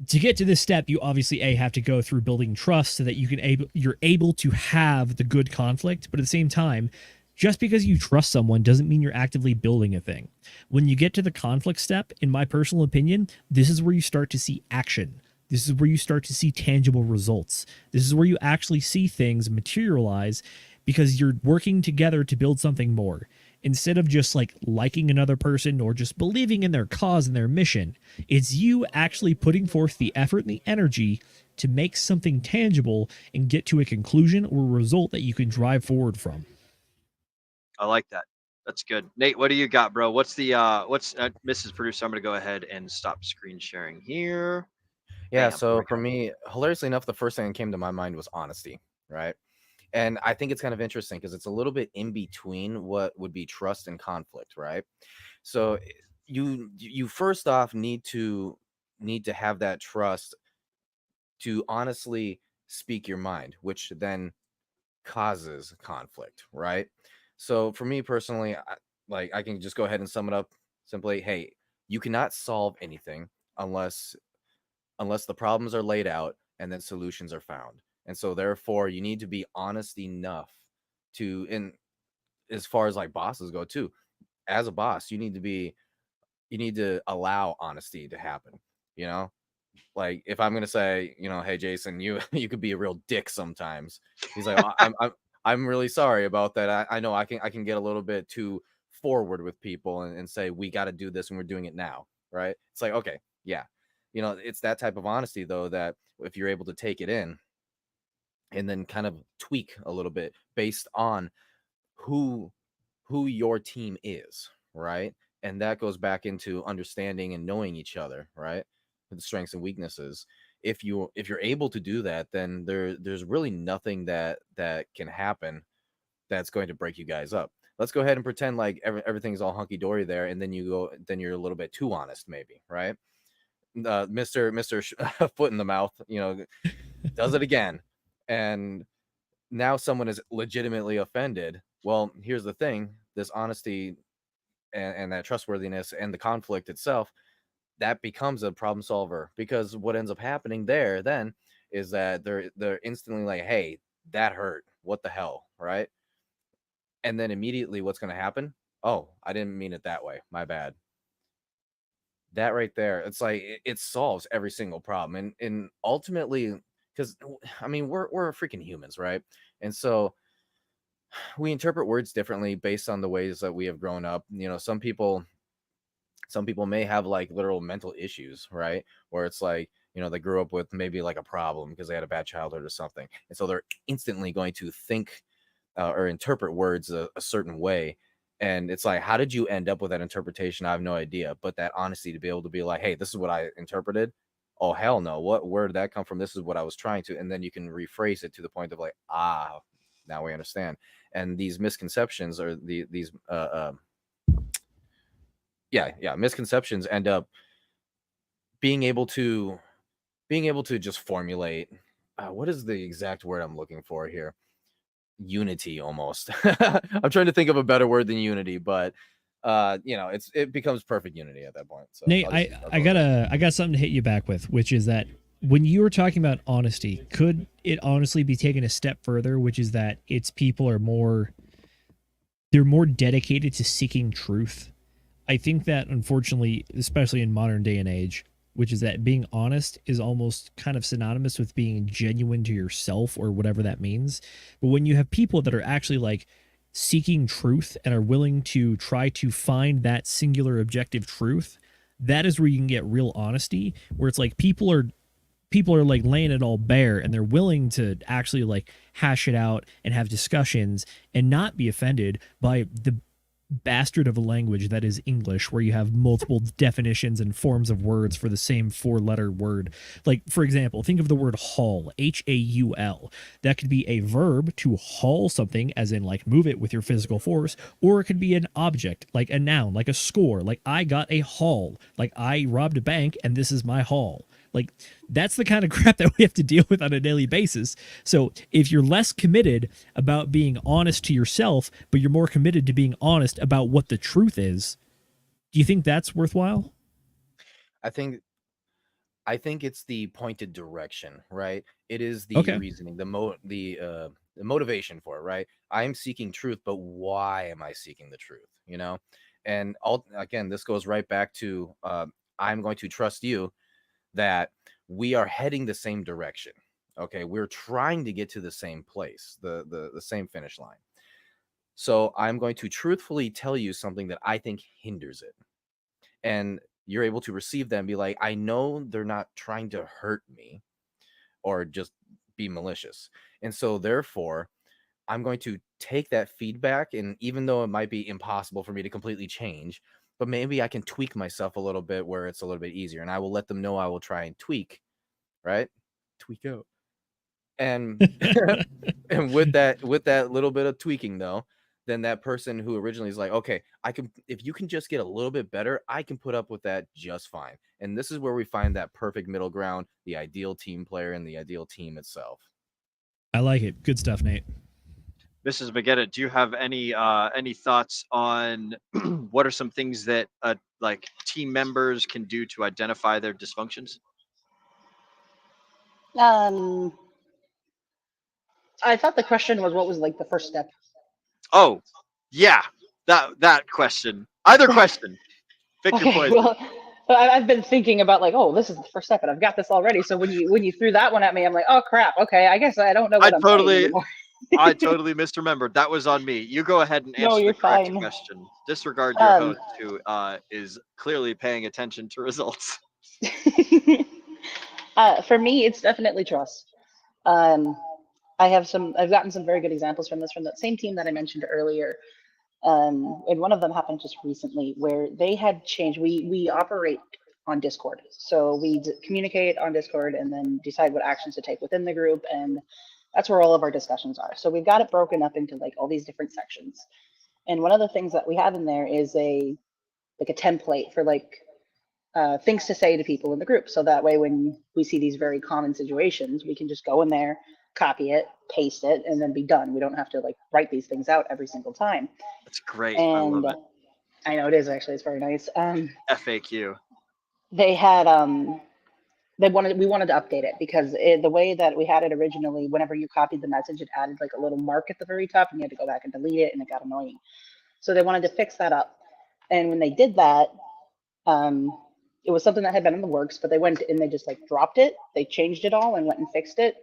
to get to this step, you obviously have to go through building trust so that you're able to have the good conflict. But at the same time, just because you trust someone doesn't mean you're actively building a thing. When you get to the conflict step, in my personal opinion, this is where you start to see action. This is where you start to see tangible results. This is where you actually see things materialize because you're working together to build something more. Instead of just like liking another person or just believing in their cause and their mission, it's you actually putting forth the effort and the energy to make something tangible and get to a conclusion or a result that you can drive forward from. I like that. That's good. Nate, what do you got, bro? What's Mrs. Producer? I'm going to go ahead and stop screen sharing here. Yeah, so for me, hilariously enough, the first thing that came to my mind was honesty, right? And I think it's kind of interesting because it's a little bit in between what would be trust and conflict, right? So you first off need to have that trust to honestly speak your mind, which then causes conflict, right? So for me personally, I can just go ahead and sum it up simply. Hey, you cannot solve anything unless the problems are laid out and then solutions are found. And so therefore you need to be honest enough to, in as far as like bosses go too, as a boss, you need to allow honesty to happen. You know, like if I'm gonna say, hey Jason, you could be a real dick sometimes. He's like, I'm really sorry about that. I know I can get a little bit too forward with people and say we got to do this and we're doing it now, right? It's like, okay, yeah. It's that type of honesty, though, that if you're able to take it in and then kind of tweak a little bit based on who your team is, right? And that goes back into understanding and knowing each other, right? The strengths and weaknesses. If you're able to do that, then there's really nothing that can happen that's going to break you guys up. Let's go ahead and pretend like everything's all hunky-dory there, and then you're a little bit too honest, maybe, right? Mr. Foot in the mouth, does it again. And now someone is legitimately offended. Well, here's the thing, this honesty and that trustworthiness and the conflict itself, that becomes a problem solver, because what ends up happening there then is that they're instantly like, hey, that hurt. What the hell, right? And then immediately what's going to happen? Oh, I didn't mean it that way. My bad. That right there, it's like it solves every single problem, and ultimately, because I mean we're freaking humans, right? And so we interpret words differently based on the ways that we have grown up. Some people may have like literal mental issues, right? Where it's like, they grew up with maybe like a problem because they had a bad childhood or something, and so they're instantly going to think or interpret words a certain way. And it's like, how did you end up with that interpretation? I have no idea. But that honesty to be able to be like, hey, this is what I interpreted. Oh, hell no. Where did that come from? This is what I was trying to. And then you can rephrase it to the point of like, now we understand. And these misconceptions or misconceptions end up being able to just formulate. What is the exact word I'm looking for here? Unity, almost. I'm trying to think of a better word than unity, but it becomes perfect unity at that point. So Nate, I got something to hit you back with, which is that when you were talking about honesty, could it honestly be taken a step further, which is that its people are more dedicated to seeking truth? I think that unfortunately, especially in modern day and age, which is that being honest is almost kind of synonymous with being genuine to yourself or whatever that means. But when you have people that are actually like seeking truth and are willing to try to find that singular objective truth, that is where you can get real honesty, where it's like people are like laying it all bare and they're willing to actually like hash it out and have discussions and not be offended by the bastard of a language that is English, where you have multiple definitions and forms of words for the same 4-letter word. Like, for example, think of the word haul, H-A-U-L. That could be a verb to haul something, as in like move it with your physical force, or it could be an object, like a noun, like a score, like I got a haul, like I robbed a bank and this is my haul. Like, that's the kind of crap that we have to deal with on a daily basis. So if you're less committed about being honest to yourself, but you're more committed to being honest about what the truth is, do you think that's worthwhile? I think it's the pointed direction, right? It is the reasoning, the motivation for it, right? I'm seeking truth, but why am I seeking the truth? And again, this goes right back to I'm going to trust you that we are heading the same direction. Okay, we're trying to get to the same place, the same finish line. So I'm going to truthfully tell you something that I think hinders it. And you're able to receive that and be like, I know they're not trying to hurt me or just be malicious. And so therefore, I'm going to take that feedback, and even though it might be impossible for me to completely change, but maybe I can tweak myself a little bit where it's a little bit easier, and I will let them know I will try and tweak, right? Tweak out. And and with that little bit of tweaking though, then that person who originally is like, okay, if you can just get a little bit better, I can put up with that just fine. And this is where we find that perfect middle ground, the ideal team player and the ideal team itself. I like it. Good stuff, Nate. Mrs. McGettit, do you have any thoughts on what are some things that like team members can do to identify their dysfunctions? I thought the question was what was like the first step. Oh, yeah, that question. Either question. Pick your poison. Well, I've been thinking about like, oh, this is the first step, and I've got this already. So when you threw that one at me, I'm like, oh crap. Okay, I guess I don't know what I'm saying anymore. I totally misremembered. That was on me. You go ahead and answer the correct question. Disregard your host, who is clearly paying attention to results. For me, it's definitely trust. I've gotten some very good examples from that same team that I mentioned earlier. And one of them happened just recently where they had changed. We operate on Discord. So we communicate on Discord and then decide what actions to take within the group. And that's where all of our discussions are. So we've got it broken up into like all these different sections. And one of the things that we have in there is a template for like things to say to people in the group. So that way, when we see these very common situations, we can just go in there, copy it, paste it, and then be done. We don't have to like write these things out every single time. That's great. And I love it. I know it is actually. It's very nice. FAQ. They had we wanted to update it because the way that we had it originally, whenever you copied the message, it added like a little mark at the very top, and you had to go back and delete it, and it got annoying. So they wanted to fix that up. And when they did that, it was something that had been in the works, but they went and they just like dropped it. They changed it all and went and fixed it.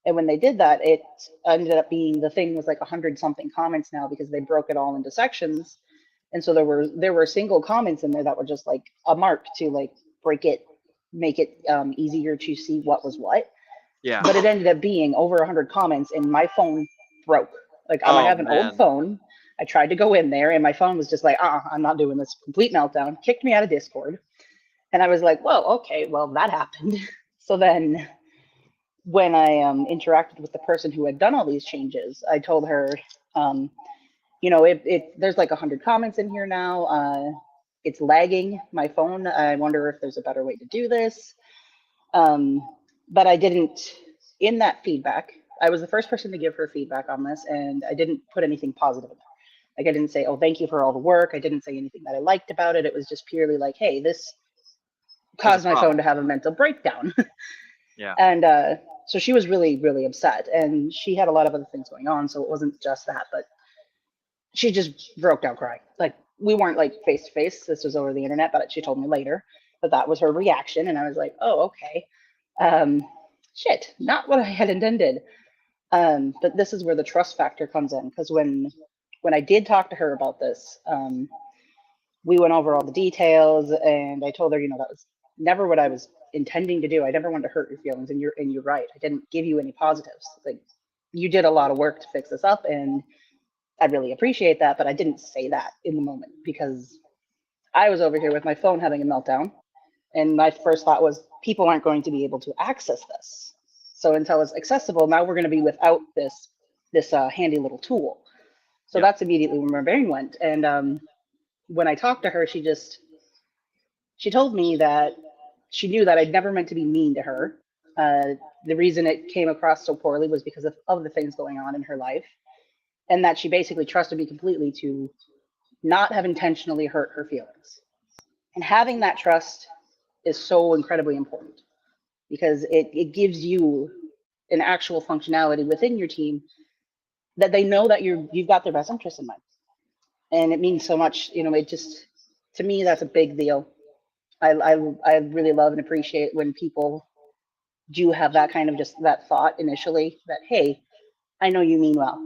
And when they did that, it ended up being the thing was like 100-something comments now because they broke it all into sections. And so there were single comments in there that were just like a mark to like break it, make it easier to see what was what. Yeah. But it ended up being over 100 comments, and my phone broke. Like I have an old phone. I tried to go in there, and my phone was just like, I'm not doing this. Complete meltdown. Kicked me out of Discord. And I was like, well, okay, well, that happened. So then when I interacted with the person who had done all these changes, I told her, there's like 100 comments in here now. It's lagging my phone. I wonder if there's a better way to do this. But I didn't, in that feedback, I was the first person to give her feedback on this, and I didn't put anything positive in there. Like I didn't say, oh, thank you for all the work. I didn't say anything that I liked about it. It was just purely like, hey, this caused my phone to have a mental breakdown. Yeah. And so she was really, really upset. And she had a lot of other things going on. So it wasn't just that, but she just broke down crying. Like we weren't like face to face. This was over the internet, but she told me later that that was her reaction. And I was like, oh, okay. Shit, not what I had intended. But this is where the trust factor comes in. Because when I did talk to her about this, we went over all the details and I told her, you know, that was never what I was intending to do. I never wanted to hurt your feelings, and you're right. I didn't give you any positives. Like you did a lot of work to fix this up, and I really appreciate that, but I didn't say that in the moment because I was over here with my phone having a meltdown, and my first thought was people aren't going to be able to access this. So until it's accessible, now we're going to be without this handy little tool. So that's immediately where my brain went. And when I talked to her, she told me that she knew that I'd never meant to be mean to her. The reason it came across so poorly was because of the things going on in her life, and that she basically trusted me completely to not have intentionally hurt her feelings. And having that trust is so incredibly important because it gives you an actual functionality within your team that they know that you've got their best interests in mind. And it means so much, you know, it just, to me, that's a big deal. I really love and appreciate when people do have that kind of just that thought initially that, hey, I know you mean well.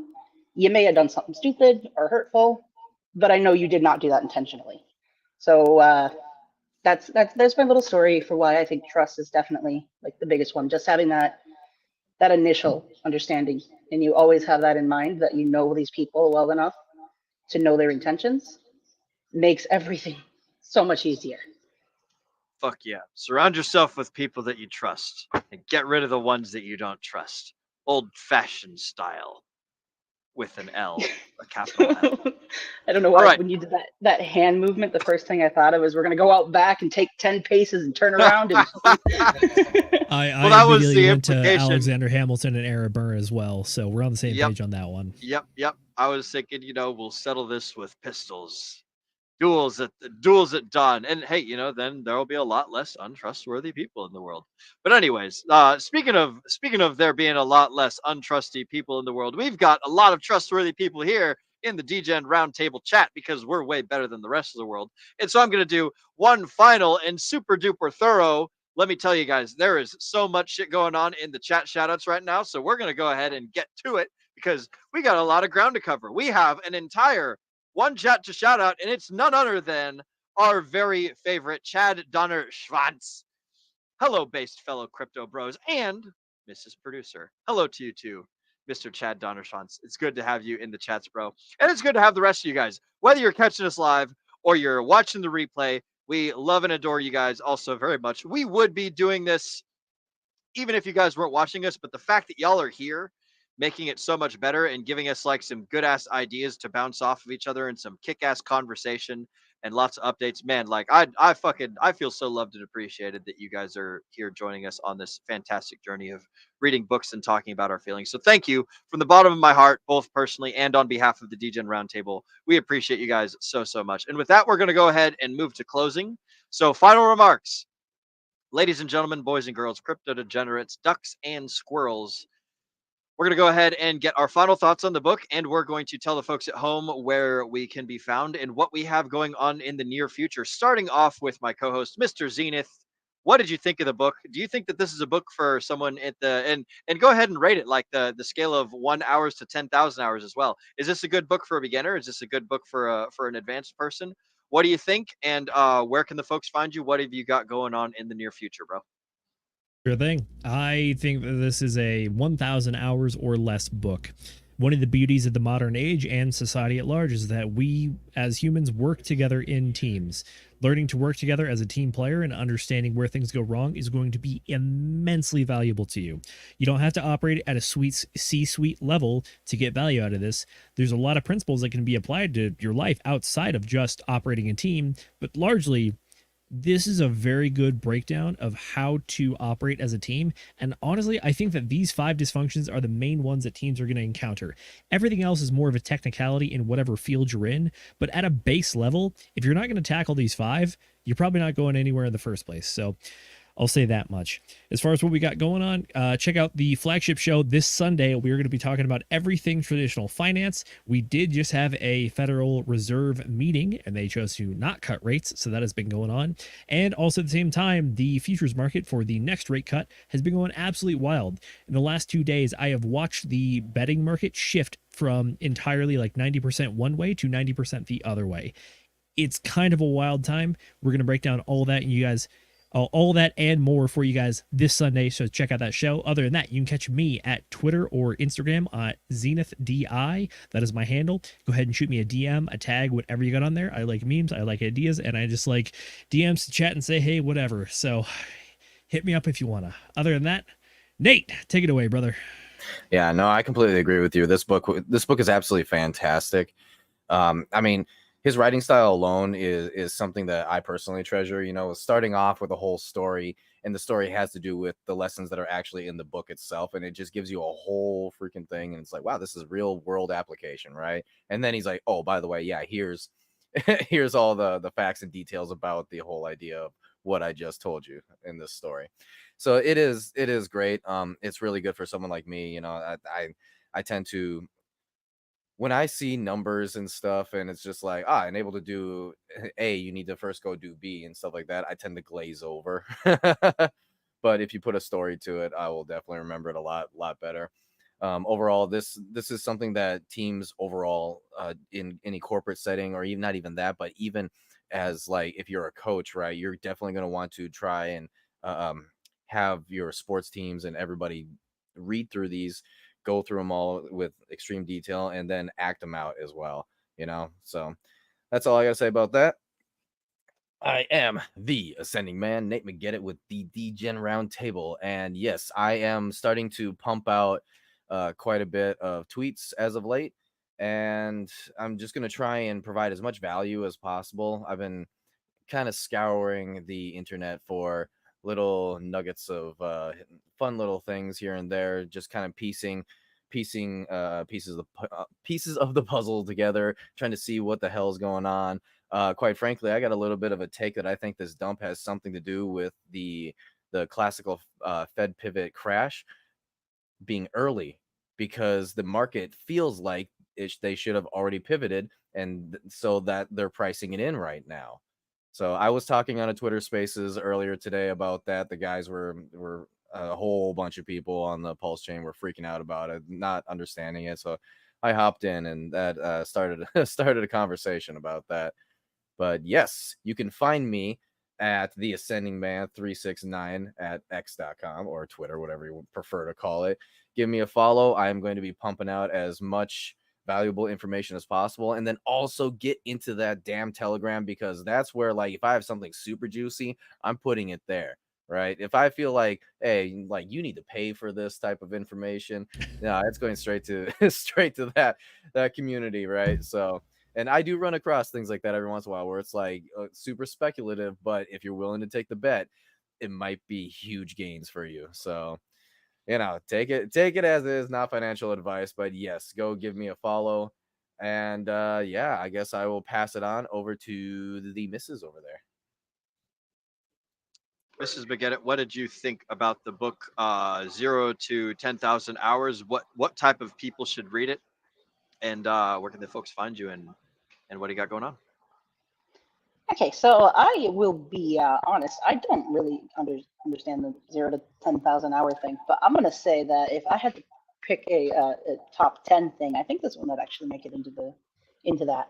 You may have done something stupid or hurtful, but I know you did not do that intentionally. So there's my little story for why I think trust is definitely like the biggest one. Just having that initial understanding, and you always have that in mind that you know these people well enough to know their intentions, makes everything so much easier. Fuck yeah. Surround yourself with people that you trust and get rid of the ones that you don't trust. Old fashioned style with an L, a capital L. I don't know why when you did that hand movement, the first thing I thought of was we're going to go out back and take 10 paces and turn around. And I immediately went to Alexander Hamilton and Aaron Burr as well. So we're on the same page on that one. Yep. I was thinking, you know, we'll settle this with pistols. Duels at dawn, and hey, you know, then there will be a lot less untrustworthy people in the world. But anyways, speaking of there being a lot less untrusty people in the world, we've got a lot of trustworthy people here in the DGen Roundtable chat because we're way better than the rest of the world. And so I'm going to do one final and super duper thorough. Let me tell you guys, there is so much shit going on in the chat shoutouts right now, so we're going to go ahead and get to it because we got a lot of ground to cover. We have an entire one chat to shout out, and it's none other than our very favorite Chad Donner Schwanz. Hello, based fellow crypto bros and Mrs. Producer. Hello to you too, Mr. Chad Donner Schwanz. It's good to have you in the chats, bro. And it's good to have the rest of you guys. Whether you're catching us live or you're watching the replay, we love and adore you guys also very much. We would be doing this even if you guys weren't watching us, but the fact that y'all are here making it so much better and giving us like some good ass ideas to bounce off of each other and some kick ass conversation and lots of updates, man. Like I feel so loved and appreciated that you guys are here joining us on this fantastic journey of reading books and talking about our feelings. So thank you from the bottom of my heart, both personally and on behalf of the DGen Roundtable. We appreciate you guys so much. And with that, we're going to go ahead and move to closing. So final remarks, ladies and gentlemen, boys and girls, crypto degenerates, ducks and squirrels. We're going to go ahead and get our final thoughts on the book, and we're going to tell the folks at home where we can be found and what we have going on in the near future. Starting off with my co-host, Mr. Zenith. What did you think of the book? Do you think that this is a book for someone at the and go ahead and rate it like the scale of 1 hour to 10,000 hours as well? Is this a good book for a beginner? Is this a good book for an advanced person? What do you think? And where can the folks find you? What have you got going on in the near future, bro? Sure thing. I think that this is a 1,000 hours or less book. One of the beauties of the modern age and society at large is that we, as humans, work together in teams. Learning to work together as a team player and understanding where things go wrong is going to be immensely valuable to you. You don't have to operate at a C-suite level to get value out of this. There's a lot of principles that can be applied to your life outside of just operating a team, but largely this is a very good breakdown of how to operate as a team. And honestly, I think that these 5 dysfunctions are the main ones that teams are going to encounter. Everything else is more of a technicality in whatever field you're in. But at a base level, if you're not going to tackle these 5, you're probably not going anywhere in the first place. So I'll say that much. As far as what we got going on, check out the flagship show this Sunday. We're going to be talking about everything traditional finance. We did just have a Federal Reserve meeting, and they chose to not cut rates, so that has been going on. And also at the same time, the futures market for the next rate cut has been going absolutely wild. In the last 2 days, I have watched the betting market shift from entirely like 90% one way to 90% the other way. It's kind of a wild time. We're going to break down all that, and you guys... all that and more for you guys this Sunday, so check out that show. Other than that, you can catch me at Twitter or Instagram at ZenithDI. That is my handle. Go ahead and shoot me a DM, a tag, whatever you got on there. I like memes, I like ideas, and I just like DMs to chat and say, hey, whatever. So hit me up if you want to. Other than that, Nate, take it away, brother. Yeah, no, I completely agree with you. This book is absolutely fantastic. I mean, his writing style alone is something that I personally treasure. You know, starting off with a whole story, and the story has to do with the lessons that are actually in the book itself, and it just gives you a whole freaking thing, and it's like, wow, this is real world application, right? And then he's like, oh, by the way, yeah, here's here's all the facts and details about the whole idea of what I just told you in this story. So it is great. It's really good for someone like me. You know, I tend to, when I see numbers and stuff, and it's just like, I'm able to do A, you need to first go do B and stuff like that, I tend to glaze over. But if you put a story to it, I will definitely remember it a lot better. Overall, this is something that teams overall in any corporate setting, or even not even that, but even as like if you're a coach, right, you're definitely going to want to try and have your sports teams and everybody read through these, go through them all with extreme detail, and then act them out as well, you know. So that's all I gotta say about that. I am the Ascending Man, Nate McGettit with the DGen Roundtable, and yes, I am starting to pump out quite a bit of tweets as of late, and I'm just gonna try and provide as much value as possible. I've been kind of scouring the internet for little nuggets of fun little things here and there, just kind of piecing pieces of the puzzle together, trying to see what the hell's going on. Quite frankly, I got a little bit of a take that I think this dump has something to do with the classical Fed pivot crash being early, because the market feels like they should have already pivoted, and so that they're pricing it in right now. So I was talking on a Twitter Spaces earlier today about that. The guys were a whole bunch of people on the Pulse chain were freaking out about it, not understanding it. So I hopped in, and that started a conversation about that. But yes, you can find me at the Ascending Man 369 at x.com or Twitter, whatever you prefer to call it. Give me a follow. I am going to be pumping out as much valuable information as possible, and then also get into that damn Telegram, because that's where, like, if I have something super juicy, I'm putting it there, right? If I feel like, hey, like, you need to pay for this type of information, no, it's going straight to that community, right? So, and I do run across things like that every once in a while, where it's like super speculative, but if you're willing to take the bet, it might be huge gains for you. So, you know, take it as is, not financial advice, but yes, go give me a follow. And yeah, I guess I will pass it on over to the missus over there. Mrs. McGettit, what did you think about the book 0 to 10,000 Hours? What type of people should read it? And where can the folks find you, and what do you got going on? Okay, so I will be honest. I don't really understand the 0 to 10,000 hour thing, but I'm gonna say that if I had to pick a top 10 thing, I think this one would actually make it into that.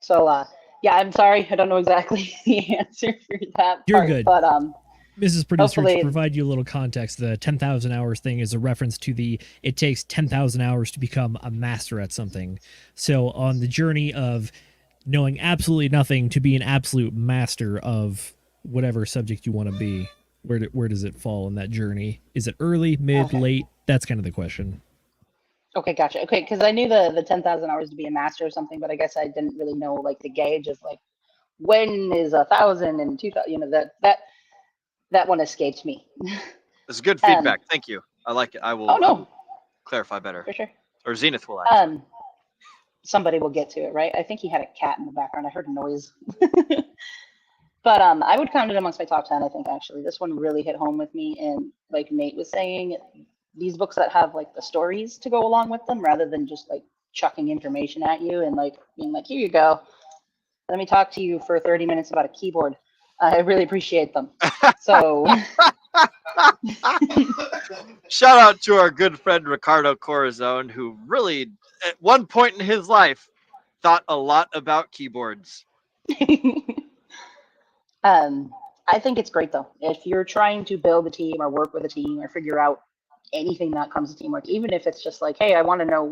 So yeah, I'm sorry, I don't know exactly the answer for that. You're good, but Mrs. Producer, hopefully, to provide you a little context, the 10,000 hours thing is a reference to it takes 10,000 hours to become a master at something. So on the journey of knowing absolutely nothing to be an absolute master of whatever subject you want to be, where does it fall in that journey? Is it early, mid, late? That's kind of the question. Okay, gotcha. Okay, because I knew the 10,000 hours to be a master or something, but I guess I didn't really know like the gauge of like when is 1,000 and 2,000? You know, that one escapes me. That's good feedback. Thank you. I like it. I will, Oh no, I will clarify better. for sure. Or Zenith will actually. Somebody will get to it, right? I think he had a cat in the background. I heard a noise. But I would count it amongst my top 10, I think, actually. This one really hit home with me. And like Nate was saying, these books that have like the stories to go along with them rather than just like chucking information at you and like being like, here you go. Let me talk to you for 30 minutes about a keyboard. I really appreciate them. So shout out to our good friend Ricardo Corazon, who really, at one point in his life, thought a lot about keyboards. I think it's great though. If you're trying to build a team or work with a team or figure out anything that comes to teamwork, even if it's just like, hey, I want to know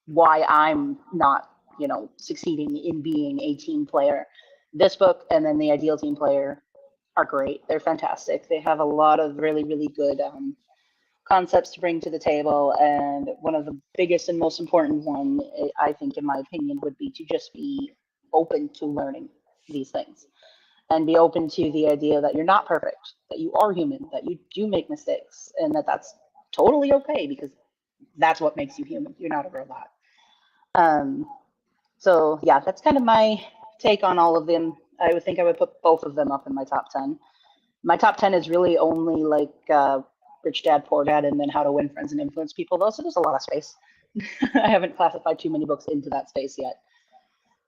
why I'm not, you know, succeeding in being a team player. This book and then the Ideal Team Player are great. They're fantastic. They have a lot of really, really good concepts to bring to the table. And one of the biggest and most important one, I think, in my opinion, would be to just be open to learning these things and be open to the idea that you're not perfect, that you are human, that you do make mistakes, and that that's totally okay because that's what makes you human. You're not a robot. So yeah, that's kind of my take on all of them. I would think I would put both of them up in my top 10. My top 10 is really only like Rich Dad, Poor Dad, and then How to Win Friends and Influence People, though, so there's a lot of space. I haven't classified too many books into that space yet.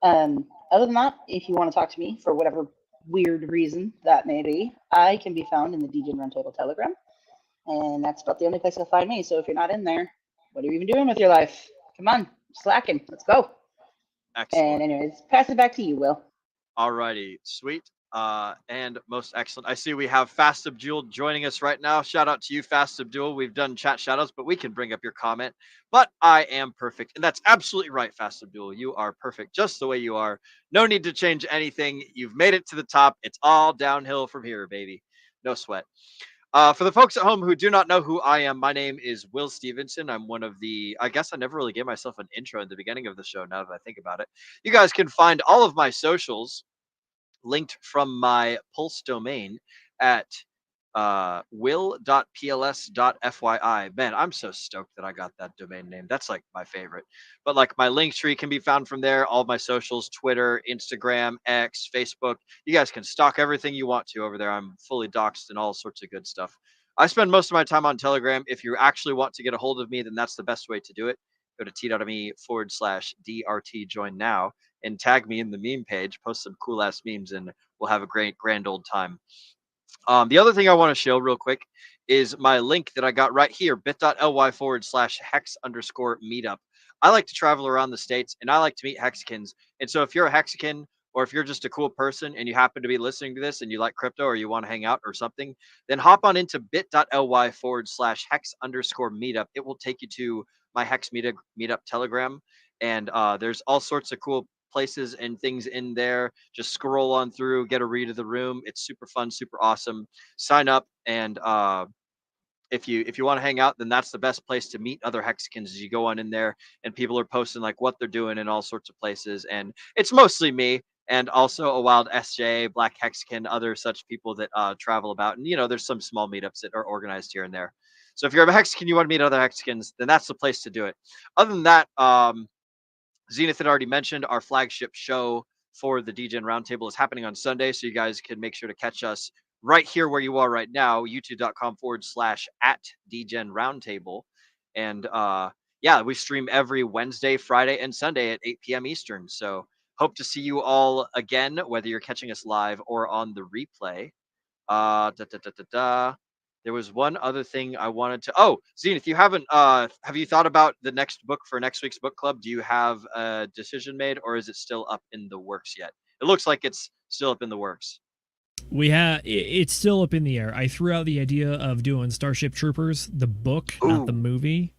Other than that, if you want to talk to me for whatever weird reason that may be, I can be found in the DGen Roundtable Telegram, and that's about the only place you'll find me. So if you're not in there, what are you even doing with your life? Come on, slacking. Let's go. Excellent. And anyways, pass it back to you, Will. Alrighty, sweet. And most excellent. I see we have Fast Abdul joining us right now. Shout out to you, Fast Abdul. We've done chat shoutouts, but we can bring up your comment. But I am perfect. And that's absolutely right, Fast Abdul. You are perfect just the way you are. No need to change anything. You've made it to the top. It's all downhill from here, baby. No sweat. For the folks at home who do not know who I am, my name is Will Stevenson. I'm one of the, I guess I never really gave myself an intro at the beginning of the show now that I think about it. You guys can find all of my socials linked from my Pulse domain at will.pls.fyi. Man, I'm so stoked that I got that domain name. That's like my favorite. But like my link tree can be found from there. All my socials, Twitter, Instagram, X, Facebook. You guys can stalk everything you want to over there. I'm fully doxxed and all sorts of good stuff. I spend most of my time on Telegram. If you actually want to get a hold of me, then that's the best way to do it. Go to t.me/DRT join now and tag me in the meme page, post some cool ass memes, and we'll have a great grand old time. The other thing I want to show real quick is my link that I got right here, bit.ly/hex_meetup. I like to travel around the States and I like to meet Hexicans. And so if you're a Hexican or if you're just a cool person and you happen to be listening to this and you like crypto or you want to hang out or something, then hop on into bit.ly/hex_meetup. It will take you to my Hex Meetup Telegram. And there's all sorts of cool places and things in there. Just scroll on through, get a read of the room. It's super fun, super awesome. Sign up, and if you want to hang out, then that's the best place to meet other Hexicans. As you go on in there, and people are posting like what they're doing in all sorts of places, and it's mostly me and also a wild SJ, Black Hexican, other such people that travel about. And there's some small meetups that are organized here and there. So if you're a Hexican, you want to meet other Hexicans, then that's the place to do it. Other than that, Zenith had already mentioned our flagship show for the DGen Roundtable is happening on Sunday. So you guys can make sure to catch us right here where you are right now, youtube.com/@DGen Roundtable. And yeah, we stream every Wednesday, Friday, and Sunday at 8 p.m. Eastern. So hope to see you all again, whether you're catching us live or on the replay. There was one other thing I wanted to. Oh, Zenith, you haven't. Have you thought about the next book for next week's book club? Do you have a decision made, or is it still up in the works yet? It looks like it's still up in the works. It's still up in the air. I threw out the idea of doing Starship Troopers, the book, not the movie.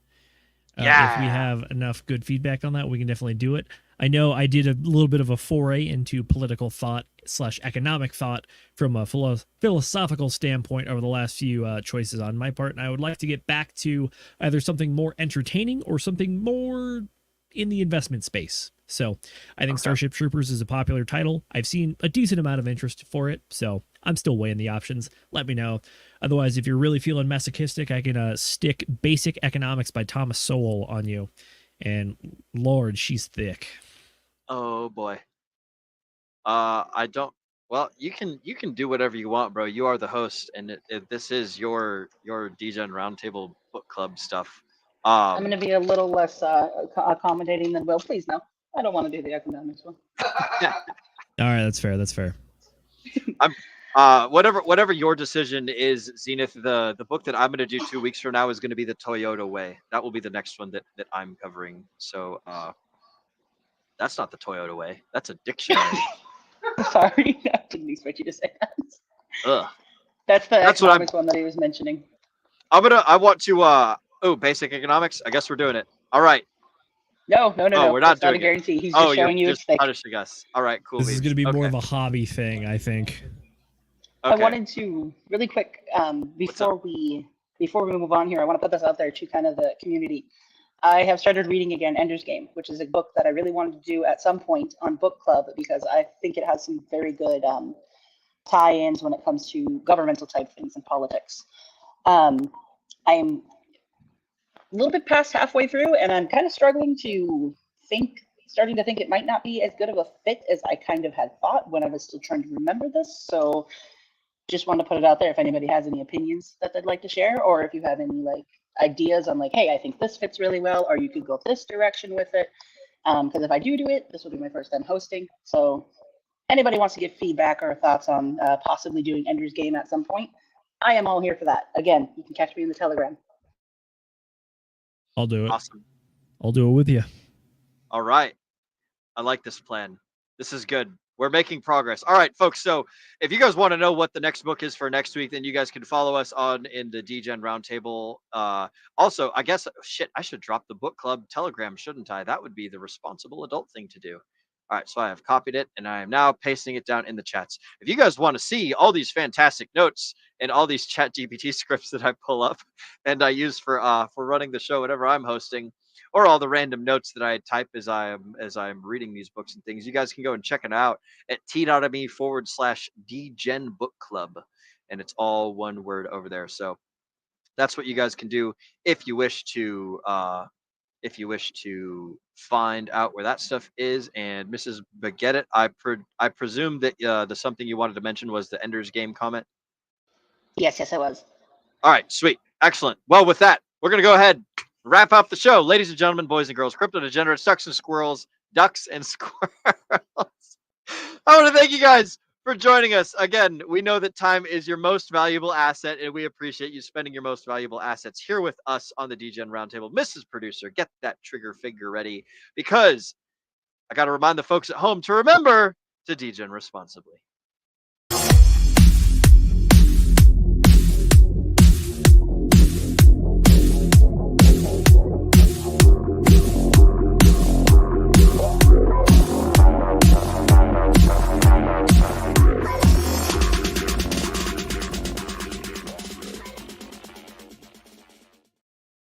Yeah. If we have enough good feedback on that, we can definitely do it. I know I did a little bit of a foray into political thought / economic thought from a philosophical standpoint over the last few choices on my part, and I would like to get back to either something more entertaining or something more in the investment space. So I think Okay. Starship Troopers is a popular title. I've seen a decent amount of interest for it, so I'm still weighing the options. Let me know. Otherwise, if you're really feeling masochistic, I can stick Basic Economics by Thomas Sowell on you. And Lord, she's thick. Oh boy. I don't. Well, you can do whatever you want, bro. You are the host, and this is your DGen Roundtable book club stuff. I'm going to be a little less accommodating than Will. Please, no. I don't want to do the economics one. All right, that's fair. That's fair. Whatever your decision is, Zenith. The book that I'm going to do 2 weeks from now is going to be the Toyota Way. That will be the next one that I'm covering. So that's not the Toyota Way. That's a dictionary. Sorry, I didn't expect you to say that. Ugh. That's the That's what economics one that he was mentioning. I want to basic economics. I guess we're doing it. All right. No. We're not That's not doing a guarantee. He's Oh, just showing you you're it's just thick. punishing us. All right, cool. This is going to be okay. more of a hobby thing, I think. Okay. I wanted to really quick before we move on here. I want to put this out there to kind of the community. I have started reading again Ender's Game, which is a book that I really wanted to do at some point on book club because I think it has some very good tie-ins when it comes to governmental type things and politics. I'm a little bit past halfway through, and I'm kind of starting to think it might not be as good of a fit as I kind of had thought when I was still trying to remember this. So just wanted to put it out there if anybody has any opinions that they'd like to share, or if you have any like ideas on like, hey, I think this fits really well, or you could go this direction with it. Because if I do it, this will be my first time hosting. So anybody wants to give feedback or thoughts on possibly doing Ender's Game at some point, I am all here for that. Again, you can catch me in the Telegram. I'll do it. Awesome. I'll do it with you. All right. I like this plan. This is good. We're making progress. All right, folks. So if you guys want to know what the next book is for next week, then you guys can follow us in the DGen Roundtable. Also, I guess, I should drop the book club Telegram, shouldn't I? That would be the responsible adult thing to do. All right, so I have copied it, and I am now pasting it down in the chats. If you guys want to see all these fantastic notes and all these chat GPT scripts that I pull up and I use for running the show whenever I'm hosting, or all the random notes that I type as I'm reading these books and things, you guys can go and check it out at t.me/DGen Book Club. And it's all one word over there. So that's what you guys can do if you wish to find out where that stuff is. And Mrs. Baguette, I presume that the something you wanted to mention was the Ender's Game comment. Yes, it was. All right, sweet, excellent. Well, with that, we're gonna go ahead, wrap up the show, ladies and gentlemen, boys and girls, crypto degenerates, ducks and squirrels. I want to thank you guys for joining us again. We know that time is your most valuable asset, and we appreciate you spending your most valuable assets here with us on the DGen Roundtable. Mrs. Producer, get that trigger finger ready, because I got to remind the folks at home to remember to DGen responsibly.